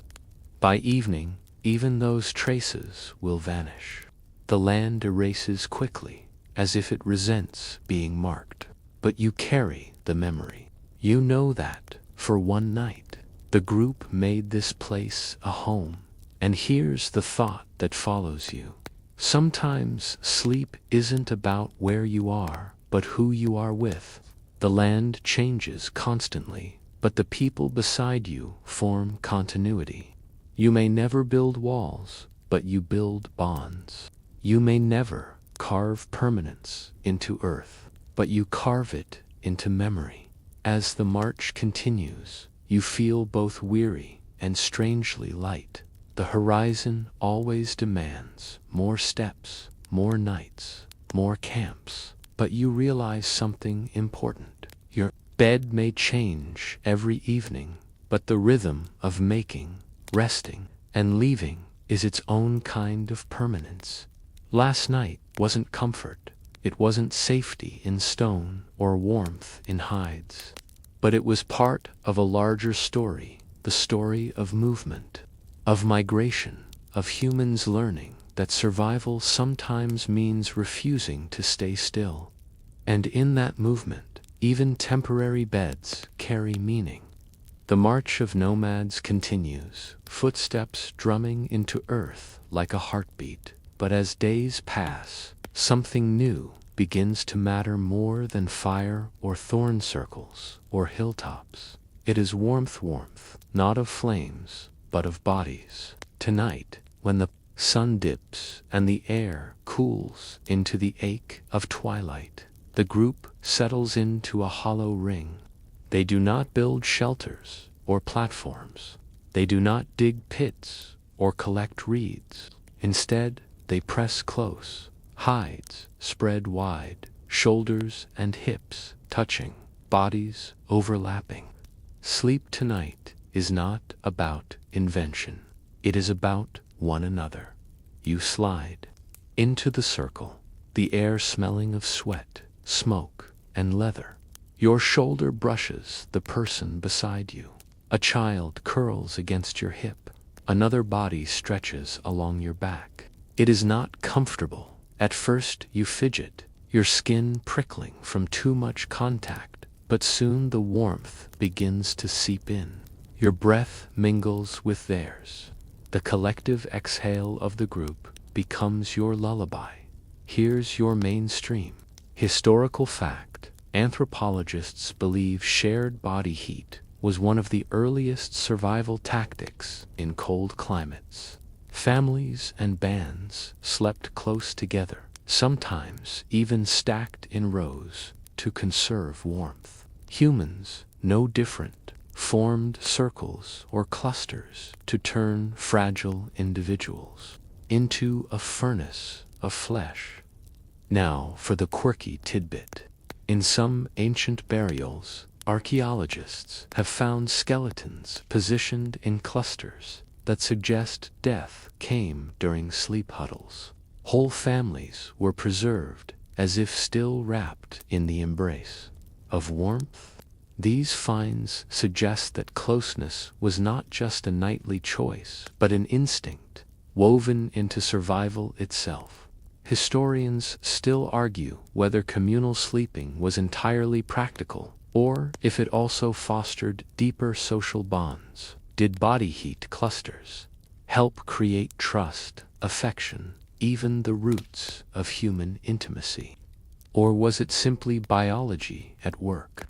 [SPEAKER 1] By evening, even those traces will vanish. The land erases quickly, as if it resents being marked. But you carry the memory. You know that, for one night, the group made this place a home. And here's the thought that follows you. Sometimes sleep isn't about where you are, but who you are with. The land changes constantly, but the people beside you form continuity. You may never build walls, but you build bonds. You may never carve permanence into earth, but you carve it into memory. As the march continues, you feel both weary and strangely light. The horizon always demands more steps, more nights, more camps. But you realize something important. Your bed may change every evening, but the rhythm of making, resting, and leaving is its own kind of permanence. Last night wasn't comfort. It wasn't safety in stone or warmth in hides. But it was part of a larger story, the story of movement, of migration, of humans learning that survival sometimes means refusing to stay still. And in that movement, even temporary beds carry meaning. The march of nomads continues, footsteps drumming into earth like a heartbeat. But as days pass, something new begins to matter more than fire or thorn circles or hilltops. It is warmth, not of flames, but of bodies. Tonight, when the sun dips and the air cools into the ache of twilight, the group settles into a hollow ring. They do not build shelters or platforms. They do not dig pits or collect reeds. Instead, they press close, hides spread wide, shoulders and hips touching, bodies overlapping. Sleep tonight is not about invention. It is about one another. You slide into the circle, the air smelling of sweat, smoke, and leather. Your shoulder brushes the person beside you. A child curls against your hip. Another body stretches along your back. It is not comfortable. At first you fidget, your skin prickling from too much contact, but soon the warmth begins to seep in. Your breath mingles with theirs. The collective exhale of the group becomes your lullaby. Here's your mainstream historical fact. Anthropologists believe shared body heat was one of the earliest survival tactics in cold climates. Families and bands slept close together, sometimes even stacked in rows, to conserve warmth. Humans, no different, formed circles or clusters to turn fragile individuals into a furnace of flesh. Now for the quirky tidbit. In some ancient burials, archaeologists have found skeletons positioned in clusters that suggest death came during sleep huddles. Whole families were preserved as if still wrapped in the embrace of warmth. These finds suggest that closeness was not just a nightly choice, but an instinct woven into survival itself. Historians still argue whether communal sleeping was entirely practical, or if it also fostered deeper social bonds. Did body heat clusters help create trust, affection, even the roots of human intimacy? Or was it simply biology at work?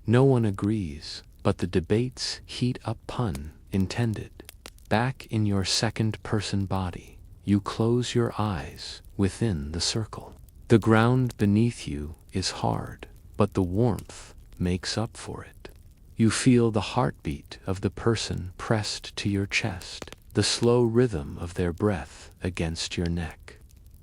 [SPEAKER 1] No one agrees, but the debates heat up, pun intended. Back in your second-person body, you close your eyes within the circle. The ground beneath you is hard, but the warmth makes up for it. You feel the heartbeat of the person pressed to your chest, the slow rhythm of their breath against your neck.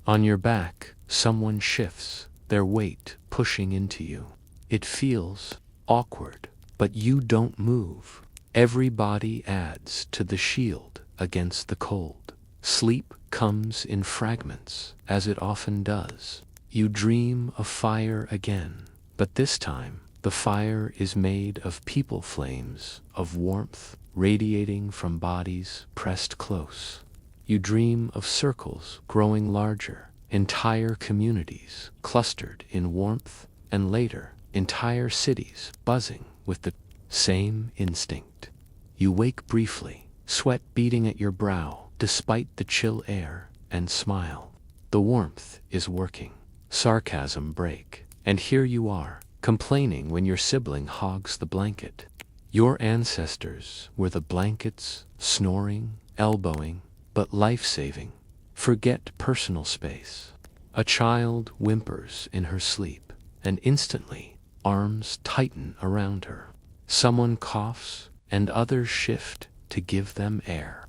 [SPEAKER 1] On your back, someone shifts, their weight pushing into you. It feels awkward, but you don't move. Every body adds to the shield against the cold. Sleep comes in fragments, as it often does. You dream of fire again, but this time the fire is made of people flames, of warmth radiating from bodies pressed close. You dream of circles growing larger, entire communities clustered in warmth, and later, entire cities buzzing with the same instinct. You wake briefly, sweat beading at your brow despite the chill air, and smile. The warmth is working. Sarcasm break, and here you are, complaining when your sibling hogs the blanket. Your ancestors were the blankets, snoring, elbowing, but life-saving. Forget personal space. A child whimpers in her sleep, and instantly, arms tighten around her. Someone coughs, and others shift to give them air.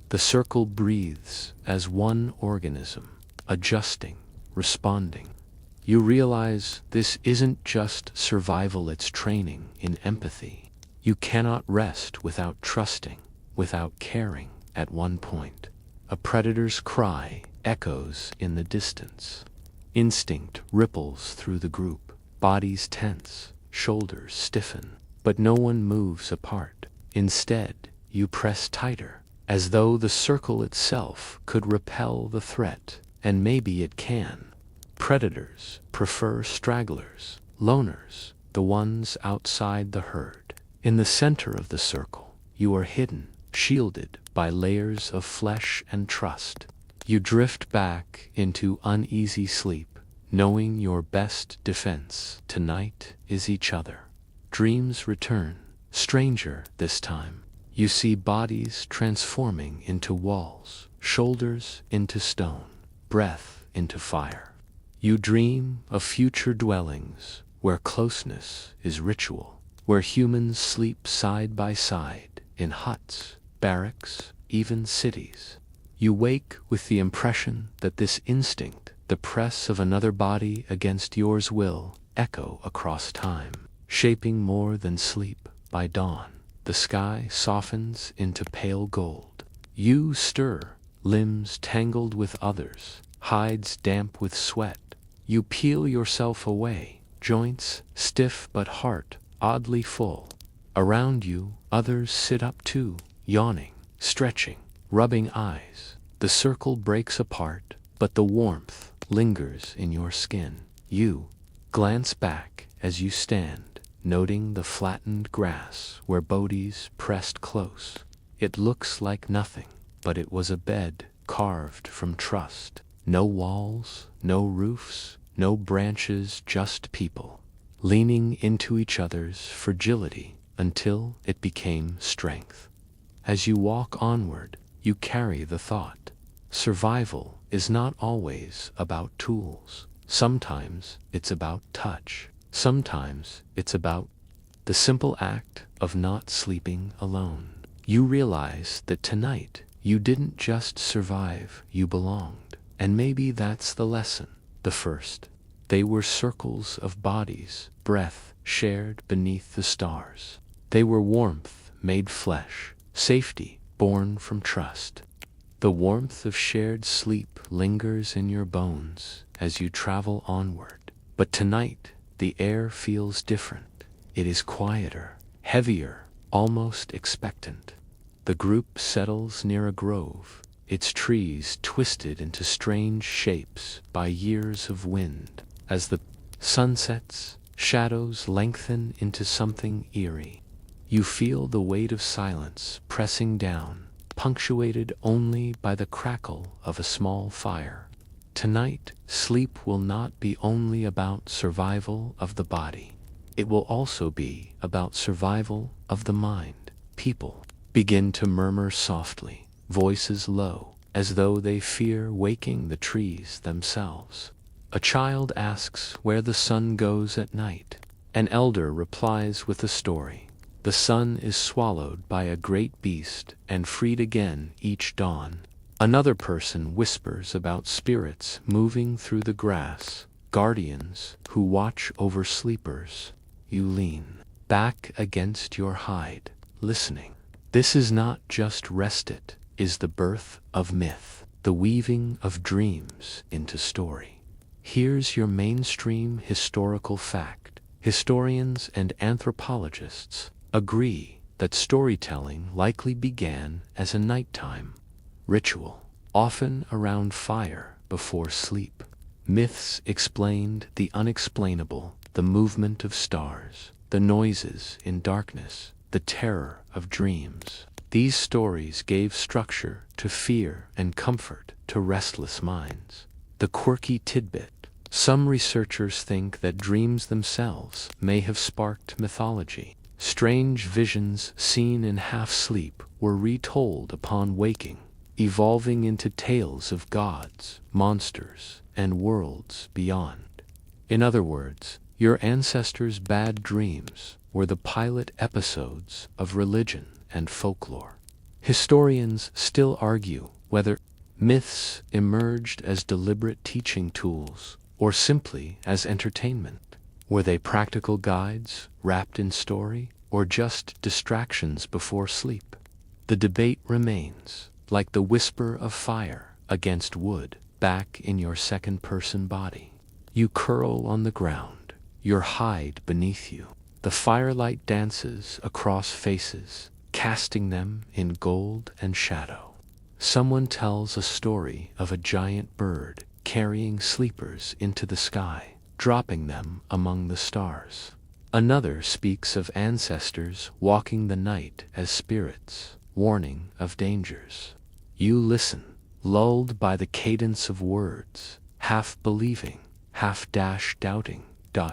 [SPEAKER 1] The circle breathes as one organism, adjusting, responding. You realize this isn't just survival, it's training in empathy. You cannot rest without trusting, without caring. At one point, a predator's cry echoes in the distance. Instinct ripples through the group. Bodies tense, shoulders stiffen, but no one moves apart. Instead, you press tighter, as though the circle itself could repel the threat, and maybe it can. Predators prefer stragglers, loners, the ones outside the herd. In the center of the circle, you are hidden, shielded by layers of flesh and trust. You drift back into uneasy sleep, knowing your best defense tonight is each other. Dreams return, stranger this time. You see bodies transforming into walls, shoulders into stone, breath into fire. You dream of future dwellings where closeness is ritual, where humans sleep side by side in huts, barracks, even cities. You wake with the impression that this instinct, the press of another body against yours, will echo across time, shaping more than sleep. By dawn, the sky softens into pale gold. You stir, limbs tangled with others, hides damp with sweat. You peel yourself away, joints stiff but heart oddly full. Around you, others sit up too, yawning, stretching, rubbing eyes. The circle breaks apart, but the warmth lingers in your skin. You glance back as you stand, noting the flattened grass where bodies pressed close. It looks like nothing, but it was a bed carved from trust. No walls, no roofs, no branches, just people, leaning into each other's fragility until it became strength. As you walk onward, you carry the thought. Survival is not always about tools. Sometimes it's about touch. Sometimes it's about the simple act of not sleeping alone. You realize that tonight you didn't just survive, you belonged. And maybe that's the lesson. The first. They were circles of bodies, breath shared beneath the stars. They were warmth made flesh, safety born from trust. The warmth of shared sleep lingers in your bones as you travel onward. But tonight, the air feels different. It is quieter, heavier, almost expectant. The group settles near a grove, its trees twisted into strange shapes by years of wind. As the sun sets, shadows lengthen into something eerie. You feel the weight of silence pressing down, punctuated only by the crackle of a small fire. Tonight, sleep will not be only about survival of the body. It will also be about survival of the mind. People begin to murmur softly, voices low, as though they fear waking the trees themselves. A child asks where the sun goes at night. An elder replies with a story. The sun is swallowed by a great beast and freed again each dawn. Another person whispers about spirits moving through the grass, guardians who watch over sleepers. You lean back against your hide, listening. This is not just rest, it is the birth of myth, the weaving of dreams into story. Here's your mainstream historical fact. Historians and anthropologists agree that storytelling likely began as a nighttime ritual, often around fire before sleep. Myths explained the unexplainable, the movement of stars, the noises in darkness, the terror of dreams. These stories gave structure to fear and comfort to restless minds. The quirky tidbit. Some researchers think that dreams themselves may have sparked mythology. Strange visions seen in half-sleep were retold upon waking, evolving into tales of gods, monsters, and worlds beyond. In other words, your ancestors' bad dreams were the pilot episodes of religion and folklore. Historians still argue whether myths emerged as deliberate teaching tools or simply as entertainment. Were they practical guides wrapped in story, or just distractions before sleep? The debate remains, like the whisper of fire against wood, back in your second-person body. You curl on the ground, your hide beneath you. The firelight dances across faces, casting them in gold and shadow. Someone tells a story of a giant bird carrying sleepers into the sky, dropping them among the stars. Another speaks of ancestors walking the night as spirits, warning of dangers. You listen, lulled by the cadence of words, half believing, half doubting.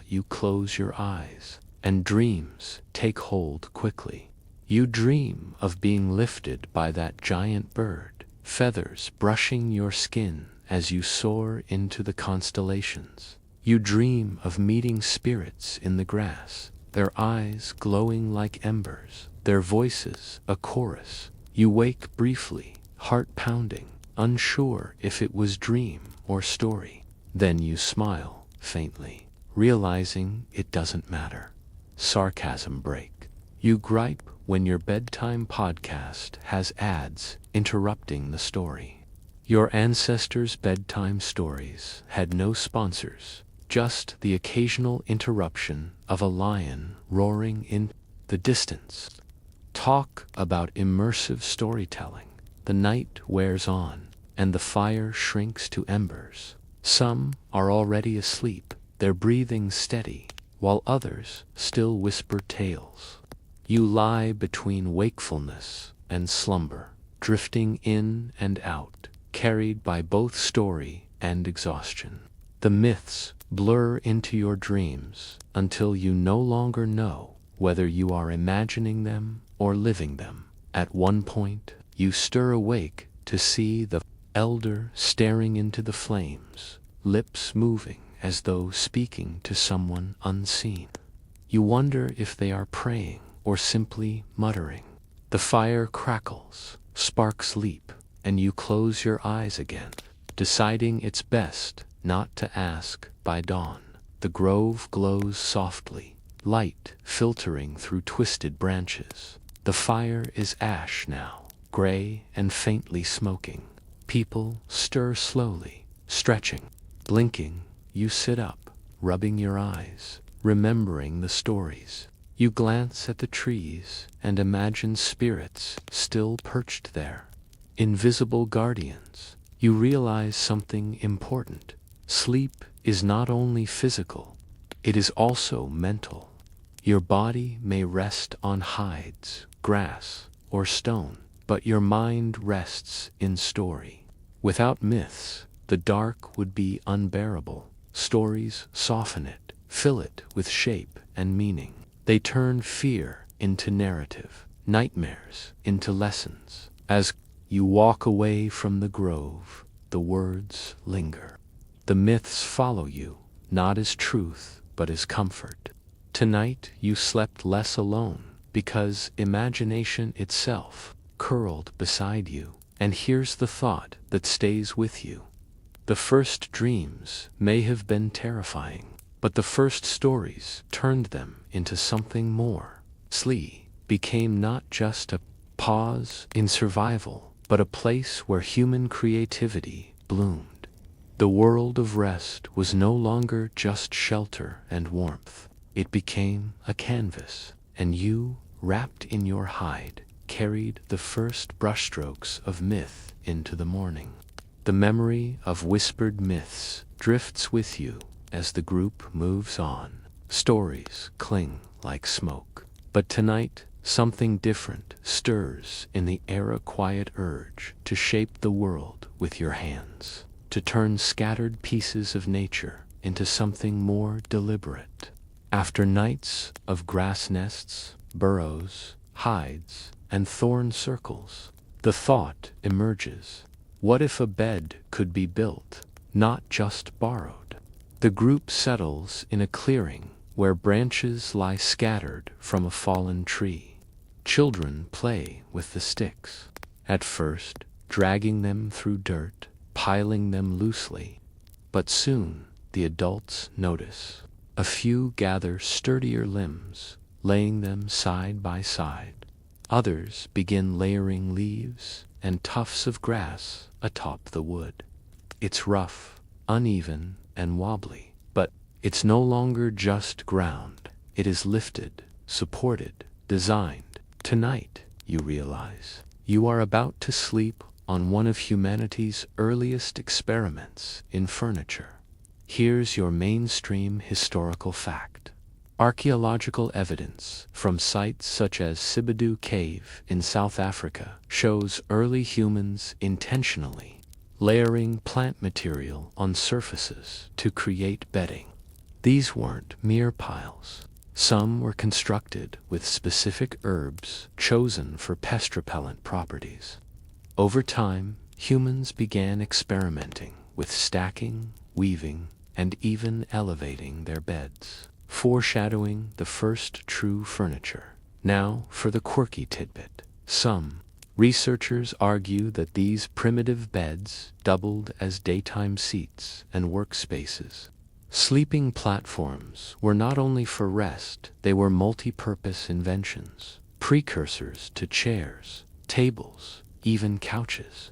[SPEAKER 1] You close your eyes, and dreams take hold quickly. You dream of being lifted by that giant bird, feathers brushing your skin as you soar into the constellations. You dream of meeting spirits in the grass, their eyes glowing like embers, their voices a chorus. You wake briefly, heart pounding, unsure if it was dream or story. Then you smile, faintly, realizing it doesn't matter. Sarcasm break. You gripe when your bedtime podcast has ads interrupting the story. Your ancestors' bedtime stories had no sponsors, just the occasional interruption of a lion roaring in the distance. Talk about immersive storytelling. The night wears on, and the fire shrinks to embers. Some are already asleep, their breathing steady, while others still whisper tales. You lie between wakefulness and slumber, drifting in and out, carried by both story and exhaustion. The myths blur into your dreams until you no longer know whether you are imagining them or living them. At one point, you stir awake to see the elder staring into the flames, lips moving as though speaking to someone unseen. You wonder if they are praying or simply muttering. The fire crackles, sparks leap, and you close your eyes again, deciding it's best not to ask. By dawn, the grove glows softly, light filtering through twisted branches. The fire is ash now, gray and faintly smoking. People stir slowly, stretching, blinking. You sit up, rubbing your eyes, remembering the stories. You glance at the trees and imagine spirits still perched there, invisible guardians. You realize something important. Sleep is not only physical, it is also mental. Your body may rest on hides, grass, or stone, but your mind rests in story. Without myths, the dark would be unbearable. Stories soften it, fill it with shape and meaning. They turn fear into narrative, nightmares into lessons. As you walk away from the grove, the words linger. The myths follow you, not as truth, but as comfort. Tonight you slept less alone, because imagination itself curled beside you. And here's the thought that stays with you. The first dreams may have been terrifying, but the first stories turned them into something more. Sleep became not just a pause in survival, but a place where human creativity bloomed. The world of rest was no longer just shelter and warmth. It became a canvas, and you, wrapped in your hide, carried the first brushstrokes of myth into the morning. The memory of whispered myths drifts with you as the group moves on. Stories cling like smoke. But tonight, something different stirs in the air, a quiet urge to shape the world with your hands, to turn scattered pieces of nature into something more deliberate. After nights of grass nests, burrows, hides, and thorn circles, the thought emerges. What if a bed could be built, not just borrowed? The group settles in a clearing where branches lie scattered from a fallen tree. Children play with the sticks, at first dragging them through dirt, piling them loosely. But soon the adults notice. A few gather sturdier limbs, laying them side by side. Others begin layering leaves and tufts of grass atop the wood. It's rough, uneven, and wobbly, but it's no longer just ground. It is lifted, supported, designed. Tonight, you realize, you are about to sleep on one of humanity's earliest experiments in furniture. Here's your mainstream historical fact. Archaeological evidence from sites such as Sibadu Cave in South Africa shows early humans intentionally layering plant material on surfaces to create bedding. These weren't mere piles. Some were constructed with specific herbs chosen for pest repellent properties. Over time, humans began experimenting with stacking, weaving, and even elevating their beds, foreshadowing the first true furniture. Now for the quirky tidbit. Some researchers argue that these primitive beds doubled as daytime seats and workspaces. Sleeping platforms were not only for rest, they were multi-purpose inventions, precursors to chairs, tables, even couches.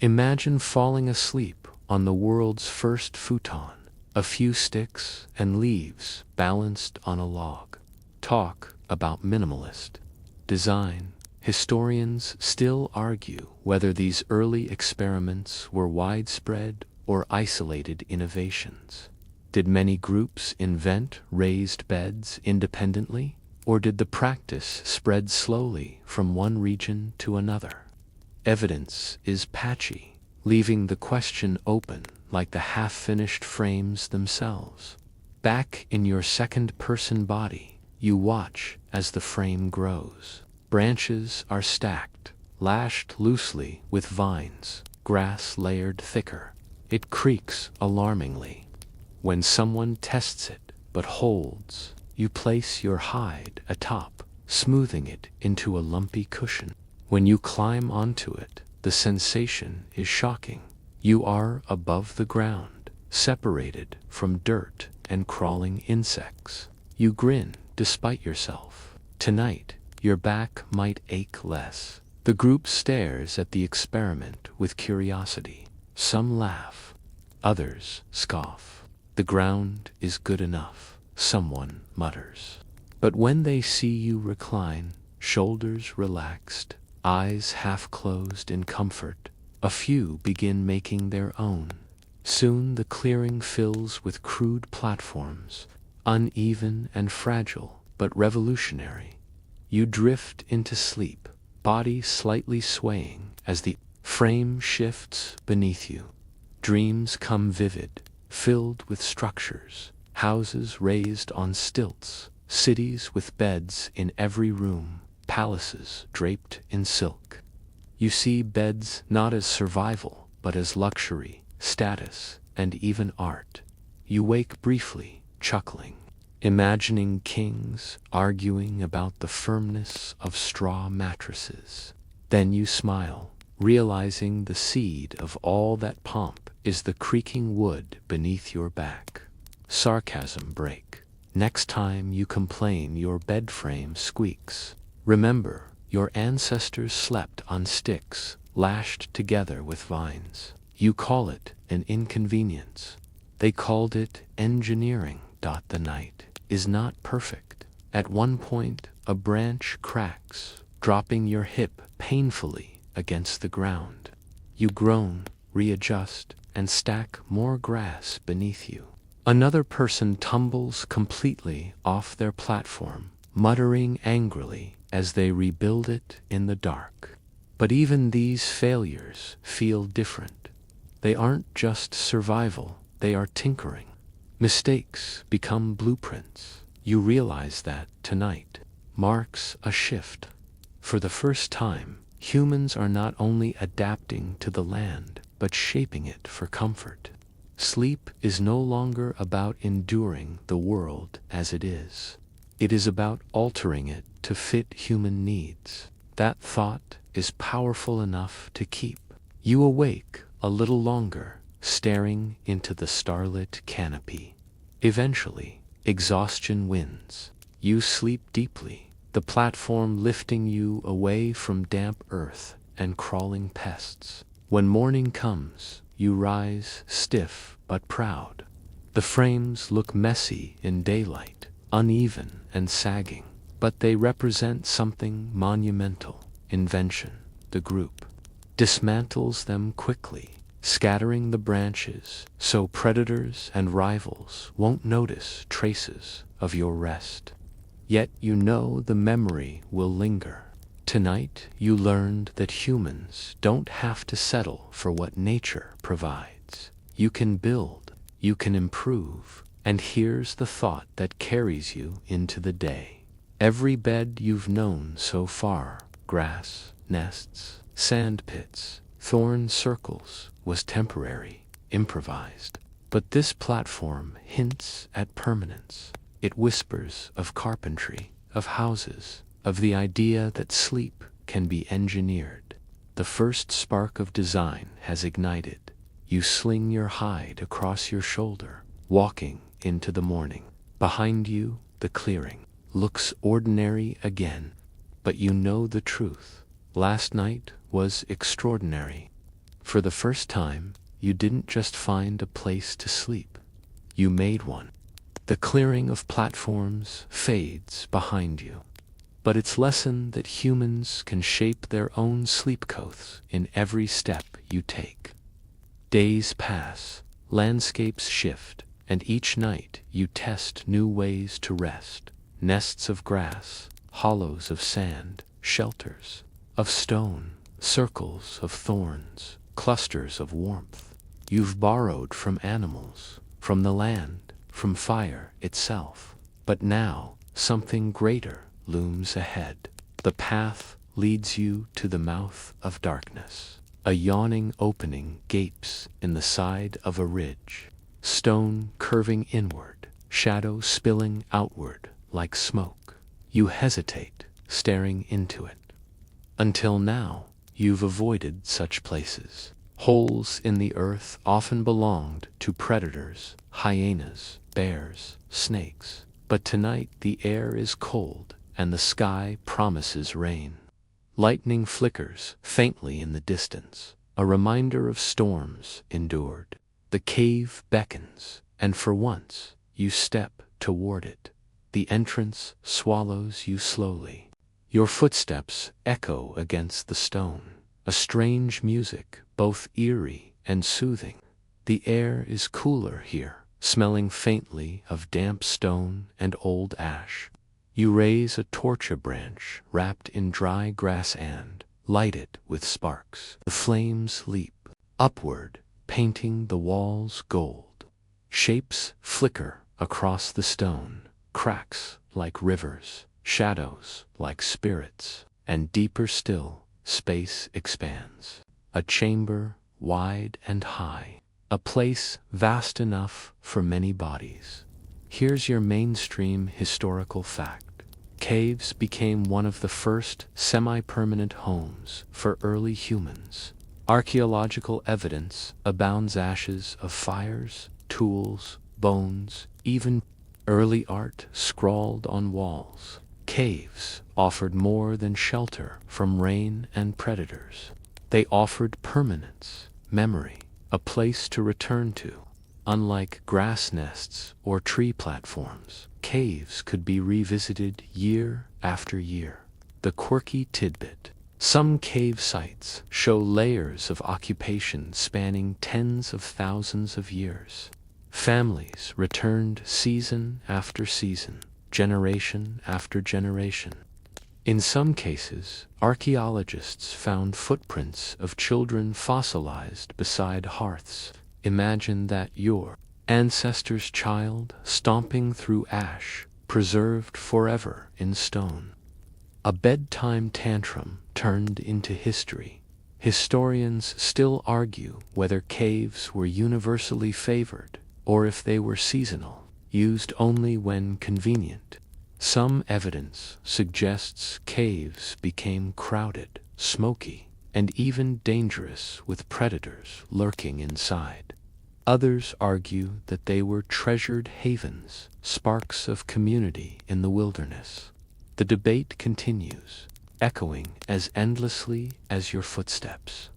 [SPEAKER 1] Imagine falling asleep on the world's first futon, a few sticks and leaves balanced on a log. Talk about minimalist design. Historians still argue whether these early experiments were widespread or isolated innovations. Did many groups invent raised beds independently, or did the practice spread slowly from one region to another? Evidence is patchy, leaving the question open like the half-finished frames themselves. Back in your second-person body, you watch as the frame grows. Branches are stacked, lashed loosely with vines, grass layered thicker. It creaks alarmingly. When someone tests it but holds, you place your hide atop, smoothing it into a lumpy cushion. When you climb onto it, the sensation is shocking. You are above the ground, separated from dirt and crawling insects. You grin despite yourself. Tonight, your back might ache less. The group stares at the experiment with curiosity. Some laugh, others scoff. The ground is good enough, someone mutters. But when they see you recline, shoulders relaxed, eyes half closed in comfort, a few begin making their own. Soon the clearing fills with crude platforms, uneven and fragile, but revolutionary. You drift into sleep, body slightly swaying as the frame shifts beneath you. Dreams come vivid, filled with structures, houses raised on stilts, cities with beds in every room, palaces draped in silk. You see beds not as survival, but as luxury, status, and even art. You wake briefly, chuckling, imagining kings arguing about the firmness of straw mattresses. Then you smile, realizing the seed of all that pomp is the creaking wood beneath your back. Sarcasm break. Next time you complain your bed frame squeaks, remember, your ancestors slept on sticks, lashed together with vines. You call it an inconvenience. They called it engineering. The night is not perfect. At one point, a branch cracks, dropping your hip painfully against the ground. You groan, readjust, and stack more grass beneath you. Another person tumbles completely off their platform, muttering angrily as they rebuild it in the dark. But even these failures feel different. They aren't just survival, they are tinkering. Mistakes become blueprints. You realize that tonight marks a shift. For the first time, humans are not only adapting to the land, but shaping it for comfort. Sleep is no longer about enduring the world as it is. It is about altering it to fit human needs. That thought is powerful enough to keep. You awake a little longer, staring into the starlit canopy. Eventually, exhaustion wins. You sleep deeply, the platform lifting you away from damp earth and crawling pests. When morning comes, you rise stiff but proud. The frames look messy in daylight, uneven and sagging, but they represent something monumental. Invention. The group dismantles them quickly, scattering the branches so predators and rivals won't notice traces of your rest. Yet you know the memory will linger. Tonight you learned that humans don't have to settle for what nature provides. You can build, you can improve, and here's the thought that carries you into the day. Every bed you've known so far, grass, nests, sand pits, thorn circles, was temporary, improvised. But this platform hints at permanence. It whispers of carpentry, of houses, of the idea that sleep can be engineered. The first spark of design has ignited. You sling your hide across your shoulder, walking into the morning. Behind you, the clearing looks ordinary again, but you know the truth. Last night was extraordinary. For the first time, you didn't just find a place to sleep. You made one. The clearing of platforms fades behind you. But its lesson that humans can shape their own sleep codes in every step you take. Days pass, landscapes shift, and each night you test new ways to rest. Nests of grass, hollows of sand, shelters of stone, circles of thorns, clusters of warmth. You've borrowed from animals, from the land, from fire itself. But now, something greater looms ahead. The path leads you to the mouth of darkness. A yawning opening gapes in the side of a ridge. Stone curving inward, shadow spilling outward like smoke. You hesitate, staring into it. Until now, you've avoided such places. Holes in the earth often belonged to predators, hyenas, bears, snakes. But tonight the air is cold and the sky promises rain. Lightning flickers faintly in the distance, a reminder of storms endured. The cave beckons, and for once you step toward it. The entrance swallows you slowly. Your footsteps echo against the stone, a strange music, both eerie and soothing. The air is cooler here, smelling faintly of damp stone and old ash. You raise a torch branch wrapped in dry grass and light it with sparks. The flames leap upward, painting the walls gold. Shapes flicker across the stone, cracks like rivers, shadows like spirits, and deeper still, space expands. A chamber wide and high, a place vast enough for many bodies. Here's your mainstream historical fact. Caves became one of the first semi-permanent homes for early humans. Archaeological evidence abounds: ashes of fires, tools, bones, even early art scrawled on walls. Caves offered more than shelter from rain and predators. They offered permanence, memory, a place to return to. Unlike grass nests or tree platforms, caves could be revisited year after year. The quirky tidbit: some cave sites show layers of occupation spanning tens of thousands of years. Families returned season after season, generation after generation. In some cases, archaeologists found footprints of children fossilized beside hearths. Imagine that: your ancestor's child stomping through ash, preserved forever in stone. A bedtime tantrum turned into history. Historians still argue whether caves were universally favored or if they were seasonal, used only when convenient. Some evidence suggests caves became crowded, smoky, and even dangerous with predators lurking inside. Others argue that they were treasured havens, sparks of community in the wilderness. The debate continues, echoing as endlessly as your footsteps.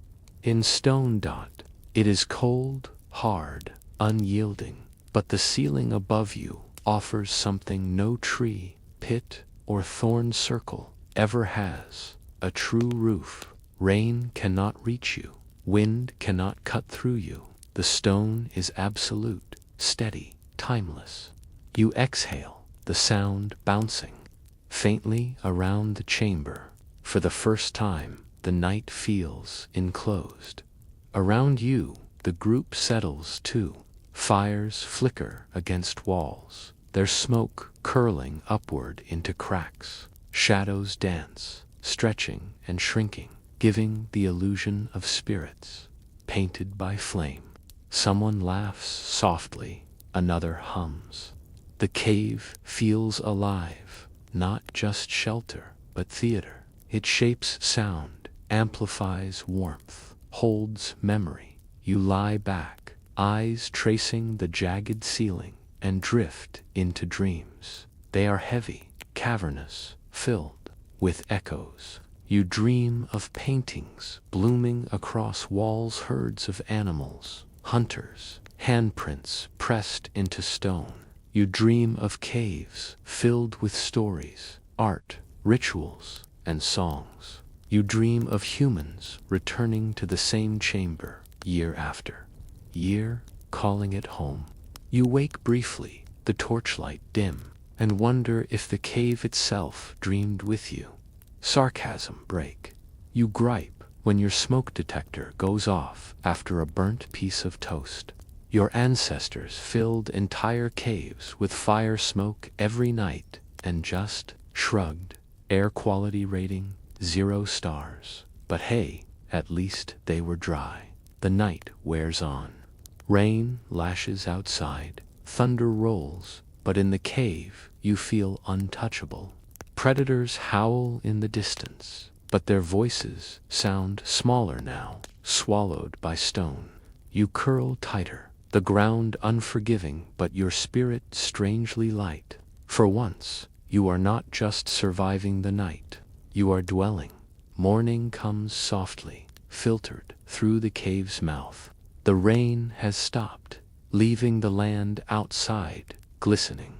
[SPEAKER 1] In Stone Dot, it is cold, hard, unyielding, but the ceiling above you offers something no tree, pit, or thorn circle ever has: a true roof. Rain cannot reach you, Wind cannot cut through you. The stone is absolute, steady, timeless. You exhale, the sound bouncing faintly around the chamber. For the first time, the night feels enclosed. Around you, the group settles too. Fires flicker against walls, their smoke curling upward into cracks. Shadows dance, stretching and shrinking, giving the illusion of spirits, painted by flame. Someone laughs softly, another hums. The cave feels alive, not just shelter, but theater. It shapes sound, amplifies warmth, holds memory. You lie back, eyes tracing the jagged ceiling, and drift into dreams. They are heavy, cavernous, filled with echoes. You dream of paintings blooming across walls, herds of animals, hunters, handprints pressed into stone. You dream of caves filled with stories, art, rituals, and songs. You dream of humans returning to the same chamber year after year, calling it home. You wake briefly, the torchlight dim, and wonder if the cave itself dreamed with you. Sarcasm break. You gripe when your smoke detector goes off after a burnt piece of toast. Your ancestors filled entire caves with fire smoke every night and just shrugged. Air quality rating 0 stars. But hey, at least they were dry. The night wears on. Rain lashes outside, thunder rolls, but in the cave you feel untouchable. Predators howl in the distance, but their voices sound smaller now, swallowed by stone. You curl tighter, the ground unforgiving, but your spirit strangely light. For once, you are not just surviving the night, you are dwelling. Morning comes softly, filtered through the cave's mouth. The rain has stopped, leaving the land outside glistening.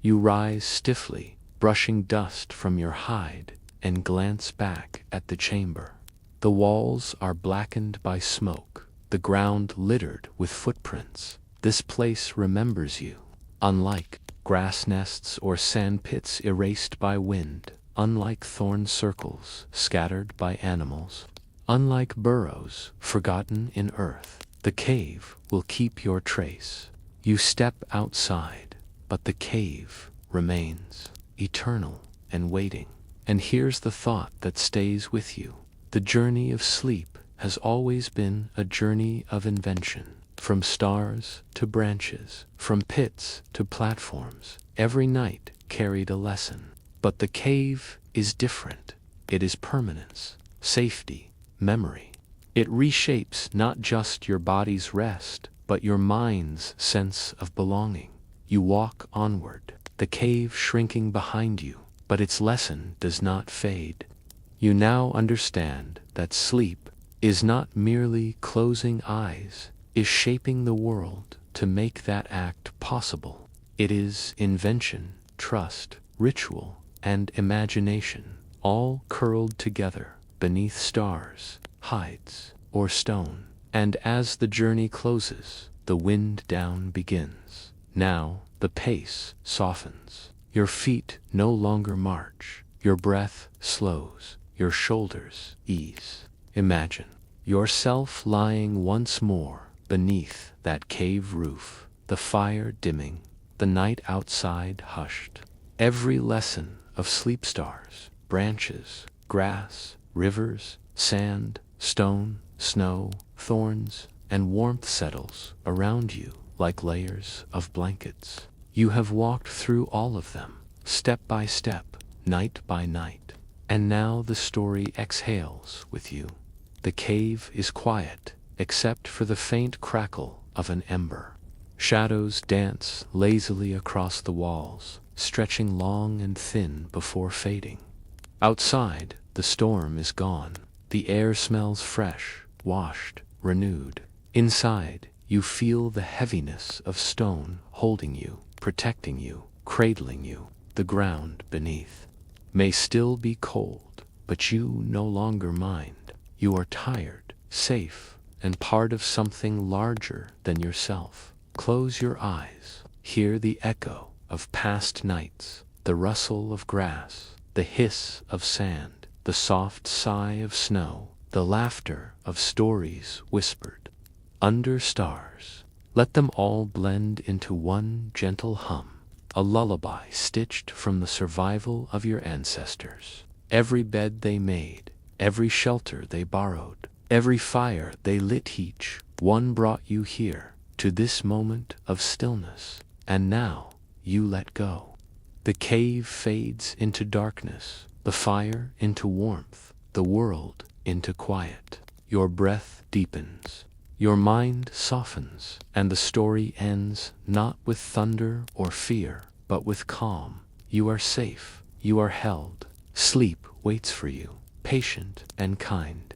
[SPEAKER 1] You rise stiffly, brushing dust from your hide, and glance back at the chamber. The walls are blackened by smoke, the ground littered with footprints. This place remembers you. Unlike grass nests or sand pits erased by wind, unlike thorn circles scattered by animals, unlike burrows forgotten in earth, the cave will keep your trace. You step outside, but the cave remains, eternal and waiting. And here's the thought that stays with you. The journey of sleep has always been a journey of invention. From stars to branches, from pits to platforms, every night carried a lesson. But the cave is different. It is permanence, safety, memory. It reshapes not just your body's rest, but your mind's sense of belonging. You walk onward, the cave shrinking behind you, but its lesson does not fade. You now understand that sleep is not merely closing eyes, is shaping the world to make that act possible. It is invention, trust, ritual, and imagination, all curled together beneath stars, hides, or stone. And as the journey closes, the wind down begins. Now the pace softens. Your feet no longer march. Your breath slows. Your shoulders ease. Imagine yourself lying once more beneath that cave roof, the fire dimming, the night outside hushed. Every lesson of sleep stars, branches, grass, rivers, sand, stone, snow, thorns, and warmth settles around you like layers of blankets. You have walked through all of them, step by step, night by night. And now the story exhales with you. The cave is quiet, except for the faint crackle of an ember. Shadows dance lazily across the walls, stretching long and thin before fading. Outside, the storm is gone. The air smells fresh, washed, renewed. Inside, you feel the heaviness of stone holding you, protecting you, cradling you. The ground beneath may still be cold, but you no longer mind. You are tired, safe, and part of something larger than yourself. Close your eyes. Hear the echo of past nights, the rustle of grass, the hiss of sand, the soft sigh of snow, the laughter of stories whispered under stars. Let them all blend into one gentle hum, a lullaby stitched from the survival of your ancestors. Every bed they made, every shelter they borrowed, every fire they lit, each one brought you here, to this moment of stillness. And now you let go. The cave fades into darkness, the fire into warmth, the world into quiet. Your breath deepens, your mind softens, and the story ends not with thunder or fear, but with calm. You are safe, you are held. Sleep waits for you, patient and kind.